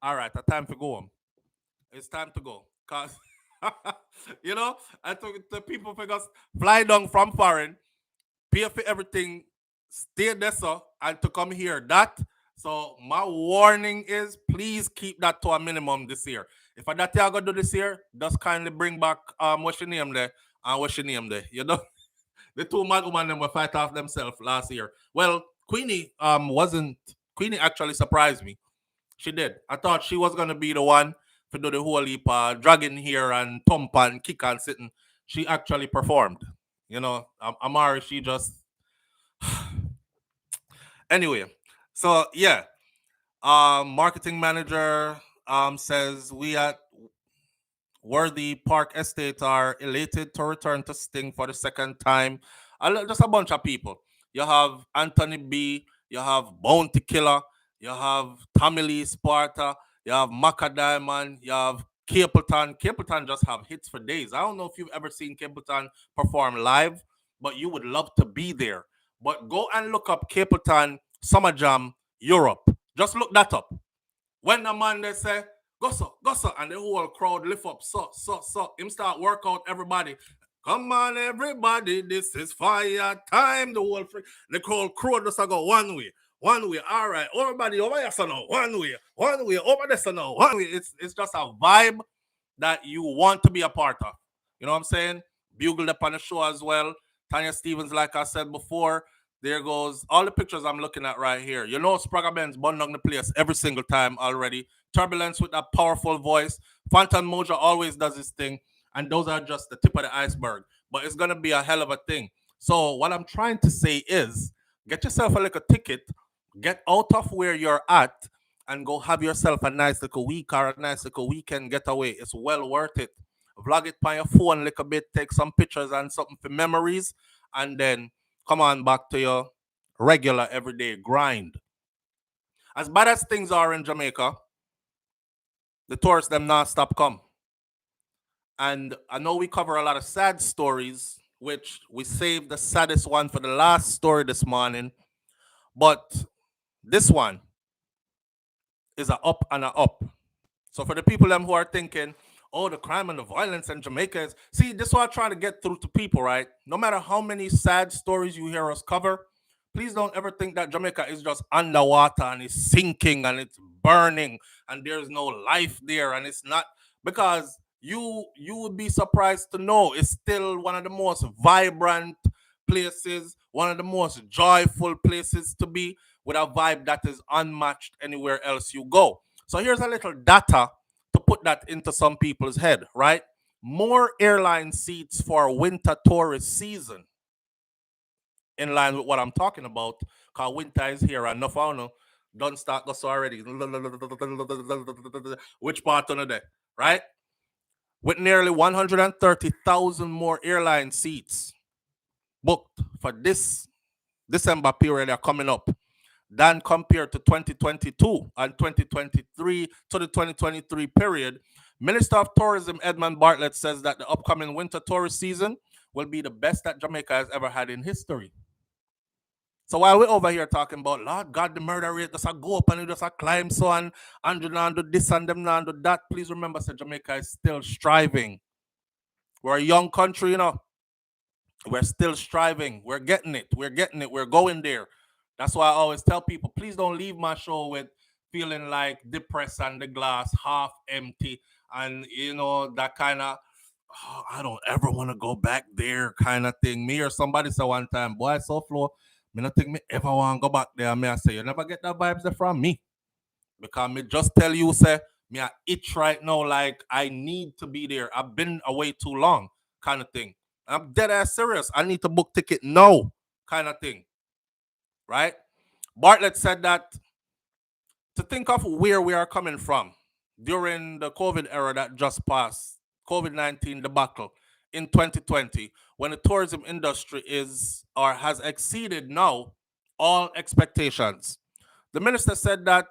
All right, the time to go home. It's time to go. Because, you know, I took the people figure fly down from foreign, pay for everything, stay there, so, and to come here. That. So my warning is please keep that to a minimum this year. If I that you gonna do this year, just kindly bring back what's your name there and what's your name there. You know? The two mad women them were fight off themselves last year. Well, Queenie wasn't Queenie actually surprised me. She did. I thought she was gonna be the one to do the whole heap dragging here and thump and kick and sitting. She actually performed. You know, Amari, she just anyway. So yeah. Marketing manager says we at Worthy Park Estate are elated to return to Sting for the second time. Just a bunch of people. You have Anthony B, you have Bounty Killer, you have Tommy Lee Sparta, you have Maka Diamond, you have Capleton. Capleton just have hits for days. I don't know if you've ever seen Capleton perform live, but you would love to be there. But go and look up Capleton Summer Jam Europe. Just look that up. When the man they say, go so, and the whole crowd lift up, so, him start work out everybody. Come on, everybody, this is fire time. The whole crowd just go one way. All right, everybody over here, so now, one way, over there, so now, one way. It's just a vibe that you want to be a part of. You know what I'm saying? Bugled up on the show as well. Tanya Stevens, like I said before, there goes all the pictures I'm looking at right here. You know, Spragga Benz bun down the place every single time already. Turbulence with that powerful voice. Phantom Moja always does his thing. And those are just the tip of the iceberg. But it's going to be a hell of a thing. So what I'm trying to say is get yourself a little ticket. Get out of where you're at and go have yourself a nice little week or a nice little weekend getaway. It's well worth it. Vlog it on your phone a little bit. Take some pictures and something for memories. And then come on back to your regular everyday grind. As bad as things are in Jamaica, the tourists them not stop come. And I know we cover a lot of sad stories, which we saved the saddest one for the last story this morning. But this one is a up and a up. So for the people them who are thinking, oh, the crime and the violence in Jamaica is see, this is what I try to get through to people, right? No matter how many sad stories you hear us cover, please don't ever think that Jamaica is just underwater and it's sinking and it's burning and there's no life there and it's not because you would be surprised to know it's still one of the most vibrant places, one of the most joyful places to be with a vibe that is unmatched anywhere else you go. So here's a little data to put that into some people's head, right? More airline seats for winter tourist season. In line with what I'm talking about, because winter is here and no fauna don't start us already. Which part on the day, right? With nearly 130,000 more airline seats booked for this December period are coming up than compared to 2022 and 2023 to the 2023 period. Minister of Tourism Edmund Bartlett says that the upcoming winter tourist season will be the best that Jamaica has ever had in history. So while we're over here talking about Lord God, the murder rate just a go up and it just a climb so and you know, and do this and them now and do that, please remember that Jamaica is still striving. We're a young country, you know. We're still striving. We're getting it. We're getting it. We're going there. That's why I always tell people, please don't leave my show with feeling like depressed and the glass half empty and you know that kind of oh, I don't ever want to go back there kind of thing. Me or somebody said one time, boy, so flow. Me not think me ever want to go back there. Me I say you never get that vibes there from me because me just tell you say me I itch right now like I need to be there. I've been away too long kind of thing. I'm dead ass serious. I need to book ticket now kind of thing. Right? Bartlett said that to think of where we are coming from during the COVID era that just passed, COVID-19 debacle in 2020, when the tourism industry is or has exceeded now all expectations. The minister said that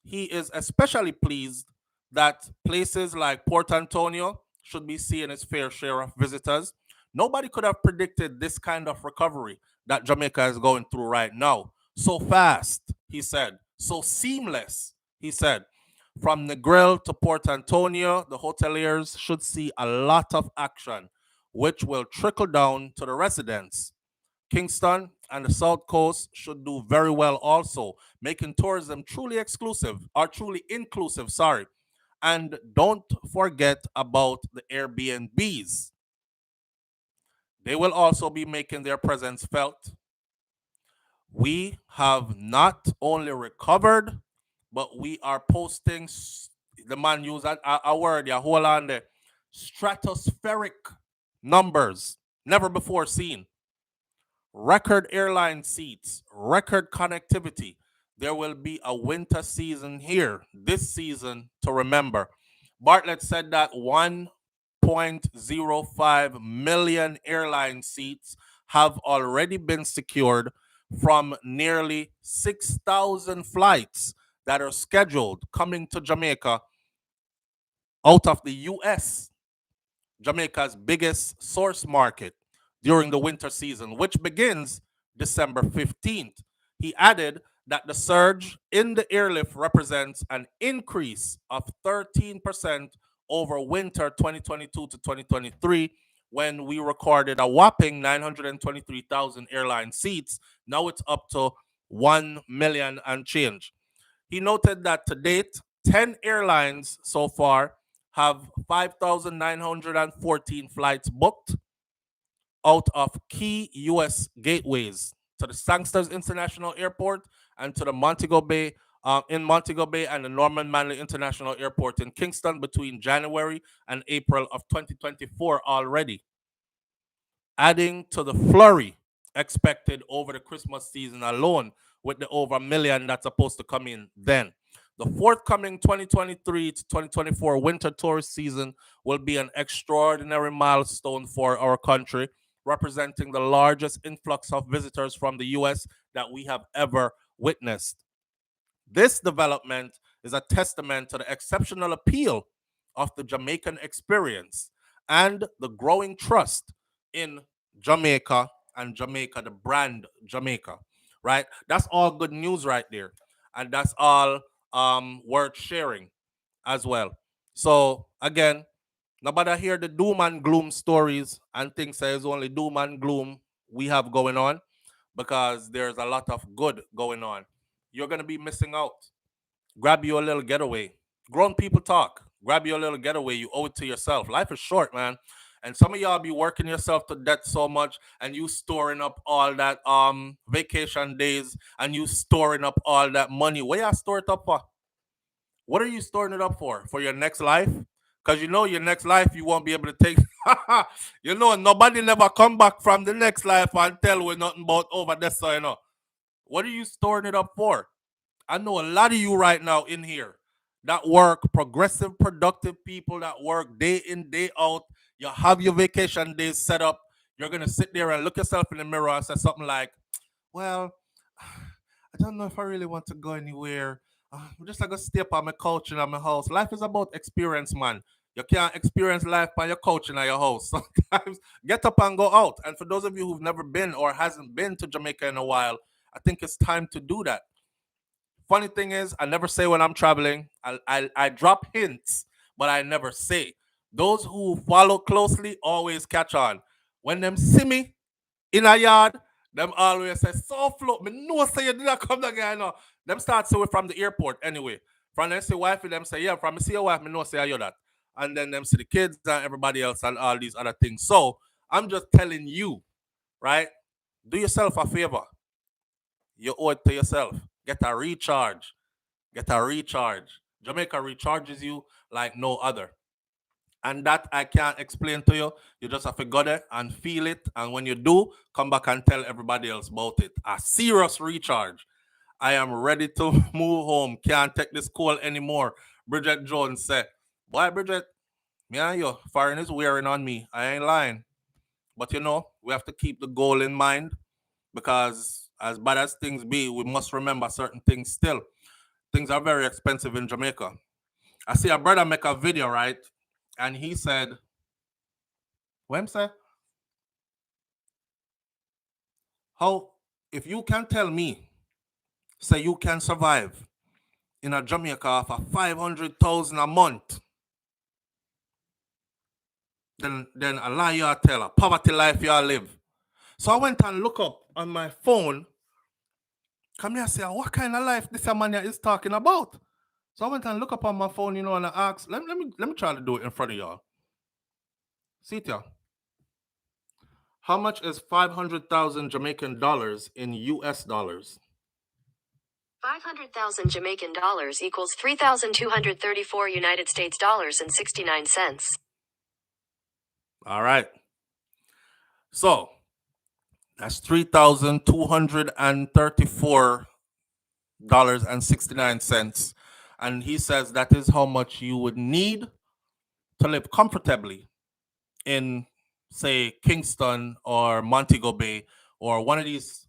he is especially pleased that places like Port Antonio should be seeing its fair share of visitors. Nobody could have predicted this kind of recovery that Jamaica is going through right now. So fast, he said. So seamless, he said. From Negril to Port Antonio, the hoteliers should see a lot of action, which will trickle down to the residents. Kingston and the South Coast should do very well also, making tourism truly exclusive or truly inclusive, sorry. And don't forget about the Airbnbs. They will also be making their presence felt. We have not only recovered, but we are posting, the man used a word, yeah, hold on there, stratospheric numbers, never before seen. Record airline seats, record connectivity. There will be a winter season here, this season to remember. Bartlett said that 1.05 million airline seats have already been secured from nearly 6,000 flights that are scheduled coming to Jamaica out of the US, Jamaica's biggest source market during the winter season, which begins December 15th. He added that the surge in the airlift represents an increase of 13% over winter 2022 to 2023, when we recorded a whopping 923,000 airline seats. Now it's up to 1 million and change. He noted that to date, 10 airlines so far have 5,914 flights booked out of key U.S. gateways to the Sangsters International Airport and to the Montego Bay, in Montego Bay and the Norman Manley International Airport in Kingston between January and April of 2024 already, adding to the flurry expected over the Christmas season alone with the over a million that's supposed to come in then. The forthcoming 2023 to 2024 winter tourist season will be an extraordinary milestone for our country, representing the largest influx of visitors from the US that we have ever witnessed. This development is a testament to the exceptional appeal of the Jamaican experience and the growing trust in Jamaica and Jamaica, the brand Jamaica, right? That's all good news right there. And that's all worth sharing as well. So, again, nobody hear the doom and gloom stories and think there's only doom and gloom we have going on, because there's a lot of good going on. You're going to be missing out. Grab you a little getaway. Grown people talk. Grab you a little getaway. You owe it to yourself. Life is short, man. And some of y'all be working yourself to death so much, and you storing up all that vacation days, and you storing up all that money. What y'all store it up for? What are you storing it up for? For your next life? Because you know your next life you won't be able to take. You know, nobody never come back from the next life and tell we nothing about over there, so you know. What are you storing it up for? I know a lot of you right now in here that work, progressive, productive people that work day in, day out. You have your vacation days set up. You're going to sit there and look yourself in the mirror and say something like, well, I don't know if I really want to go anywhere. I'm just like going to stay up on my couch and on my house. Life is about experience, man. You can't experience life by your couch and at your house. Sometimes get up and go out. And for those of you who've never been or hasn't been to Jamaica in a while, I think it's time to do that. Funny thing is, I never say when I'm traveling. I drop hints, but I never say. Those who follow closely always catch on. When them see me in a yard, them always say, so float. Me no say you did not come that guy no. Them start say we from the airport anyway. From them see wife, them say, yeah, from me see your wife, me no say you that. And then them see the kids and everybody else and all these other things. So I'm just telling you, right? Do yourself a favor. You owe it to yourself. Get a recharge. Get a recharge. Jamaica recharges you like no other. And that I can't explain to you. You just have to go there and feel it. And when you do, come back and tell everybody else about it. A serious recharge. I am ready to move home. Can't take this call anymore. Bridget Jones said, boy, Bridget, me and you, foreign is wearing on me. I ain't lying. But you know, we have to keep the goal in mind because as bad as things be, we must remember certain things still. Things are very expensive in Jamaica. I see a brother make a video, right? And he said, what say? How, if you can tell me, say you can survive in a Jamaica for 500,000 a month, then a lie you tell, a poverty life you live. So I went and look up on my phone. Come here, say, what kind of life this man is talking about? So I went and look up on my phone, you know, and I asked, let me try to do it in front of y'all. See it here. How much is 500,000 Jamaican dollars in US dollars? 500,000 Jamaican dollars equals 3,234 United States dollars and 69 cents. All right. So that's $3,234.69. And he says that is how much you would need to live comfortably in, say, Kingston or Montego Bay or one of these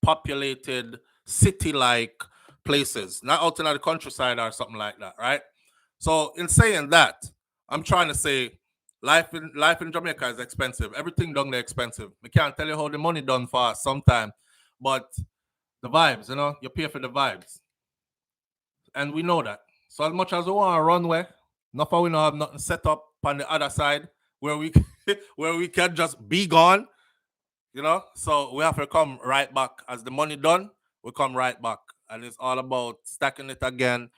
populated city-like places, not out in the countryside or something like that, right? So in saying that, I'm trying to say life in Jamaica is expensive. Everything down there expensive. I can't tell you how the money done fast sometime, but the vibes, you know, you pay for the vibes. And we know that. So as much as we want to runway, not for we don't have nothing set up on the other side where we where we can just be gone, you know. So we have to come right back. As the money done, we come right back. And it's all about stacking it again,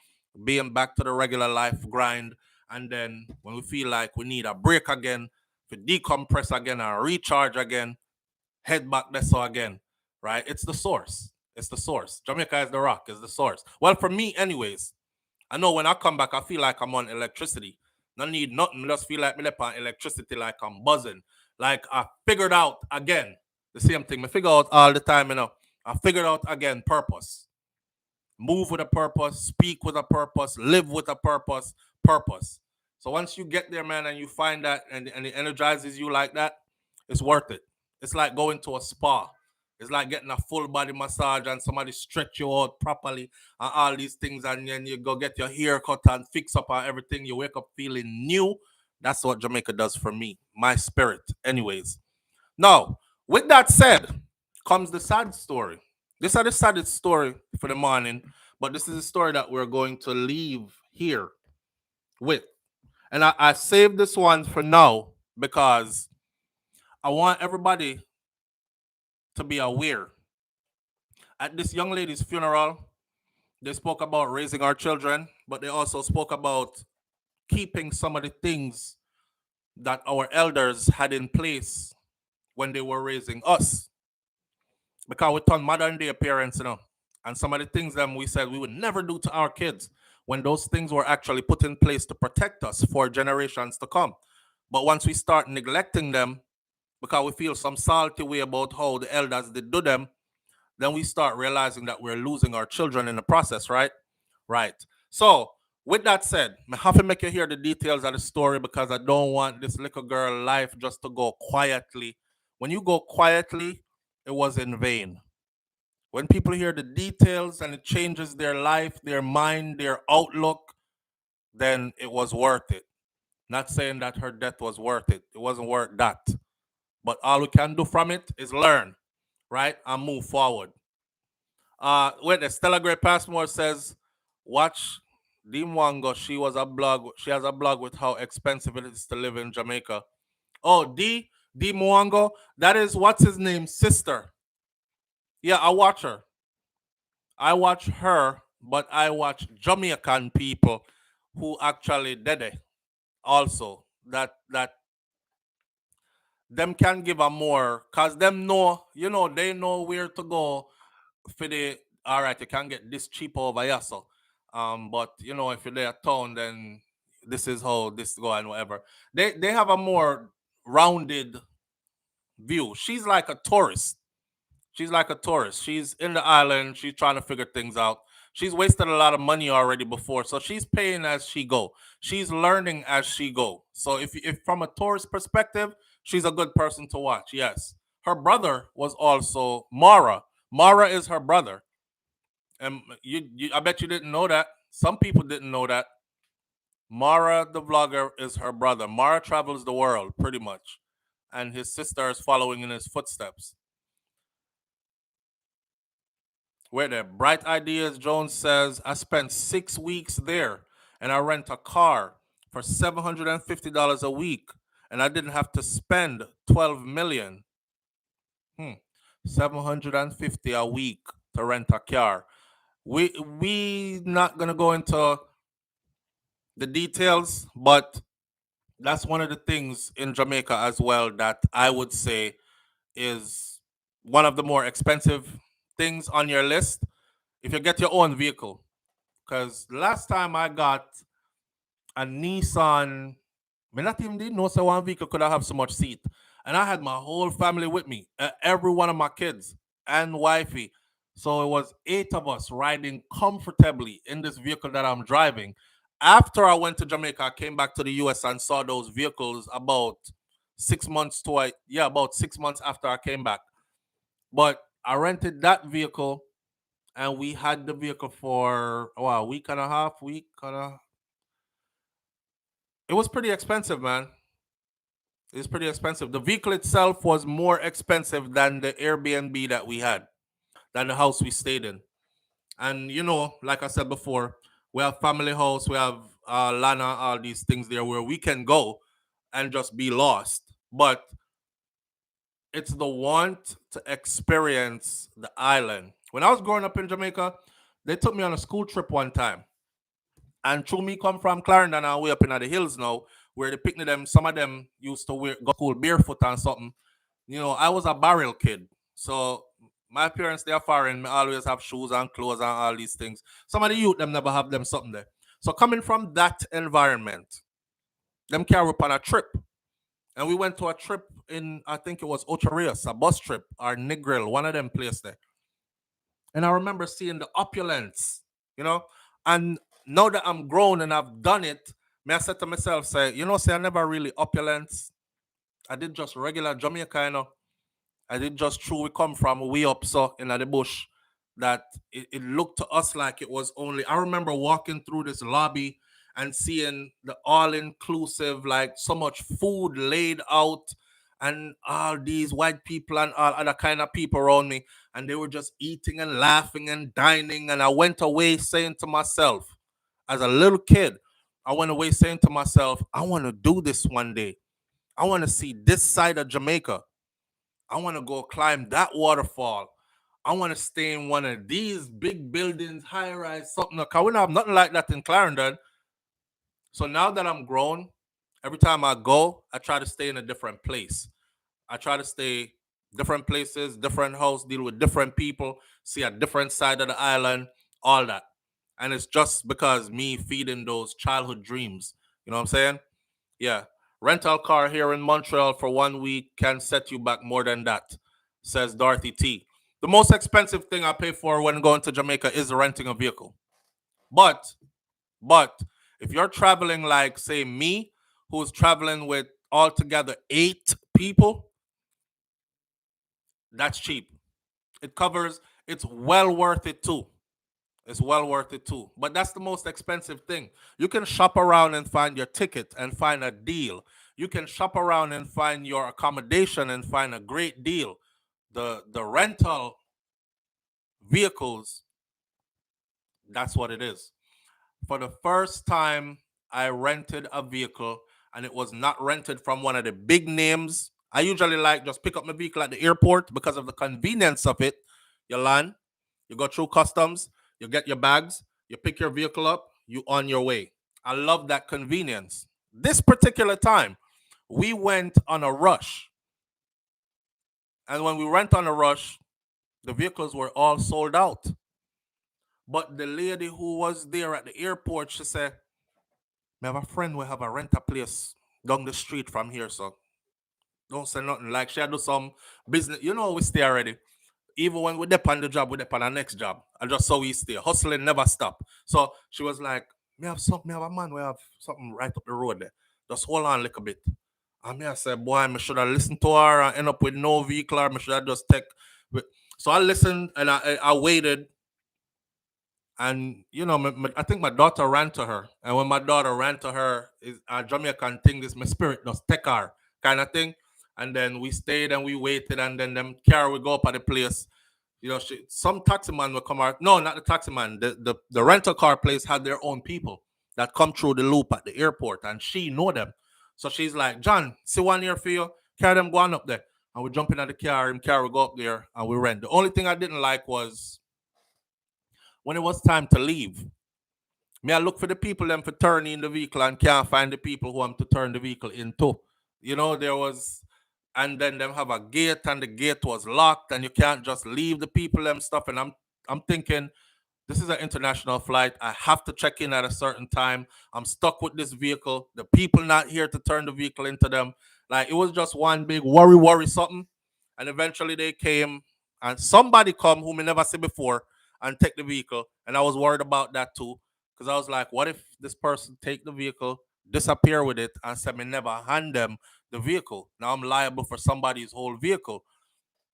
being back to the regular life grind. And then when we feel like we need a break again, to decompress again and recharge again, head back there so again, right? It's the source. It's the source. Jamaica is the rock, is the source. Well, for me, anyways, I know when I come back, I feel like I'm on electricity. No need nothing. Just feel like me on electricity, like I'm buzzing. Like I figured out again the same thing. I figure out all the time, you know. I figured out again purpose. Move with a purpose, speak with a purpose, live with a purpose, purpose. So once you get there, man, and you find that and it energizes you like that, it's worth it. It's like going to a spa. It's like getting a full body massage and somebody stretch you out properly and all these things, and then you go get your hair cut and fix up and everything. You wake up feeling new. That's what Jamaica does for me, my spirit. Anyways, now with that said, comes the sad story. This is the saddest story for the morning, but this is a story that we're going to leave here with. And I saved this one for now because I want everybody to be aware. At this young lady's funeral, they spoke about raising our children, but they also spoke about keeping some of the things that our elders had in place when they were raising us. Because we turn modern day parents, you know, and some of the things that we said we would never do to our kids when those things were actually put in place to protect us for generations to come. But once we start neglecting them because we feel some salty way about how the elders did do them, then we start realizing that we're losing our children in the process, right? Right. So, with that said, I have to make you hear the details of the story because I don't want this little girl life just to go quietly. When you go quietly, it was in vain. When people hear the details and it changes their life, their mind, their outlook, then it was worth it. Not saying that her death was worth it. It wasn't worth that. But all we can do from it is learn. right, and move forward. Wait, the Stella Gray Passmore says, watch Dee Mwango. She has a blog with how expensive it is to live in Jamaica. Oh, Dee Mwango, that is what's his name, sister. Yeah, I watch her. I watch her, but I watch Jamaican people who actually did it also. That them can give a more, cause them know, they know where to go for the, all right, you can get this cheap over here, so but if you're there at town, then this is how this go and whatever. They have a more rounded view. She's like a tourist. She's like a tourist. She's in the island. She's trying to figure things out. She's wasted a lot of money already before, so she's paying as she go. She's learning as she go. So if from a tourist perspective, she's a good person to watch. Yes, her brother was also Mara. Mara is her brother, and I bet you didn't know that. Some people didn't know that. Mara, the vlogger, is her brother. Mara travels the world pretty much, and his sister is following in his footsteps. Where there? Bright Ideas Jones says, I spent 6 weeks there and I rent a car for $750 a week and I didn't have to spend 12 million. 750 a week to rent a car. We not gonna go into the details, but that's one of the things in Jamaica as well that I would say is one of the more expensive things on your list if you get your own vehicle. Because last time I got a Nissan, me not even didn't know so one vehicle could have so much seat. And I had my whole family with me, every one of my kids and wifey. So it was 8 of us riding comfortably in this vehicle that I'm driving. After I went to Jamaica, I came back to the US and saw those vehicles about 6 months about 6 months after I came back. But I rented that vehicle and we had the vehicle for a week and a half. It was pretty expensive, man. It's pretty expensive. The vehicle itself was more expensive than the Airbnb that we had, than the house we stayed in. And like I said before, we have family house, we have Lana, all these things there where we can go and just be lost. But it's the want to experience the island. When I was growing up in Jamaica, they took me on a school trip one time. And through me come from Clarendon and way up in the hills now, where the picnic them, some of them used to go to school barefoot and something. I was a barrel kid. So my parents, they're foreign. Me always have shoes and clothes and all these things. Some of the youth, them never have them something there. So coming from that environment, them carry up on a trip. And we went to a trip in, I think it was Ocho Rios, a bus trip, or Negril, one of them places there. And I remember seeing the opulence, and now that I'm grown and I've done it, I said to myself, say, I never really opulence. I did just regular Jamaica, I did just true we come from way up so in the bush that it looked to us like it was only. I remember walking through this lobby and seeing the all-inclusive, like so much food laid out and all these white people and all other kind of people around me, and they were just eating and laughing and dining. And I went away saying to myself, as a little kid, I went away saying to myself, I want to do this one day. I want to see this side of Jamaica. I want to go climb that waterfall. I want to stay in one of these big buildings, high rise, something. Because we don't have nothing like that in Clarendon. So now that I'm grown, every time I go, I try to stay in a different place. I try to stay different places, different house, deal with different people, see a different side of the island, all that. And it's just because me feeding those childhood dreams. You know what I'm saying? Yeah. Rental car here in Montreal for 1 week can set you back more than that, says Dorothy T. The most expensive thing I pay for when going to Jamaica is renting a vehicle. But if you're traveling like, say, me, who's traveling with altogether 8 people, that's cheap. It covers, it's well worth it too. It's well worth it too. But that's the most expensive thing. You can shop around and find your ticket and find a deal. You can shop around and find your accommodation and find a great deal. the rental vehicles, that's what it is. For the first time, I rented a vehicle, and it was not rented from one of the big names. I usually like just pick up my vehicle at the airport because of the convenience of it. You land, you go through customs, you get your bags, you pick your vehicle up, you on your way. I love that convenience. This particular time, we went on a rush. And when we went on a rush, the vehicles were all sold out. But the lady who was there at the airport, she said, "Me have a friend who have a rent a place down the street from here, so don't say nothing." Like she had do some business. You know, we stay already. Even when we dep on the job, we dep on our next job. And just so we stay. Hustling never stop. So she was like, me have a man, we have something right up the road there. Just hold on a little bit. And me I said, boy, I should have listened to her and end up with no vehicle, or I should have just take. So I listened and I waited. And you know, I think my daughter ran to her, and when my daughter ran to her, is a Jamaican thing. This my spirit just take her kind of thing. And then we stayed and we waited, and then them car would go up at the place. You know, some taxi man will come out. No, not the taxi man. The rental car place had their own people that come through the loop at the airport, and she know them. So she's like, "John, see one here for you. Carry them going up there." And we jump in at the car, and car will go up there, and we rent. The only thing I didn't like was when it was time to leave. Me, I look for the people them for turn in the vehicle and can't find the people who I'm to turn the vehicle into. You know, there was, and then them have a gate and the gate was locked and you can't just leave the people them stuff. And I'm thinking, this is an international flight. I have to check in at a certain time. I'm stuck with this vehicle. The people not here to turn the vehicle into them. Like it was just one big worry something. And eventually they came and somebody come whom I never see before and take the vehicle. And I was worried about that too. Because I was like, what if this person take the vehicle, disappear with it, and say me never hand them the vehicle? Now I'm liable for somebody's whole vehicle.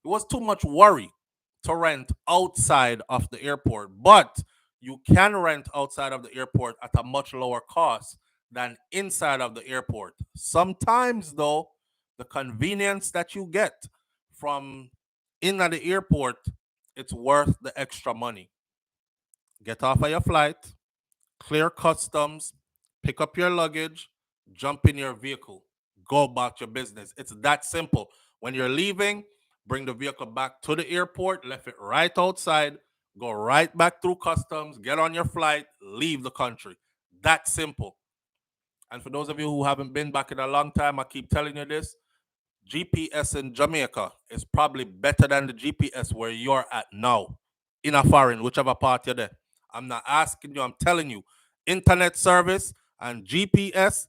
It was too much worry to rent outside of the airport, but you can rent outside of the airport at a much lower cost than inside of the airport. Sometimes, though, the convenience that you get from in at the airport, it's worth the extra money. Get off of your flight, clear customs, pick up your luggage, jump in your vehicle, go about your business. It's that simple. When you're leaving, bring the vehicle back to the airport, left it right outside, go right back through customs, get on your flight, leave the country. That simple. And for those of you who haven't been back in a long time, I keep telling you this. GPS in Jamaica is probably better than the GPS where you're at now, in a foreign, whichever part you're there. I'm not asking you, I'm telling you. Internet service and GPS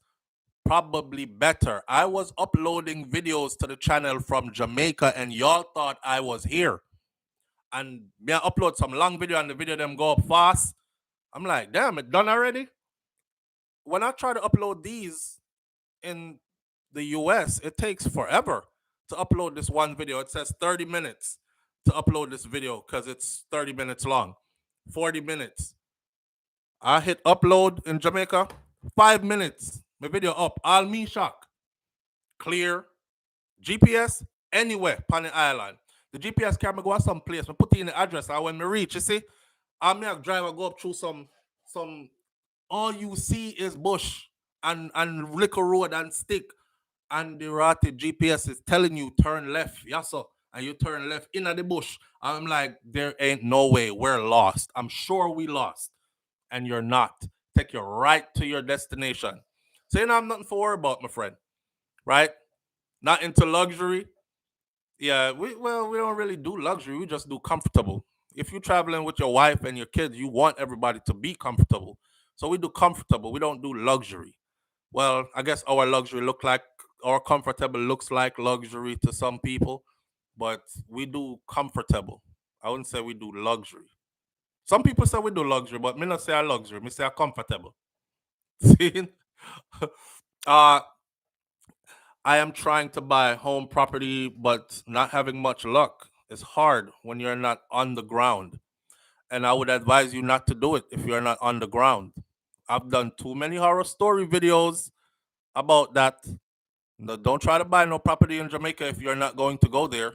probably better. I was uploading videos to the channel from Jamaica and y'all thought I was here. And me I upload some long video and the video them go up fast. I'm like, damn, it done already? When I try to upload these in the US, it takes forever to upload this one video. It says 30 minutes to upload this video because it's 30 minutes long. 40 minutes. I hit upload in Jamaica, 5 minutes. My video up. All me shock. Clear. GPS anywhere on the island. The GPS camera go some place. I put in the address. And when me reach, you see, I may drive go up through some all you see is bush and little road and stick. And the rotted GPS is telling you turn left, yes sir, and you turn left in the bush. I'm like, there ain't no way we're lost. I'm sure we lost, and you're not. Take you right to your destination. So you know, I'm nothing to worry about, my friend. Right? Not into luxury. Yeah, we don't really do luxury. We just do comfortable. If you're traveling with your wife and your kids, you want everybody to be comfortable. So we do comfortable. We don't do luxury. Well, I guess our luxury look like our comfortable looks like luxury to some people, but we do comfortable. I wouldn't say we do luxury. Some people say we do luxury, but me not say I luxury. Me say I comfortable. See? uh I am trying to buy home property, but not having much luck. It's hard when you're not on the ground. And I would advise you not to do it if you're not on the ground. I've done too many horror story videos about that. No, don't try to buy no property in Jamaica if you're not going to go there.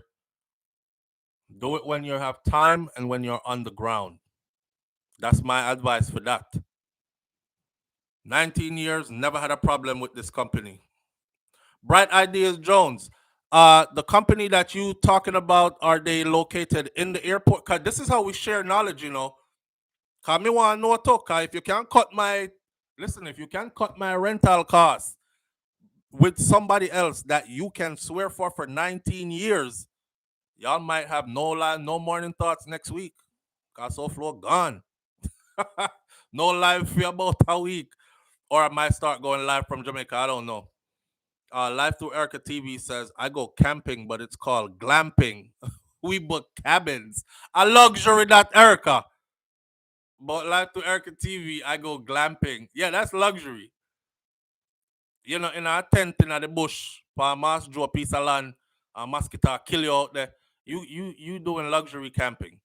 Do it when you have time and when you're on the ground. That's my advice for that. 19 years, never had a problem with this company. Bright Ideas Jones. The company that you talking about, are they located in the airport? Cause this is how we share knowledge, you know. Cause me want to know too. Cause if you can't cut my if you can't cut my rental costs with somebody else that you can swear for 19 years, y'all might have no morning thoughts next week. Cause SouFlo gone. No live for about a week. Or I might start going live from Jamaica. I don't know. Live through Erica TV says, I go camping, but it's called glamping. We book cabins. A luxury, that Erica. But live through Erica TV, I go glamping. Yeah, that's luxury. You know, in a tent in the bush, Palmas draw a piece of land, a mosquito kill you out there. You doing luxury camping.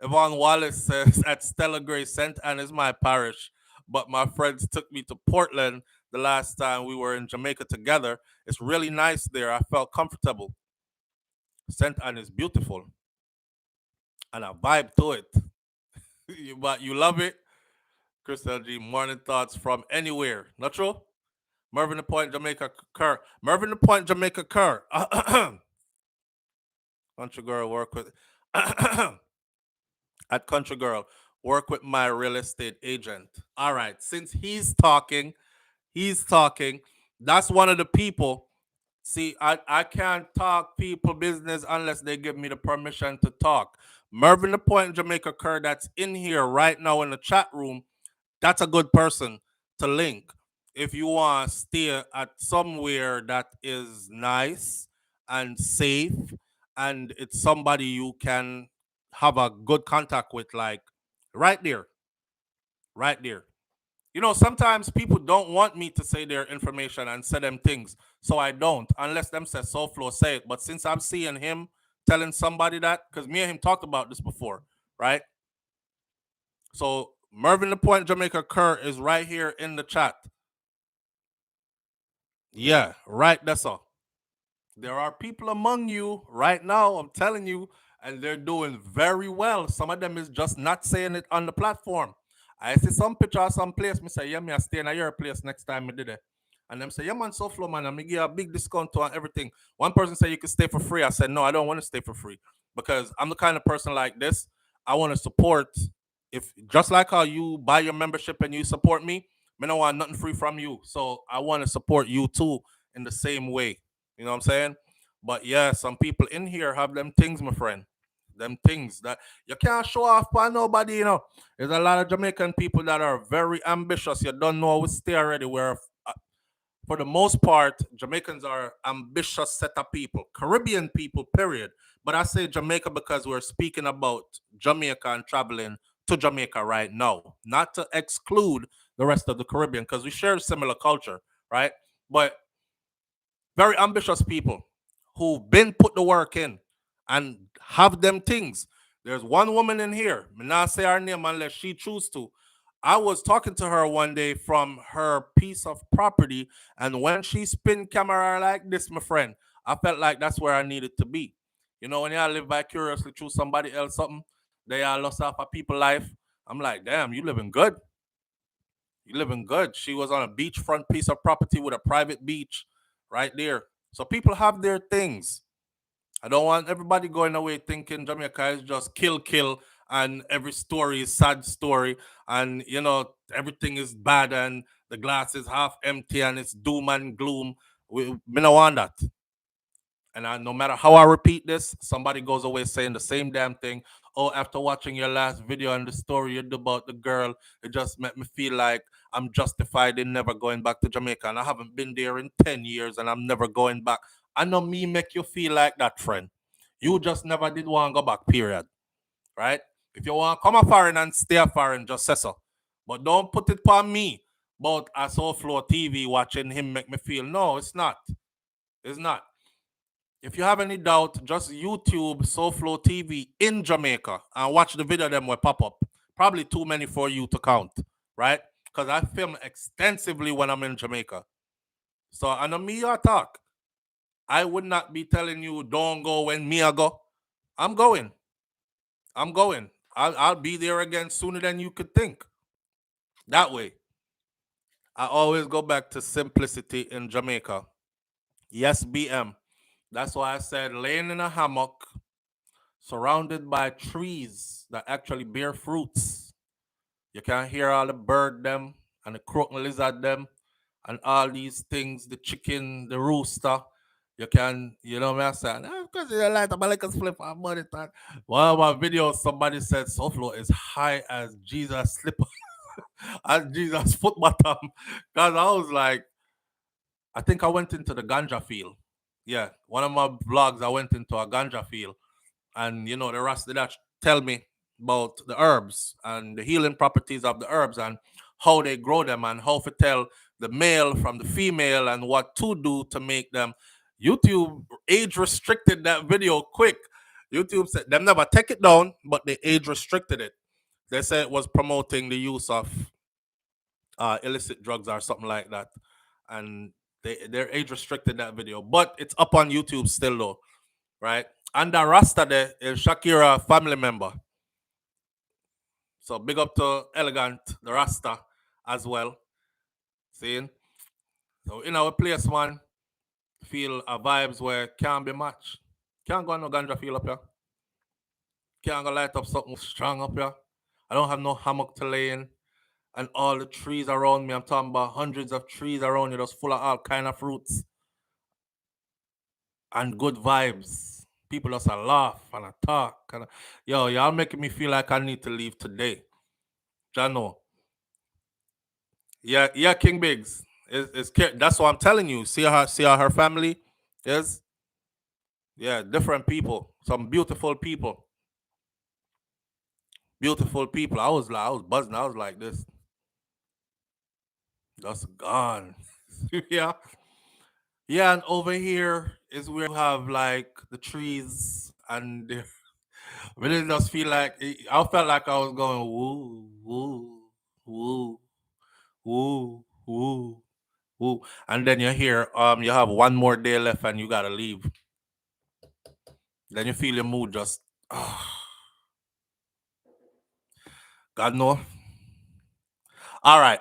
Yvonne Wallace says, at Stella Gray, St. Anne is my parish, but my friends took me to Portland the last time we were in Jamaica together. It's really nice there. I felt comfortable. St. Anne is beautiful, and I vibe to it. But you love it. Crystal G, morning thoughts from anywhere. Not true? Mervyn the Point, Jamaica Kerr. Mervyn the Point, Jamaica Kerr. Country girl work with at Country Girl, work with my real estate agent. All right, since he's talking, that's one of the people. See, I can't talk people business unless they give me the permission to talk. Mervyn the Point Jamaica Kerr, that's in here right now in the chat room, that's a good person to link. If you want to stay at somewhere that is nice and safe, and it's somebody you can have a good contact with, like right there, right there. You know, sometimes people don't want me to say their information and say them things, so I don't, unless them say SouFlo say it. But since I'm seeing him telling somebody that, because me and him talked about this before, right? So Mervyn the Point Jamaica Kerr is right here in the chat. Yeah, right. That's all. There are people among you right now, I'm telling you, and they're doing very well. Some of them is just not saying it on the platform. I see some picture of some place, me say, yeah, me I stay in your place next time me did it. And them say, yeah, man, SouFlo, man, I'm give you a big discount to everything. One person said you could stay for free. I said, no, I don't want to stay for free because I'm the kind of person like this. I want to support, if just like how you buy your membership and you support me, I don't want nothing free from you. So I want to support you too in the same way. You know what I'm saying? But yeah, some people in here have them things, my friend. Them things that you can't show off by nobody, you know. There's a lot of Jamaican people that are very ambitious. You don't know we stay already. Where, for the most part, Jamaicans are ambitious set of people. Caribbean people, period. But I say Jamaica because we're speaking about Jamaica and traveling to Jamaica right now. Not to exclude the rest of the Caribbean because we share similar culture, right? But very ambitious people who've been put the work in and have them things. There's one woman in here, may not say her name unless she choose to. I was talking to her one day from her piece of property, and when she spin camera like this, my friend, I felt like that's where I needed to be. You know, when you live vicariously through somebody else something, they are lost off a people life. I'm like, damn, you living good. You living good. She was on a beachfront piece of property with a private beach right there. So people have their things. I don't want everybody going away thinking Jamaica is just kill, and every story is sad story, and you know everything is bad, and the glass is half empty, and it's doom and gloom. We don't want that. And no matter how I repeat this, somebody goes away saying the same damn thing. Oh, after watching your last video and the story you did about the girl, it just made me feel like I'm justified in never going back to Jamaica. And I haven't been there in 10 years and I'm never going back. I know me make you feel like that, friend. You just never did want to go back, period. Right? If you want to come a foreign and stay a foreign, just say so. But don't put it on me about a SouFLoTV watching him make me feel. No, it's not. It's not. If you have any doubt, just YouTube SouFLoTV in Jamaica and watch the video them will pop up. Probably too many for you to count, right? Because I film extensively when I'm in Jamaica. So I know me your talk. I would not be telling you don't go when me I go. I'm going. I'm going. I'll be there again sooner than you could think. That way. I always go back to simplicity in Jamaica. Yes, BM. That's why I said laying in a hammock, surrounded by trees that actually bear fruits. You can hear all the bird them and the croak and lizard them and all these things, the chicken, the rooster. You can, you know what I'm saying? Because you like the Malicas flip on money time. One of my videos, somebody said SouFlo is high as Jesus slipper, as Jesus foot bottom. Because I was like, I think I went into the ganja field. Yeah, one of my vlogs, I went into a ganja field, and you know the rest of that tell me about the herbs and the healing properties of the herbs and how they grow them and how to tell the male from the female and what to do to make them. YouTube age restricted that video quick. YouTube said them never take it down, but they age restricted it. They said it was promoting the use of illicit drugs or something like that, and they're age restricted that video, but it's up on YouTube still though, right? And the Rasta there is Shakira family member, so big up to Elegant the Rasta as well. Seeing, so in our place, man, feel a vibes where can't be matched. Can't go on no ganja feel up here. Can't go light up something strong up here. I don't have no hammock to lay in. And all the trees around me, I'm talking about hundreds of trees around you, just full of all kind of fruits and good vibes. People just a laugh and a talk. And yo, y'all making me feel like I need to leave today. Jano. Yeah, yeah, King Biggs. That's what I'm telling you. See how her family is? Yeah, different people. Some beautiful people. Beautiful people. I was buzzing. I was like this. Just gone. Yeah. Yeah, and over here is where you have like the trees and the really just feel like I felt like I was going woo, woo, woo, woo, woo, woo. And then you hear you have one more day left and you gotta leave. Then you feel your mood just God know. All right.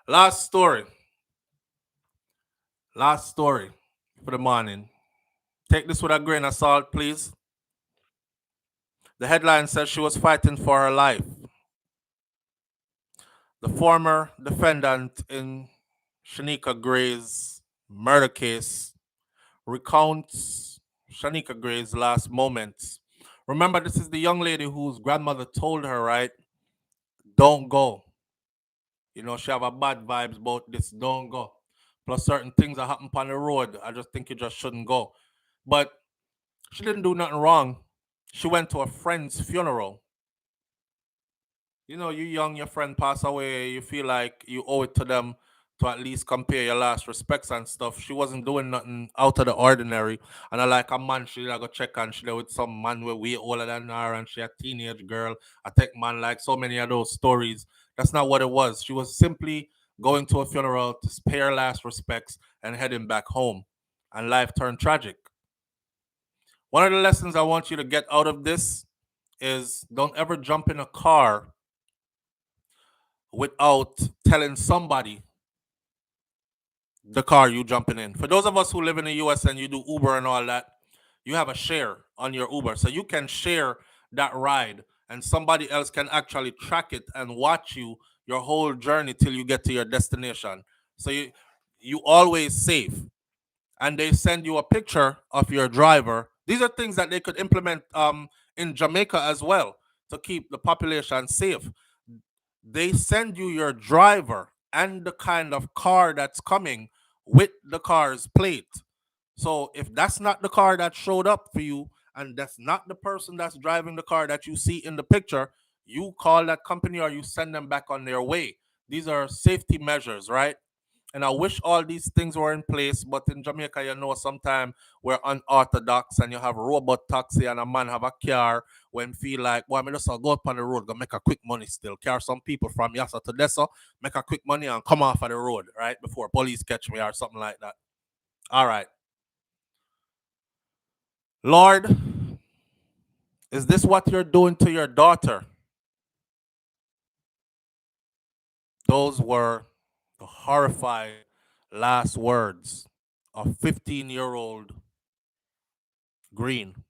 Last story. Last story for the morning. Take this with a grain of salt, please. The headline says she was fighting for her life. The former defendant in Shineka Gray's murder case recounts Shineka Gray's last moments. Remember, this is the young lady whose grandmother told her, right? Don't go. You know, she have a bad vibes about this. Don't go. Plus certain things that happen on the road. I just think you just shouldn't go. But she didn't do nothing wrong. She went to a friend's funeral. You know, you young, your friend pass away, you feel like you owe it to them to at least compare your last respects and stuff. She wasn't doing nothing out of the ordinary. And I like a man, she like go check and she there with some man where way older than her and she a teenage girl. I think man like so many of those stories. That's not what it was. She was simply going to a funeral to pay her last respects and heading back home. And life turned tragic. One of the lessons I want you to get out of this is don't ever jump in a car without telling somebody the car you jumping in. For those of us who live in the US and you do Uber and all that, you have a share on your Uber. So you can share that ride and somebody else can actually track it and watch you your whole journey till you get to your destination. So you always safe. And they send you a picture of your driver. These are things that they could implement in Jamaica as well to keep the population safe. They send you your driver and the kind of car that's coming with the car's plate. So if that's not the car that showed up for you and that's not the person that's driving the car that you see in the picture, you call that company or you send them back on their way. These are safety measures, right? And I wish all these things were in place, but in Jamaica, you know, sometimes we're unorthodox and you have a robot taxi and a man have a car when feel like, boy, I just go up on the road, go make a quick money still. Carry some people from Yassa to Dessa, make a quick money and come off of the road, right? Before police catch me or something like that. All right. Lord, Is this what you're doing to your daughter? Those were the horrified last words of 15-year-old Green,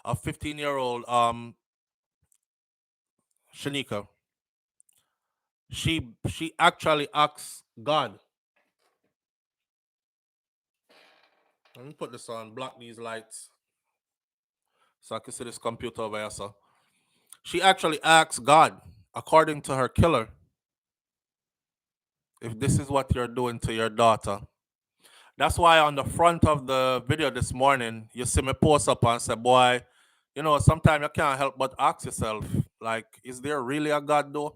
of 15-year-old Shineka. She actually asked God. Let me put this on, block these lights so I can see this computer over here. So she actually asked God, according to her killer, if this is what you're doing to your daughter. That's why on the front of the video this morning, you see me post up and say, boy, you know, sometimes you can't help but ask yourself, like, is there really a God though?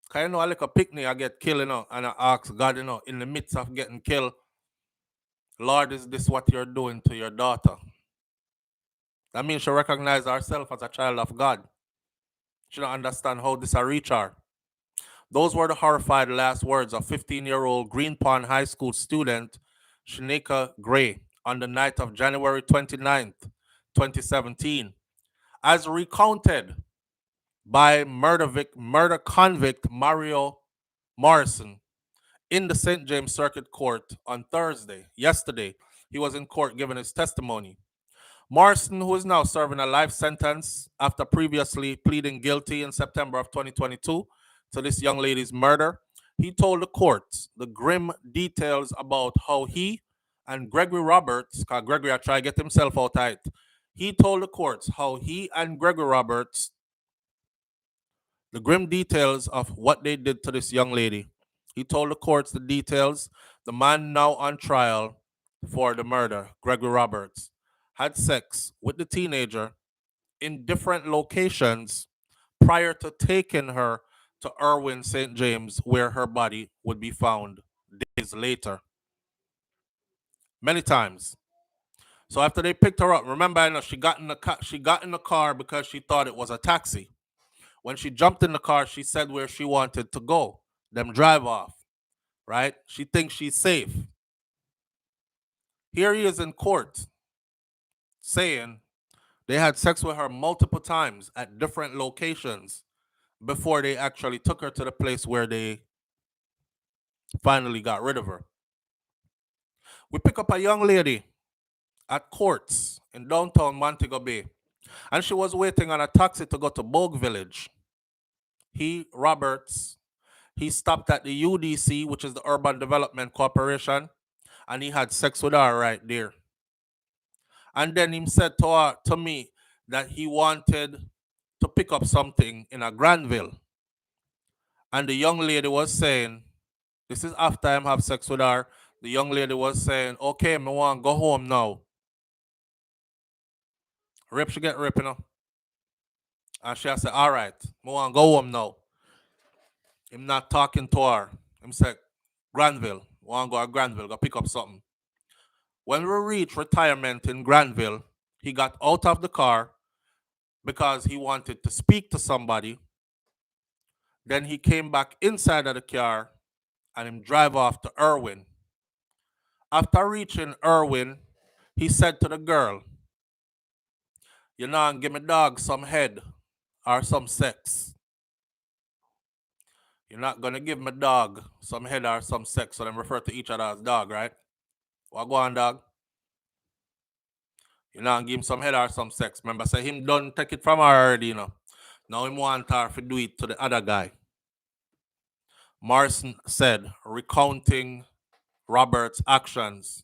Cause you know, I like a picnic, I get killed, you know, and I ask God, you know, in the midst of getting killed, Lord, is this what you're doing to your daughter? That means she recognize herself as a child of God. She don't understand how this a reach her. Those were the horrified last words of 15-year-old Green Pond High School student Shineka Gray on the night of January 29th, 2017, as recounted by murder convict Mario Morrison in the St. James Circuit Court on Thursday. Yesterday, he was in court giving his testimony. Morrison, who is now serving a life sentence after previously pleading guilty in September of 2022 to this young lady's murder, he told the court the grim details about how he and Gregory Roberts, because Gregory had tried to get himself out tight, he told the courts how he and Gregory Roberts, the grim details of what they did to this young lady. He told the courts the details. The man now on trial for the murder, Gregory Roberts, had sex with the teenager in different locations prior to taking her to Irwin St. James, where her body would be found days later. Many times. So after they picked her up, remember, I know she got in the car because she thought it was a taxi. When she jumped in the car, she said where she wanted to go. Them drive off, right? She thinks she's safe. Here he is in court saying they had sex with her multiple times at different locations before they actually took her to the place where they finally got rid of her. We pick up a young lady at courts in downtown Montego Bay, and she was waiting on a taxi to go to Bogue Village. Roberts, he stopped at the UDC, which is the Urban Development Corporation, and he had sex with her right there. And then he said to me that he wanted to pick up something in a Granville. And the young lady was saying, this is after I have sex with her, the young lady was saying, okay, I want to go home now. Rip, she get ripping, you know? And she said, all right, I want to go home now. I'm not talking to her. I'm saying, Granville, I want to go to Granville, go pick up something. When we reached retirement in Granville, he got out of the car because he wanted to speak to somebody. Then he came back inside of the car and him drive off to Irwin. After reaching Irwin, he said to the girl, you know, give me dog some head or some sex. You're not gonna give my dog some head or some sex, so them refer to each other as dog, right? What go on, dog? You know, give him some head or some sex. Remember, say him done take it from her already, you know. Now him want her to do it to the other guy. Morrison said, recounting Robert's actions.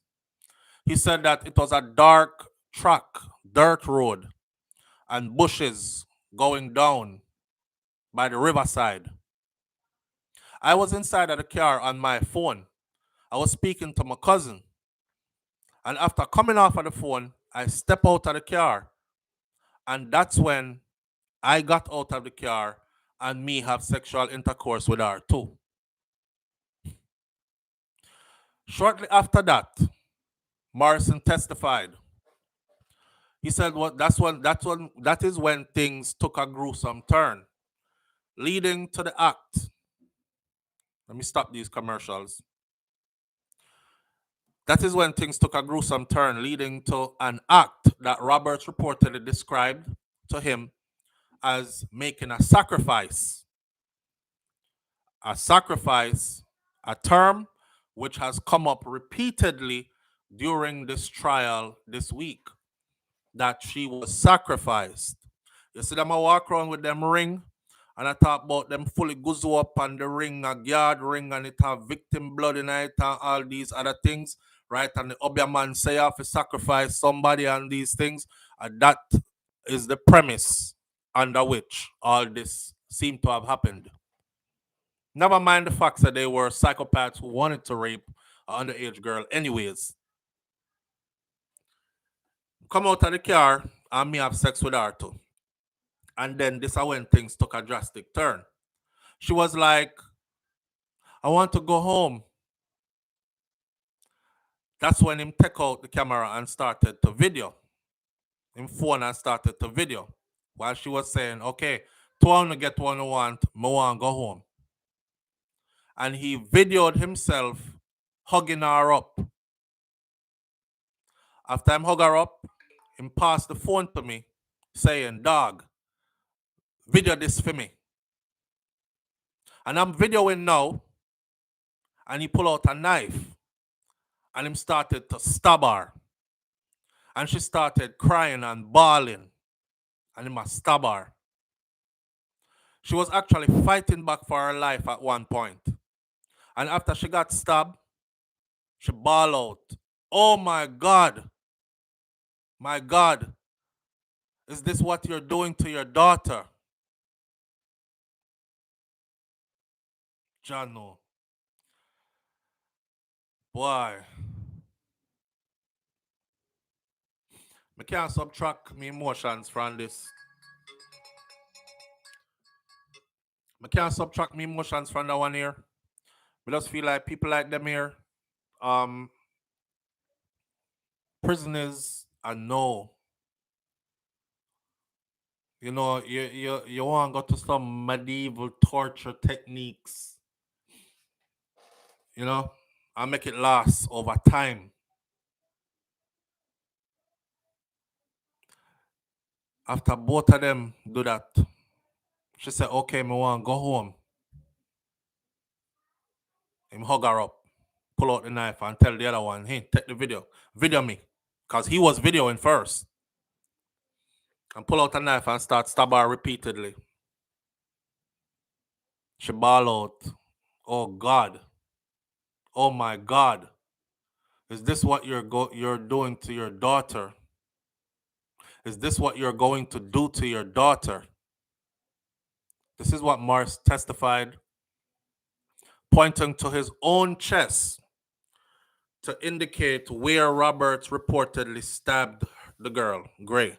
He said that it was a dark track, dirt road, and bushes going down by the riverside. I was inside of the car on my phone. I was speaking to my cousin. And after coming off of the phone, I step out of the car. And that's when I got out of the car and me have sexual intercourse with her too. Shortly after that, Morrison testified. He said, "Well, that is when things took a gruesome turn, leading to the act." Let me stop these commercials. That is when things took a gruesome turn, leading to an act that Roberts reportedly described to him as making a sacrifice. A sacrifice, a term which has come up repeatedly during this trial this week, that she was sacrificed. You see them a walk around with them ring, and I talk about them fully guzzle up on the ring, a guard ring, and it have victim blood in it and all these other things, right? And the Obia man say I have to sacrifice somebody and these things. And that is the premise under which all this seemed to have happened. Never mind the fact that they were psychopaths who wanted to rape an underage girl anyways. Come out of the car and me have sex with her too. And then this is when things took a drastic turn. She was like, I want to go home. That's when him take out the camera and started to video. Him phone and started to video. While she was saying, okay, to want to get what I want to go home. And he videoed himself hugging her up. After I hug her up, he passed the phone to me, saying, dog, video this for me. And I'm videoing now, and he pulled out a knife, and him started to stab her. And she started crying and bawling, and him stab her. She was actually fighting back for her life at one point. And after she got stabbed, she bawled out, oh my God, is this what you're doing to your daughter? Jano. Boy. I can't subtract my emotions from this. I can't subtract my emotions from that one here. I just feel like people like them here, prisoners are no. You know, you want to go to some medieval torture techniques, you know, and make it last over time. After both of them do that, she said, okay, I want to go home. Him hug her up, pull out the knife and tell the other one, hey, take the video. Video me. Because he was videoing first. And pull out a knife and start stab her repeatedly. She bawl out, oh God. Oh my God. Is this what you're doing to your daughter? Is this what you're going to do to your daughter? This is what Morris testified, pointing to his own chest to indicate where Roberts reportedly stabbed the girl, Gray.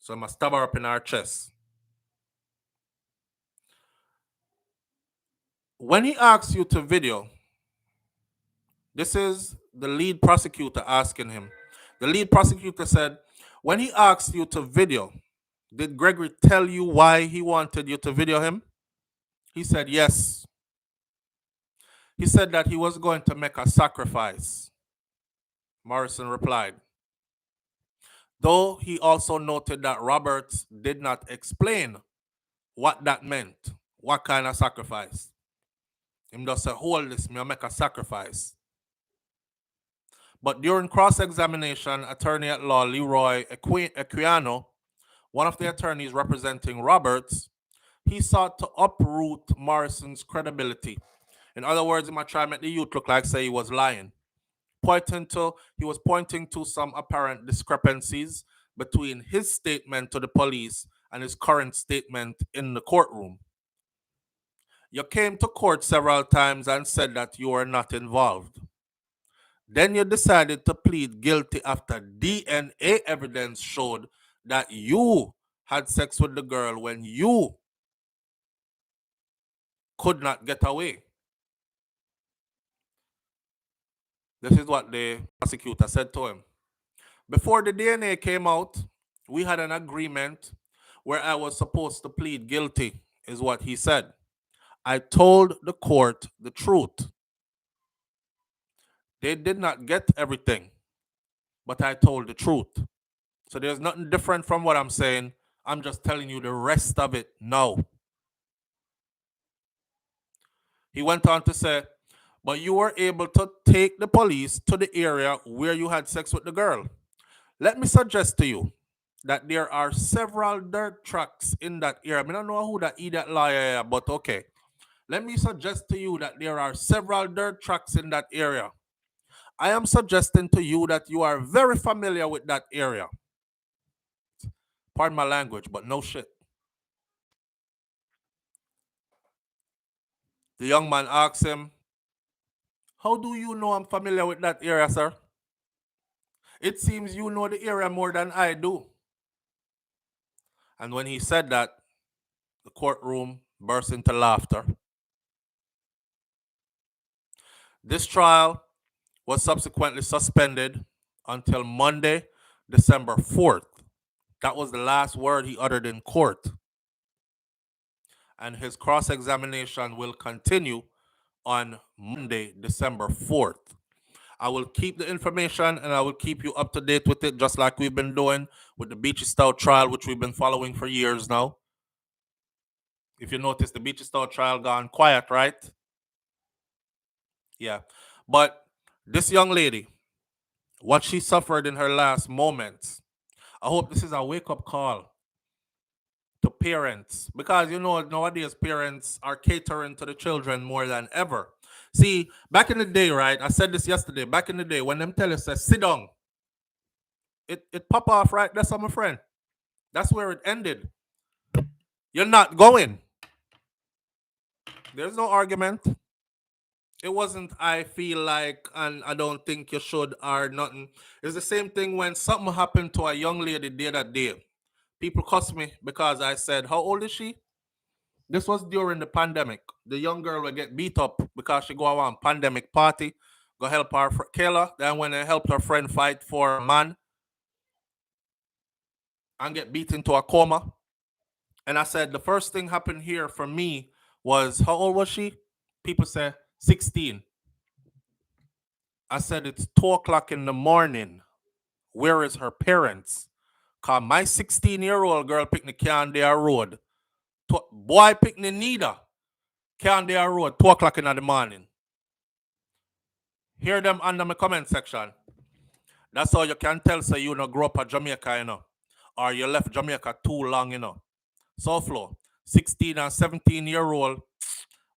So I'm going to stab her up in her chest. When he asks you to video, this is the lead prosecutor asking him. The lead prosecutor said, when he asked you to video, did Gregory tell you why he wanted you to video him? He said, yes. He said that he was going to make a sacrifice. Morrison replied. Though he also noted that Roberts did not explain what that meant, what kind of sacrifice. Him just said, hold this, me make a sacrifice. But during cross-examination, attorney at law Leroy Equiano, one of the attorneys representing Roberts, he sought to uproot Morrison's credibility. In other words, he might try to make the youth look like say he was lying. He was pointing to some apparent discrepancies between his statement to the police and his current statement in the courtroom. You came to court several times and said that you were not involved. Then you decided to plead guilty after DNA evidence showed that you had sex with the girl when you could not get away. This is what the prosecutor said to him. Before the DNA came out, we had an agreement where I was supposed to plead guilty, is what he said. I told the court the truth. They did not get everything, but I told the truth. So there's nothing different from what I'm saying. I'm just telling you the rest of it now. He went on to say, but you were able to take the police to the area where you had sex with the girl. Let me suggest to you that there are several dirt tracks in that area. I don't know who that idiot lawyer is, but okay. Let me suggest to you that there are several dirt tracks in that area. I am suggesting to you that you are very familiar with that area. Pardon my language, but no shit. The young man asks him, how do you know I'm familiar with that area, sir? It seems you know the area more than I do. And when he said that, the courtroom burst into laughter. This trial was subsequently suspended until Monday, December 4th. That was the last word he uttered in court. And his cross examination will continue on Monday, December 4th. I will keep the information and I will keep you up to date with it, just like we've been doing with the Beachy Stout trial, which we've been following for years now. If you notice, the Beachy Stout trial gone quiet, right? Yeah. But this young lady, what she suffered in her last moments, I hope this is a wake-up call to parents, because nowadays parents are catering to the children more than ever. See, back in the day, right? I said this yesterday. Back in the day, when them tell us sit down, it pop off right. That's my friend. That's where it ended. You're not going. There's no argument. It wasn't I feel like and I don't think you should or nothing. It's the same thing when something happened to a young lady the other day. People cuss me because I said, how old is she? This was during the pandemic. The young girl would get beat up because she go around pandemic party, go help her Kayla. Then when I helped her friend fight for a man and get beat into a coma. And I said, the first thing happened here for me was, how old was she? People say 16. I said, it's 2 o'clock in the morning. Where is her parents? Because my 16-year-old girl picnic can't their road. Boy picnic neither. Can't their road 2 o'clock in the morning. Hear them under my comment section. That's how you can tell so you grow up at Jamaica, or you left Jamaica too long, SouFlo, 16 and 17-year-old,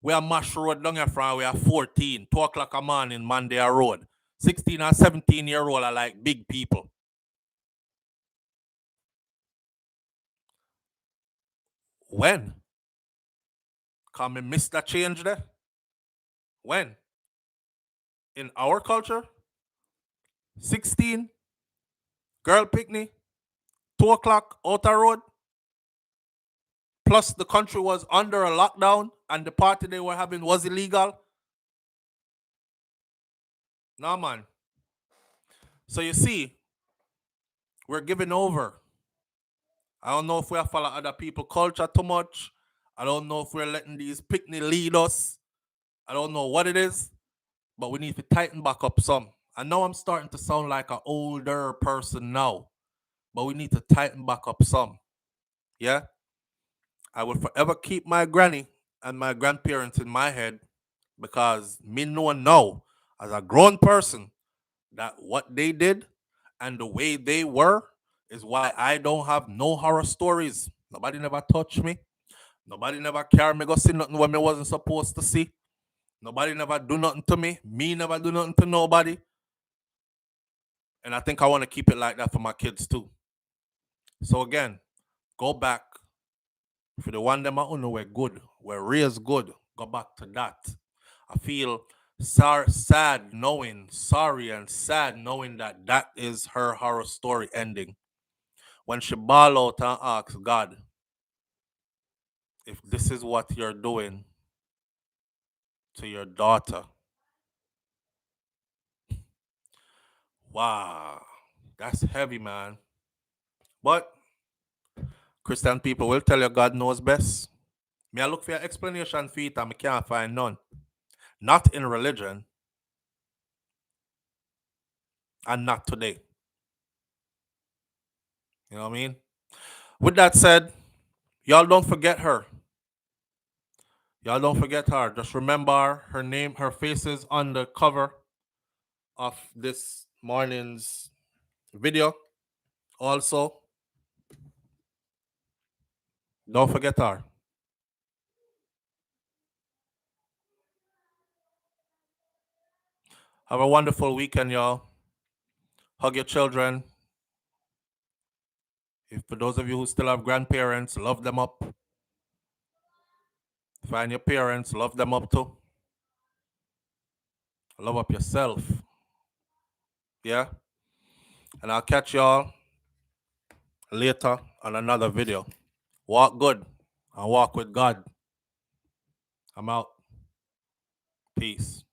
we are Mash Road down here from we are 14, 2 o'clock a morning, Monday Road. 16 and 17-year-old are like big people. When? Can we miss that change there? When? In our culture, 16, girl picnic, 2 o'clock, outer road. Plus, the country was under a lockdown and the party they were having was illegal. No, man. So you see, we're giving over. I don't know if we are following other people's culture too much. I don't know if we're letting these picnic lead us. I don't know what it is, but we need to tighten back up some. I know I'm starting to sound like an older person now, but we need to tighten back up some. Yeah? I will forever keep my granny and my grandparents in my head because me know now, as a grown person, that what they did and the way they were is why I don't have no horror stories. Nobody never touched me. Nobody never carried me go see nothing when me wasn't supposed to see. Nobody never do nothing to me. Me never do nothing to nobody. And I think I want to keep it like that for my kids too. So again, go back. For the one them I know we're good. We're raised good. Go back to that. I feel sorry and sad knowing that that is her horror story ending. When she bawl out and asks God, if this is what you're doing to your daughter, wow, that's heavy, man. But Christian people will tell you God knows best. Me I look for your explanation for it and I can't find none. Not in religion and not today. You know what I mean? With that said, y'all don't forget her. Y'all don't forget her. Just remember her name, her face is on the cover of this morning's video. Also, don't forget her. Have a wonderful weekend, y'all. Hug your children. If for those of you who still have grandparents, love them up. Find your parents, love them up too. Love up yourself. Yeah? And I'll catch y'all later on another video. Walk good and walk with God. I'm out. Peace.